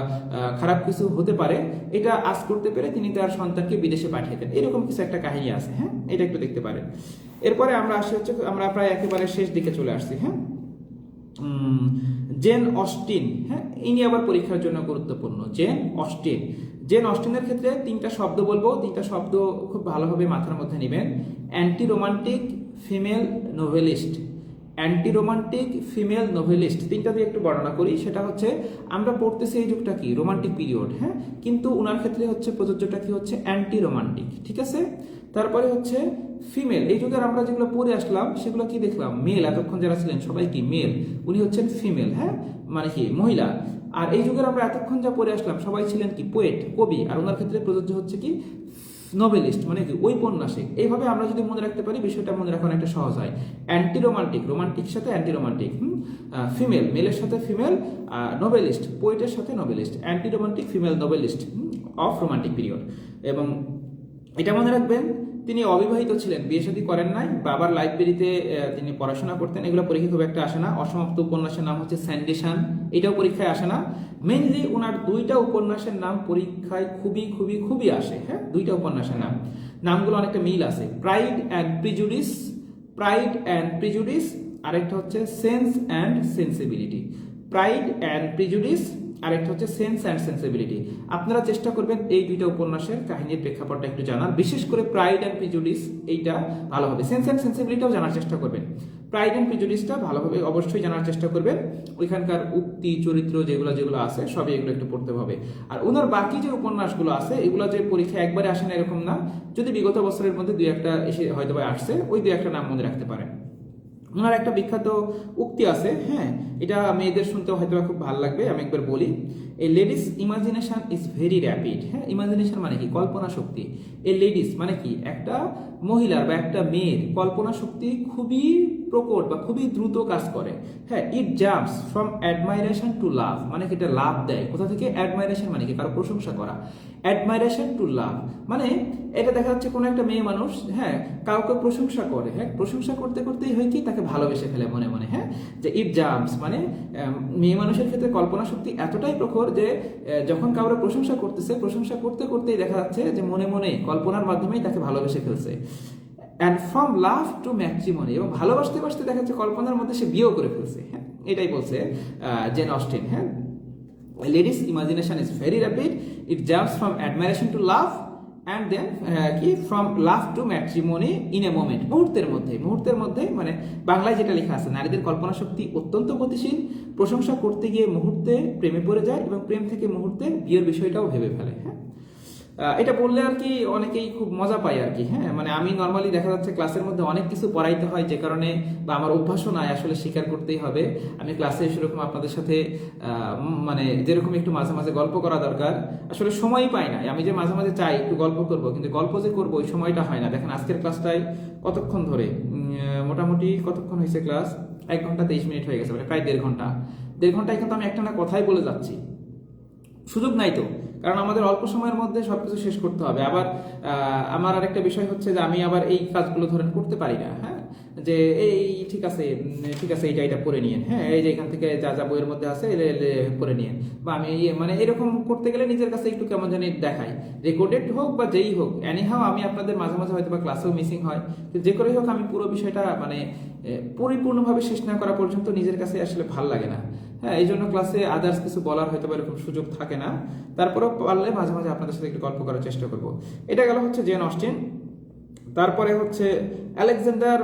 খারাপ কিছু হতে পারে। এটা আজ করতে পেরে তিনি তার সন্তানকে বিদেশে পাঠিয়ে দেন। এরকম কিছু একটা কাহিনী আছে। হ্যাঁ, এটা একটু দেখতে পারেন। এরপরে আমরা আসি হচ্ছে, আমরা প্রায় একেবারে শেষ দিকে চলে আসছি। হ্যাঁ, জেন অস্টিন। হ্যাঁ, ইনি আবার পরীক্ষার জন্য গুরুত্বপূর্ণ। Gen Austin. জেন অস্টিনের ক্ষেত্রে তিনটা শব্দ বলবো, তিনটা শব্দ খুব ভালোভাবে মাথার মধ্যে নেবেন। Anti romantic female novelist, anti romantic female novelist, তিনটা দিয়ে একটু বর্ণনা করি। সেটা হচ্ছে আমরা পড়তেছি এই যুগটা কি রোমান্টিক পিরিয়ড, হ্যাঁ, কিন্তু ওনার ক্ষেত্রে হচ্ছে প্রযোজ্যটা কি হচ্ছে অ্যান্টি রোমান্টিক, ঠিক আছে। তারপরে হচ্ছে ফিমেল, এই যুগের আমরা যেগুলো পড়ে আসলাম সেগুলো কি দেখলাম, মেল, এতক্ষণ যারা ছিলেন সবাই কি মেল, উনি হচ্ছেন ফিমেল, হ্যাঁ, মানে কি মহিলা। আর এই যুগের আমরা এতক্ষণ যা পড়ে আসলাম সবাই ছিলেন কি পোয়েট, কবি, আর ওনার ক্ষেত্রে প্রযোজ্য হচ্ছে কি নোবেলিস্ট, মানে কি ঔপন্যাসিক। এইভাবে আমরা যদি মনে রাখতে পারি বিষয়টা মনে রাখা অনেকটা সহজ হয়। অ্যান্টি রোমান্টিক, রোমান্টিক সাথে অ্যান্টি রোমান্টিক, ফিমেল, মেলের সাথে ফিমেল, নোবেলিস্ট, পোয়েটের সাথে noblest, anti romantic female noblest of romantic period. এবং এটা মনে রাখবেন তিনি অবিবাহিত ছিলেন, বিয়ে শাদী করেন নাই, বাবার লাইব্রেরিতে তিনি পড়াশোনা করতেন। এগুলো পরীক্ষায় খুব একটা আসে না। অসমাপ্ত উপন্যাসের নাম হচ্ছে স্যান্ডিশান, এটাও পরীক্ষায় আসে না। মেইনলি ওনার দুইটা উপন্যাসের নাম পরীক্ষায় খুবই খুবই খুবই আসে। হ্যাঁ, দুইটা উপন্যাসের নামগুলো অনেকটা মিল আছে। Pride and prejudice, pride and prejudice, আরেকটা হচ্ছে sense and sensibility. Pride and prejudice, আরেকটা হচ্ছে সেন্স অ্যান্ড সেন্সিবিলিটি। আপনারা চেষ্টা করবেন এই দুইটা উপন্যাসের কাহিনীর প্রেক্ষাপটটা একটু জানার, বিশেষ করে প্রাইড অ্যান্ড প্রিজুডিস এইটা ভালোভাবে, সেন্স অ্যান্ড সেন্সিবিলিটিটাও জানার চেষ্টা করবেন। প্রাইড অ্যান্ড প্রিজুডিসটা ভালোভাবে অবশ্যই জানার চেষ্টা করবেন। ওইখানকার উক্তি চরিত্র যেগুলো আছে সবই এগুলো একটু পড়তে হবে। আর ওনার বাকি যে উপন্যাসগুলো আছে এগুলো যে পরীক্ষা একবারে আসে না এরকম না, যদি বিগত বছরের মধ্যে দুই একটা এসে হয়তো বা আসছে, ওই দুই একটা নাম মনে রাখতে পারেন। ওনার একটা বিখ্যাত উক্তি আছে, হ্যাঁ, এটা মেয়েদের শুনতেও হয়তো খুব ভালো লাগবে, আমি একবার বলি। A lady's imagination is very rapid. হ্যাঁ, ইমাজিনেশন মানে কি কল্পনা শক্তি। এ লেডিস মানে কি একটা মহিলার বা একটা মেয়ের কল্পনা শক্তি খুবই প্রকট বা খুবই দ্রুত কাজ করে। হ্যাঁ, ইট জাম্পস ফ্রম অ্যাডমাইরেশন টু লাভ, মানে কি এটা লাভ দেয় কোথা থেকে, অ্যাডমাইরেশন মানে কি কারো প্রশংসা করা, অ্যাডমাইরেশন টু লাভ মানে এটা দেখা যাচ্ছে কোনো একটা মেয়ে মানুষ, হ্যাঁ, কাউকে প্রশংসা করে, হ্যাঁ, প্রশংসা করতে করতেই হয় কি তাকে ভালোবেসে ফেলে মনে মনে। হ্যাঁ, যে ইট জাম্পস মানে মেয়ে মানুষের ক্ষেত্রে কল্পনা শক্তি এতটাই প্রখর যে যখন কাউকে প্রশংসা করতেছে, প্রশংসা করতে করতেই দেখা যাচ্ছে যে মনে মনে কল্পনার মাধ্যমেই তাকে ভালোবেসে ফেলছে। And from love to matrimony, এবং ভালোবাসতে বাসতে দেখা যাচ্ছে কল্পনার মধ্যে সে বিয়েও করে ফেলছে। হ্যাঁ, এটাই বলছে জেন অস্টিন। হ্যাঁ, lady's imagination is very rapid, it jumps from admiration to love and then কি from love to matrimony in a moment, মুহূর্তের মধ্যে মানে বাংলায় যেটা লেখা আছে, নারীদের কল্পনা শক্তি অত্যন্ত গতিশীল, প্রশংসা করতে গিয়ে মুহূর্তে প্রেমে পড়ে যায় এবং প্রেম থেকে মুহূর্তে বিয়ের বিষয়টাও ভেবে ফেলে। হ্যাঁ, এটা বললে আর কি অনেকেই খুব মজা পায় আর কি। হ্যাঁ, মানে আমি নর্মালি দেখা যাচ্ছে ক্লাসের মধ্যে অনেক কিছু পড়াইতে হয়, যে কারণে বা আমার অভ্যাসও নাই, আসলে স্বীকার করতেই হবে। আমি ক্লাসে সেরকম আপনাদের সাথে মানে যেরকম একটু মাঝে মাঝে গল্প করা দরকার, আসলে সময়ই পাই না। আমি যে মাঝে মাঝে চাই একটু গল্প করব, কিন্তু গল্প যে করবো ওই সময়টা হয় না। দেখেন আজকের ক্লাসটাই কতক্ষণ ধরে, মোটামুটি কতক্ষণ হয়েছে ক্লাস, 1 ঘন্টা 23 মিনিট হয়ে গেছে, মানে প্রায় 1.5 ঘন্টা। 1.5 ঘন্টায় কিন্তু আমি একটা না কথাই বলে যাচ্ছি, সুযোগ নাই তো, কারণ আমাদের অল্প সময়ের মধ্যে সবকিছু শেষ করতে হবে। আবার আমার আরেকটা বিষয় হচ্ছে যে আমি আবার এই কাজগুলো ধরেন করতে পারি না। হ্যাঁ, যে এই ঠিক আছে ঠিক আছে এইটা পড়ে নিয়েন, হ্যাঁ এই যে এখান থেকে যা যা বইয়ের মধ্যে আছে পড়ে নিয়েন, বা আমি মানে এরকম করতে গেলে নিজের কাছে একটু কেমন জানি দেখাই, রেকর্ডেড হোক বা যেই হোক, এনিহাও আমি আপনাদের মাঝে মাঝে হয়তো বা ক্লাসেও মিসিং হয়, তো যে করেই হোক আমি পুরো বিষয়টা মানে পরিপূর্ণভাবে শেষ না করা পর্যন্ত নিজের কাছে আসলে ভাল লাগে না। হ্যাঁ, এই জন্য ক্লাসে আদার্স কিছু বলার হয়তো বা এরকম সুযোগ থাকে না, তারপরেও পারলে মাঝে মাঝে আপনাদের সাথে একটু গল্প করার চেষ্টা করব। এটা গেল হচ্ছে জেন অস্টিন। তারপরে হচ্ছে আলেকজান্ডার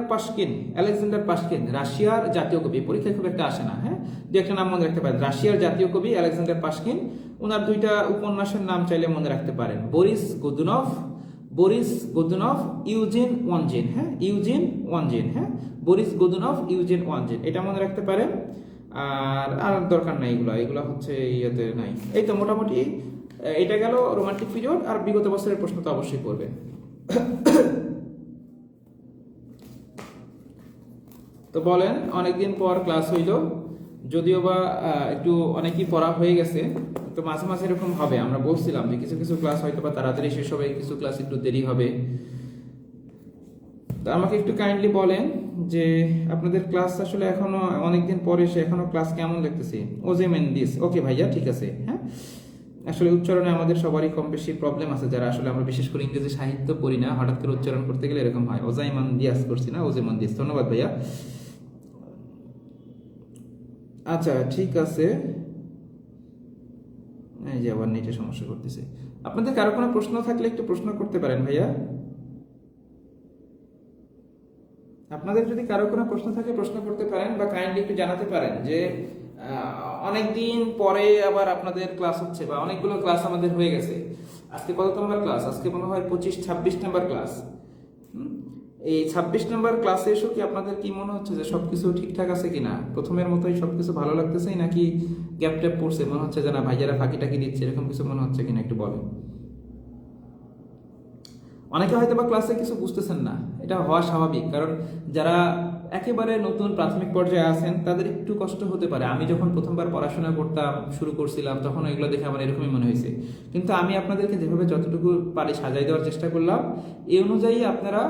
পাশকিন রাশিয়ার জাতীয় কবি, পরীক্ষায় খুব একটা আসে না, হ্যাঁ দু একটা নাম মনে রাখতে পারেন। রাশিয়ার জাতীয় কবি আলেকজান্ডার পাশকিন, ওনার দুইটা উপন্যাসের নাম চাইলে মনে রাখতে পারেন, বরিস গোদুনভ, ইউজেন ওয়ানজেন, হ্যাঁ ইউজেন ওয়ানজেন, হ্যাঁ বরিস গোদুনভ, ইউজেন ওয়ানজেন, এটা মনে রাখতে পারেন। আর দরকার নাই, এগুলো হচ্ছে ইয়েতে নাই। এই তো মোটামুটি এটা গেল রোমান্টিক পিরিয়ড। আর বিগত বছরের প্রশ্ন তো অবশ্যই করবে। তো বলেন, অনেকদিন পর ক্লাস হইল, যদিও বা একটু অনেকই পড়া হয়ে গেছে, তো মাঝে মাঝে এরকম হবে। আমরা বলছিলাম যে কিছু কিছু ক্লাস হয়তো বা তাড়াতাড়ি শেষ হবে, কিছু ক্লাস একটু দেরি হবে। তো আমাকে একটু কাইন্ডলি বলেন যে আপনাদের ক্লাস আসলে এখনো অনেকদিন পরে এসে এখনো ক্লাস কেমন লাগতেছে? ওজেমেন্দিস, ওকে ভাইয়া ঠিক আছে। হ্যাঁ, আসলে উচ্চারণে আমাদের সবারই কম বেশি প্রবলেম আছে, যারা আসলে আমরা বিশেষ করে ইংরেজি সাহিত্য পড়ি না, হঠাৎ করে উচ্চারণ করতে গেলে এরকম হয়। ওজাইমান্দিয়াস করছি না, ওজেমান্দিস। ধন্যবাদ ভাইয়া। আচ্ছা ঠিক আছে, এই যে আবার নেটে সমস্যা করতেছে। আপনাদের কারো কোনো প্রশ্ন থাকলে একটু প্রশ্ন করতে পারেন ভাইয়া। আপনাদের যদি কারো কোনো প্রশ্ন থাকে প্রশ্ন করতে পারেন, বা কাইন্ডলি একটু জানাতে পারেন যে অনেকদিন পরে আবার আপনাদের ক্লাস হচ্ছে, বা অনেকগুলো ক্লাস আমাদের হয়ে গেছে। আজকে কত নম্বর ক্লাস? আজকে মনে হয় 26-26 নম্বর ক্লাস। এই 26 নম্বর ক্লাসে এসো কি আপনাদের কি মনে হচ্ছে যে সবকিছু ঠিকঠাক আছে কিনা? প্রথমের মতোই সবকিছু ভালো লাগতেছে, নাকি গ্যাপ ট্যাপ পড়ছে, মনে হচ্ছে যে না ভাইয়ারা ফাঁকি টাকি দিচ্ছে, এরকম কিছু মনে হচ্ছে কিনা একটু বলেন। অনেকে হয়তো বা ক্লাসে কিছু বুঝতেছেন না, এটা হওয়া স্বাভাবিক, কারণ যারা একেবারে নতুন প্রাথমিক পর্যায়ে আছেন তাদের একটু কষ্ট হতে পারে। আমি যখন প্রথমবার পড়াশোনা করতাম, শুরু করছিলাম, তখন এগুলো দেখে আমার এরকমই মনে হয়েছে। কিন্তু আমি আপনাদেরকে যেভাবে যতটুকু পারি সাজাই দেওয়ার চেষ্টা করলাম, এই অনুযায়ী আপনারা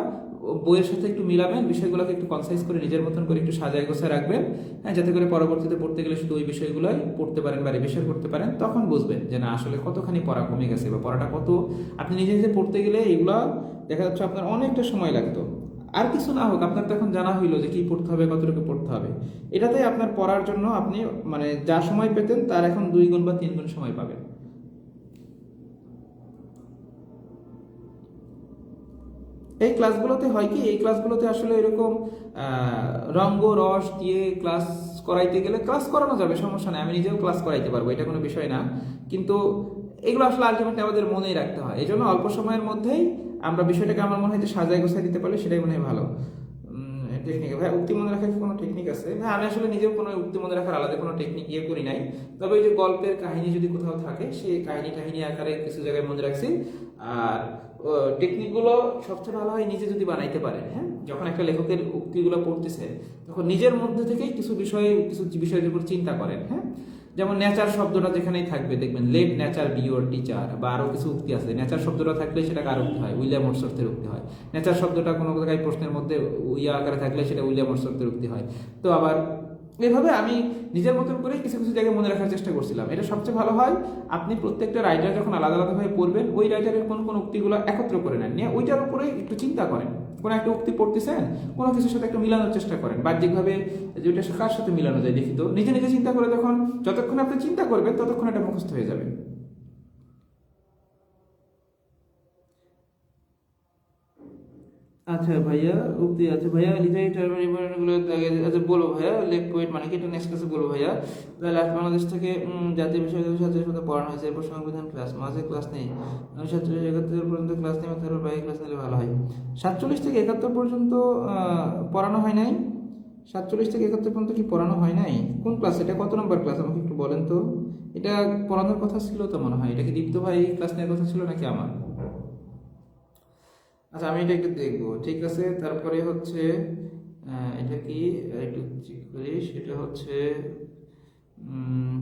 বইয়ের সাথে একটু মিলাবেন, বিষয়গুলোকে একটু কনসাইজ করে নিজের মতন করে একটু সাজায় গোছায় রাখবেন, হ্যাঁ, যাতে করে পরবর্তীতে পড়তে গেলে শুধু ওই বিষয়গুলোই পড়তে পারেন বা রিভিশন করতে পারেন। তখন বুঝবেন যে না আসলে কতখানি পড়া কমে গেছে, বা পড়াটা কত আপনি নিজে নিজে পড়তে গেলে এগুলো দেখা যাচ্ছে আপনার অনেকটা সময় লাগতো। আর কিছু না হোক, আপনার তো এখন জানা হইলো যে কি পড়তে হবে, কতটুকু পড়তে হবে। এটাতে আপনার পড়ার জন্য আপনি মানে যা সময় পেতেন তার এখন 2 গুণ বা 3 গুণ সময় পাবেন। এই ক্লাসগুলোতে হয় কি, এই ক্লাসগুলোতে আসলে এরকম রঙ্গ রস দিয়ে ক্লাস করাইতে গেলে ক্লাস করানো যাবে, সমস্যা নেই, আমি নিজেও ক্লাস করাইতে পারবো, এটা কোনো বিষয় না। কিন্তু এগুলো আসলে আলটিমেটলি আমাদের মনেই রাখতে হয়। এই জন্য অল্প সময়ের মধ্যেই আমরা বিষয়টাকে আমার মনে হয় যে সাজায় গোছায় দিতে পারলে সেটাই মনে হয় ভালো। টেকনিক ভাই, উক্তি মনে রাখার কি কোনো টেকনিক আছে? না, আমি আসলে নিজেও কোনো উক্তি মনে রাখার আলাদা কোনো টেকনিক ইয়ে করি নাই। তবে ওই যে গল্পের কাহিনী যদি কোথাও থাকে, সেই কাহিনী আকারে কিছু জায়গায় মনে রাখছি। আর টেকনিকগুলো সবচেয়ে ভালো হয় নিজে যদি বানাইতে পারে। হ্যাঁ, যখন একটা লেখকের উক্তিগুলো পড়তেছে তখন নিজের মধ্যে থেকেই কিছু বিষয়ের উপর চিন্তা করেন। হ্যাঁ, যেমন নেচার শব্দটা যেখানেই থাকবে দেখবেন let nature be your teacher, বা আরো কিছু উক্তি আছে, নেচার শব্দটা থাকলে সেটা কার উক্তি হয়? উইলিয়াম ওয়ার্ডসওয়ার্থের উক্তি হয়। নেচার শব্দটা কোনো জায়গায় প্রশ্নের মধ্যে ইয়া আকারে থাকলে সেটা উইলিয়াম ওয়ার্ডসওয়ার্থের উক্তি হয়। তো আবার এভাবে আমি নিজের মতন করে কিছু কিছু জায়গায় মনে রাখার চেষ্টা করছিলাম। এটা সবচেয়ে ভালো হয় আপনি প্রত্যেকটা রাইটার যখন আলাদা আলাদাভাবে পড়বেন, ওই রাইটারের কোন কোন উক্তিগুলো একত্র করে নেন, নিয়ে ওইটার উপরে একটু চিন্তা করেন। কোনো একটা উক্তি পড়তেছেন, কোনো কিছুর সাথে একটু মিলানোর চেষ্টা করেন, বাহ্যিকভাবে যে ওইটা কার সাথে মিলানো যায় দেখি তো। নিজে নিজে চিন্তা করে তখন যতক্ষণ আপনি চিন্তা করবেন ততক্ষণ এটা মুখস্থ হয়ে যাবে। আচ্ছা ভাইয়া, উক্তি আছে ভাইয়া, লিটারি টার্মিনালগুলো আচ্ছা বলো ভাইয়া, লেফট পয়েন্ট মানে কি এটা নেক্সট ক্লাসে বলো ভাইয়া। লাস্ট বাংলাদেশ থেকে জাতীয় বিষয়গুলোর সাথে সাথে পড়ানো হয়েছে, এরপর সংবিধান ক্লাস, মাঝে ক্লাস নেই, 47-71 পর্যন্ত ক্লাস নেই, তারপর বাইরে ক্লাস নিলে ভালো হয়। 47 থেকে 71 পর্যন্ত পড়ানো হয় নাই? 47 থেকে 71 পর্যন্ত কি পড়ানো হয় নাই? কোন ক্লাস এটা? কত নম্বর ক্লাস আমাকে একটু বলেন তো। এটা পড়ানোর কথা ছিল তো মনে হয়, এটা কি দীপ্ত ভাই ক্লাস নেওয়ার কথা ছিল নাকি আমার? আচ্ছা আমি এটা একটু দেখবো, ঠিক আছে। তারপরে হচ্ছে এটা কি একটু চেক করি, সেটা হচ্ছে উম,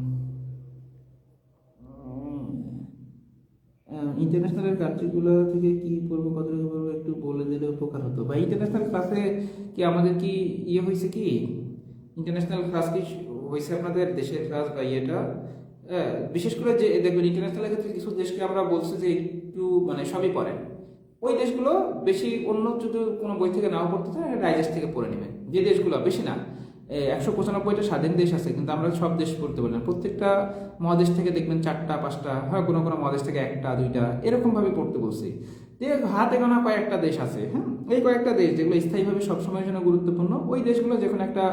ইন্টারন্যাশনাল কান্ট্রিগুলো থেকে কি পড়বো কত টাকা পড়বো একটু বলে দিলে উপকার হতো। বা ইন্টারন্যাশনাল ক্লাসে কি আমাদের কি হয়েছে কি ইন্টারন্যাশনাল ক্লাস কি হয়েছে আপনাদের দেশের ক্লাস বা ইয়েটা? বিশেষ করে যে দেখবেন ইন্টারন্যাশনাল ক্ষেত্রে কিছু দেশকে আমরা বলছি যে একটু মানে সবই পড়েন, ওই দেশগুলো বেশি অন্য যদি কোনো বই থেকে নাও পড়তে চান ডাইজেস্ট থেকে পড়ে নেবেন। যে দেশগুলো বেশি না 195টা স্বাধীন দেশ আছে, কিন্তু আমরা সব দেশ পড়তে পারি না। প্রত্যেকটা মহাদেশ থেকে দেখবেন 4টা 5টা, হয় কোনো কোনো মহাদেশ থেকে 1টা 2টা এরকম ভাবে পড়তে বলছি। যে হাতে গোনা কয়েকটা দেশ আছে, হ্যাঁ, এই কয়েকটা দেশ যেগুলো স্থায়ীভাবে সবসময়ের জন্য গুরুত্বপূর্ণ, ওই দেশগুলো যখন একটা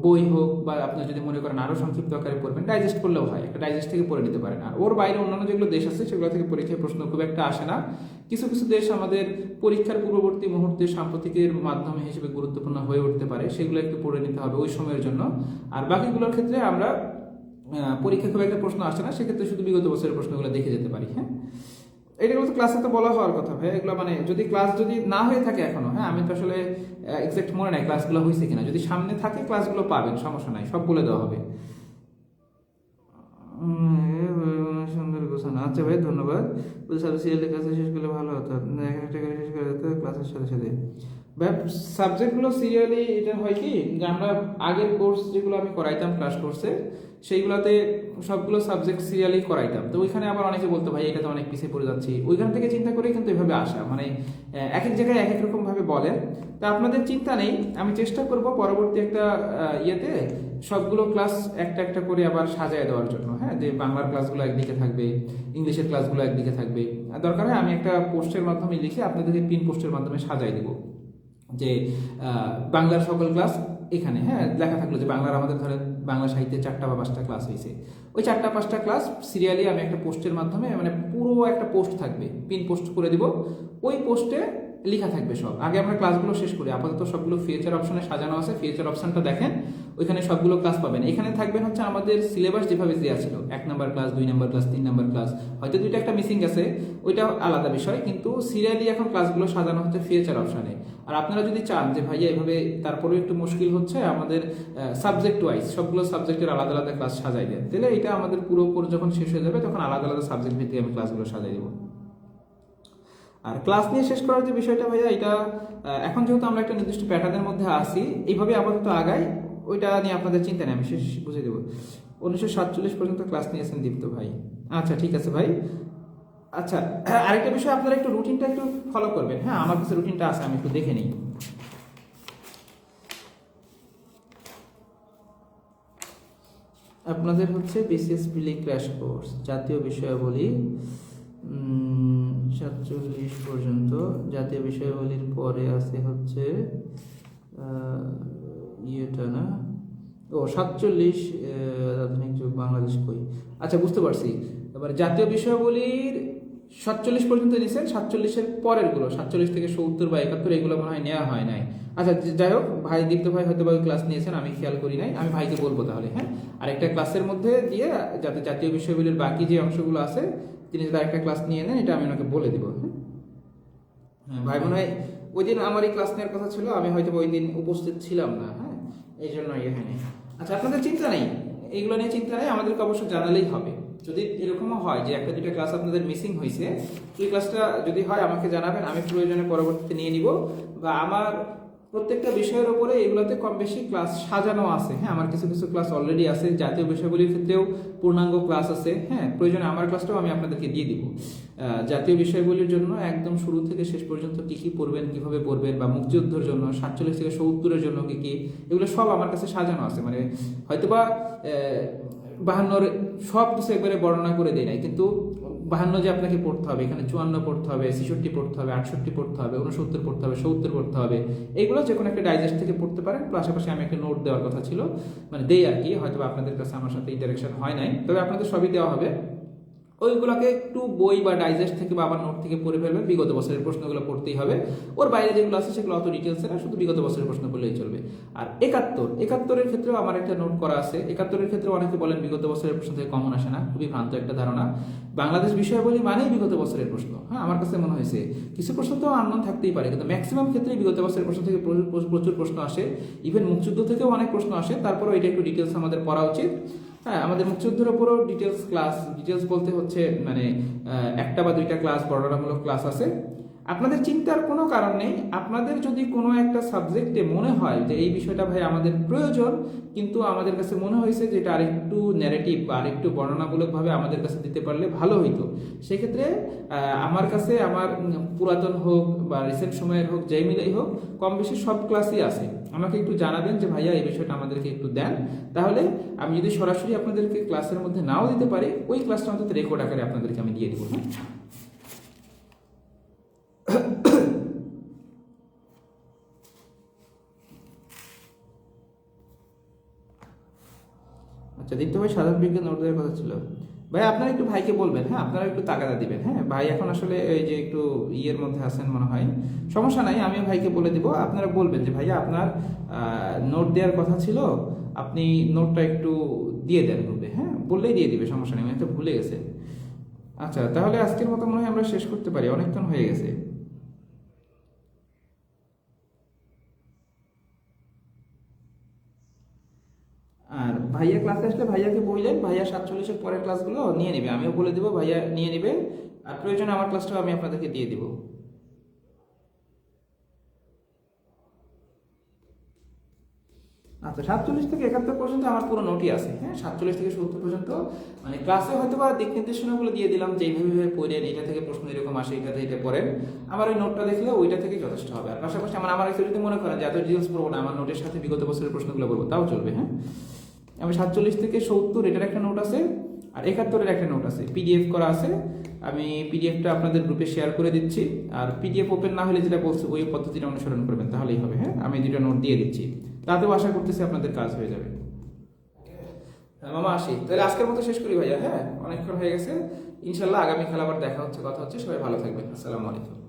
বই হোক বা আপনার যদি মনে করেন আরো সংক্ষিপ্ত আকারে পড়বেন ডাইজেস্ট করলেও হয়, একটা ডাইজেস্ট থেকে পড়ে নিতে পারেন। আর ওর বাইরে অন্যান্য যেগুলো দেশ আছে সেগুলো থেকে পরীক্ষায় প্রশ্ন খুব একটা আসে না। কিছু কিছু দেশ আমাদের পরীক্ষার পূর্ববর্তী মুহূর্তে সাম্প্রতিকের মাধ্যমে হিসেবে গুরুত্বপূর্ণ হয়ে উঠতে পারে, সেগুলো একটু পড়ে নিতে হবে ওই সময়ের জন্য। আর বাকিগুলোর ক্ষেত্রে আমরা পরীক্ষা খুব একটা প্রশ্ন আসে না, সেক্ষেত্রে শুধু বিগত বছরের প্রশ্নগুলো দেখে যেতে পারি। হ্যাঁ, এটাগুলো তো ক্লাসে তো বলা হওয়ার কথা ভাই, এগুলো মানে যদি ক্লাস যদি না হয়ে থাকে এখনো, হ্যাঁ আমি তো আসলে এক্সাক্ট মনে নাই ক্লাসগুলো হয়েছে কিনা, যদি সামনে থাকে ক্লাসগুলো পাবেন, সমস্যা নাই, সব বলে দেওয়া হবে। সুন্দর গোছানো, আচ্ছা ভাই ধন্যবাদ। সিএল ক্লাসে শেষ করলে ভালো হতো, একটা করে শেষ করে দিতে ক্লাসের সাথে সাথে। ভাই সাবজেক্টগুলো সিরিয়ালি এটা হয় কি যে আমরা আগের কোর্স যেগুলো আমি করাইতাম ক্লাস কোর্সে সেইগুলোতে সবগুলো সাবজেক্ট সিরিয়ালি করাইতাম, তো ওইখানে আবার অনেকে বলতো ভাই এটা তো অনেক পিছিয়ে পড়ে যাচ্ছি, ওইখান থেকে চিন্তা করে কিন্তু এভাবে আসা, মানে এক এক জায়গায় এক এক রকম ভাবে বলেন। তা আপনাদের চিন্তা নেই, আমি চেষ্টা করব পরবর্তী একটা ইয়েতে সবগুলো ক্লাস একটা একটা করে আবার সাজায় দেওয়ার জন্য। হ্যাঁ, যে বাংলার ক্লাসগুলো একদিকে থাকবে, ইংলিশের ক্লাসগুলো একদিকে থাকবে, আর দরকার হয় আমি একটা পোস্টের মাধ্যমে লিখে আপনাদেরকে পিন পোস্টের মাধ্যমে সাজাই দেবো যে বাংলার সকল ক্লাস এখানে, হ্যাঁ লেখা থাকলো যে বাংলার আমাদের ধরেন বাংলা সাহিত্যে 4টা বা 5টা ক্লাস হয়েছে, ওই 4টা 5টা ক্লাস সিরিয়ালি আমি একটা পোস্টের মাধ্যমে মানে পুরো একটা পোস্ট থাকবে, পিন পোস্ট করে দিব, ওই পোস্টে লেখা থাকবে সব। আগে আমরা ক্লাসগুলো শেষ করি, আপাতত সবগুলো ফিউচার অপশনে সাজানো আছে, ফিউচার অপশনটা দেখেন, ওইখানে সবগুলো ক্লাস পাবেন। এখানে থাকবেন হচ্ছে আমাদের সিলেবাস যেভাবে দেওয়া ছিল, 1 নম্বর ক্লাস 2 নম্বর ক্লাস 3 নম্বর ক্লাস, হয়তো 2টা একটা মিসিং আছে, ওইটা আলাদা বিষয়, কিন্তু সিরিয়ালি এখন ক্লাসগুলো সাজানো হচ্ছে ফিউচার অপশনে। আর আপনারা যদি চান যে ভাইয়া এভাবে তারপরেও একটু মুশকিল হচ্ছে আমাদের সাবজেক্ট ওয়াইজ সবগুলো সাবজেক্টের আলাদা আলাদা ক্লাস সাজাই দেন, তাহলে এটা আমাদের পুরো কোর্স যখন শেষ হয়ে যাবে তখন আলাদা আলাদা সাবজেক্ট ভিত্তিক আমি ক্লাসগুলো সাজাই দেবো। আর ক্লাস নিয়ে শেষ করার যে বিষয়টা ভাইয়া, এটা এখন যেহেতু আমরা একটা নির্দিষ্ট প্যাটার্নের মধ্যে আসি, এইভাবে আপাতত আগাই, ওইটা নিয়ে আপনাদের চিন্তা নেই, আমি শেষ বুঝে দেবো। 1947 পর্যন্ত ক্লাস নিয়েছেন দীপ্ত ভাই, আচ্ছা ঠিক আছে ভাই। আচ্ছা, আরেকটা বিষয় আপনারা একটু রুটিনটা একটু ফলো করবেন। হ্যাঁ, আমার কাছে রুটিনটা আছে, আমি একটু দেখে নিই। আপনাদের হচ্ছে বিসিএস প্রিলি ক্র্যাশ কোর্স জাতীয় বিষয়াবলী 47 পর্যন্ত, জাতীয় বিষয়াবলীর পরে আছে হচ্ছে ইয়েটা না, ও 47 আধুনিক যুগ বাংলাদেশ কই, আচ্ছা বুঝতে পারছি। এবার জাতীয় বিষয়াবলীর 47 পর্যন্ত নিয়েছেন, 47-এর পরের গুলো 47 থেকে 70 বা 71 এগুলো মনে হয় নেওয়া হয় নাই। আচ্ছা যাই হোক, ভাই দীপ্ত ভাই হয়তো বা ক্লাস নিয়েছেন, আমি খেয়াল করি নাই, আমি ভাইকে বলবো তাহলে। হ্যাঁ, আর একটা ক্লাসের মধ্যে দিয়ে যাতে জাতীয় বিষয়গুলির বাকি যে অংশগুলো আছে তিনি যদি একটা ক্লাস নিয়ে নেন, এটা আমি ওনাকে বলে দিব। হ্যাঁ ভাই, মনে হয় ওই দিন আমার এই ক্লাস নেওয়ার কথা ছিল, আমি হয়তো ওই দিন উপস্থিত ছিলাম না, হ্যাঁ এই জন্য এখানে। আচ্ছা, আপনাদের চিন্তা নেই, এইগুলো নিয়ে চিন্তা নেই, আমাদেরকে অবশ্য জানালেই হবে। যদি এরকমও হয় যে একটা দুটো ক্লাস আপনাদের মিসিং হয়েছে, এই ক্লাসটা যদি হয় আমাকে জানাবেন, আমি প্রয়োজনে পরবর্তীতে নিয়ে নিব। বা আমার প্রত্যেকটা বিষয়ের উপরে এগুলোতে কম বেশি ক্লাস সাজানো আছে। হ্যাঁ, আমার কিছু কিছু ক্লাস অলরেডি আছে, জাতীয় বিষয়গুলির ক্ষেত্রেও পূর্ণাঙ্গ ক্লাস আছে। হ্যাঁ, প্রয়োজনে আমার ক্লাসটাও আমি আপনাদেরকে দিয়ে দিব। জাতীয় বিষয়গুলির জন্য একদম শুরু থেকে শেষ পর্যন্ত কি কি পড়বেন, কিভাবে পড়বেন, বা মুক্তিযুদ্ধের জন্য 47 থেকে 70-এর জন্য কি কি, এগুলো সব আমার কাছে সাজানো আছে। মানে হয়তোবা 52-র সব কিছু একবারে বর্ণনা করে দেয় নাই, কিন্তু 52 যে আপনাকে পড়তে হবে, এখানে 54 পড়তে হবে, 66 পড়তে হবে, 68 পড়তে হবে, 69 পড়তে হবে, 70 পড়তে হবে, এইগুলো যে কোনো একটা ডাইজেস্ট থেকে পড়তে পারেন। পাশাপাশি আমি একটা নোট দেওয়ার কথা ছিল, মানে দেই আর কি, হয়তো আপনাদের কাছে আমার সাথে ইন্টারাকশন হয় নাই, তবে আপনাদের সবই দেওয়া হবে। ওইগুলোকে একটু বই বা ডাইজেস্ট থেকে বা আবার নোট থেকে পড়ে ফেলবেন, বিগত বছরের প্রশ্নগুলো পড়তেই হবে, ওর বাইরে যেগুলো আছে সেগুলো অত ডিটেলসে না, শুধু বিগত বছরের প্রশ্ন করলেই চলবে। আর 71-এর ক্ষেত্রেও আমার একটা নোট করা আছে। 71-এর ক্ষেত্রে অনেকে বলেন বিগত বছরের প্রশ্ন থেকে কমন আসে না, খুবই ভ্রান্ত একটা ধারণা। বাংলাদেশ বিষয়াবলী মানেই বিগত বছরের প্রশ্ন। হ্যাঁ, আমার কাছে মনে হয়েছে কিছু প্রশ্ন তো আননোন থাকতেই পারে, কিন্তু ম্যাক্সিমাম ক্ষেত্রেই বিগত বছরের প্রশ্ন থেকে প্রচুর প্রশ্ন আসে। ইভেন মুক্তিযুদ্ধ থেকেও অনেক প্রশ্ন আসে, তারপরেও এটা একটু ডিটেলস আমাদের পড়া উচিত। হ্যাঁ, আমাদের মুক্তিযুদ্ধের উপরও ডিটেলস বলতে হচ্ছে মানে একটা বা দুইটা ক্লাস বর্ণনামূলক ক্লাস আছে। আপনাদের চিন্তার কোনো কারণ নেই। আপনাদের যদি কোনো একটা সাবজেক্টে মনে হয় যে এই বিষয়টা ভাই আমাদের প্রয়োজন, কিন্তু আমাদের কাছে মনে হয়েছে যে এটা আরেকটু ন্যারেটিভ বা আরেকটু বর্ণনামূলকভাবে আমাদের কাছে দিতে পারলে ভালো হইতো, সেক্ষেত্রে আমার কাছে আমার পুরাতন হোক বা রিসেন্ট সময়ের হোক, যেই মিলেই হোক, কম বেশি সব ক্লাসই আছে। আমাকে একটু জানাবেন যে ভাইয়া এই বিষয়টা আমাদেরকে একটু দেন, তাহলে আমি যদি সরাসরি আপনাদেরকে ক্লাসের মধ্যে নাও দিতে পারি, ওই ক্লাসটা অন্তত রেকর্ড আকারে আপনাদেরকে আমি দিয়ে দিব। হ্যাঁ, আচ্ছা, দীপ্ত ভাই সাধারণ বিজ্ঞান নোট দেওয়ার কথা ছিল। ভাই আপনারা একটু ভাইকে বলবেন, হ্যাঁ আপনারা একটু তাগাদা দিবেন। হ্যাঁ, ভাই এখন আসলে এই যে একটু ইয়ের মধ্যে আছেন মনে হয়, সমস্যা নাই, আমি ভাইকে বলে দিব। আপনারা বলবেন যে ভাইয়া আপনার নোট দেওয়ার কথা ছিল, আপনি নোটটা একটু দিয়ে দেন গ্রুপে। হ্যাঁ, বললেই দিয়ে দিবে, সমস্যা নেই, আমি তো ভুলে গেছে। আচ্ছা, তাহলে আজকের মতো মনে হয় আমরা শেষ করতে পারি, অনেকক্ষণ হয়ে গেছে। আর ভাইয়া ক্লাসে আসলে ভাইয়াকে বললেন, ভাইয়া 47-এর পরের ক্লাসগুলো নিয়ে নেবে, আমিও বলে দেবো ভাইয়া নিয়ে নেবে। আর প্রয়োজনে আমার ক্লাসটাও আমি আপনাদেরকে দিয়ে দিব। আচ্ছা, 47 থেকে 71 পর্যন্ত আমার পুরো নোটই আছে। হ্যাঁ, 47 থেকে 70 পর্যন্ত মানে ক্লাসে হয়তো বা দিক নির্দেশনাগুলো দিয়ে দিলাম যে এইভাবে পড়েন, এটা থেকে প্রশ্ন এরকম আসে, এটা থেকে এটা পড়েন। আমার ওই নোটটা দেখলে ওইটা থেকে যথেষ্ট হবে। আর পাশাপাশি আমার একটু যদি মনে করেন যে এত ডিটেলস পড়বো না, আমার নোটের সাথে বিগত বছরের প্রশ্নগুলো বলবো, তাও চলবে। হ্যাঁ, আমি 47 থেকে 70 এটার একটা নোট আছে, আর 71-এর একটা নোট আছে, পিডিএফ করা আছে। আমি পিডিএফটা আপনাদের গ্রুপে শেয়ার করে দিচ্ছি। আর পিডিএফ ওপেন না হলে যেটা বলছি ওই পদ্ধতিটা অনুসরণ করবেন, তাহলেই হবে। হ্যাঁ, আমি দুটো নোট দিয়ে দিচ্ছি, তাতেও আশা করতেছি আপনাদের কাজ হয়ে যাবে। হ্যাঁ মামা, আসি তাহলে, আজকের মতো শেষ করি ভাইয়া। হ্যাঁ, অনেকক্ষণ হয়ে গেছে। ইনশাল্লাহ আগামীকাল আবার দেখা হচ্ছে, কথা হচ্ছে। সবাই ভালো থাকবেন। আসসালামু আলাইকুম।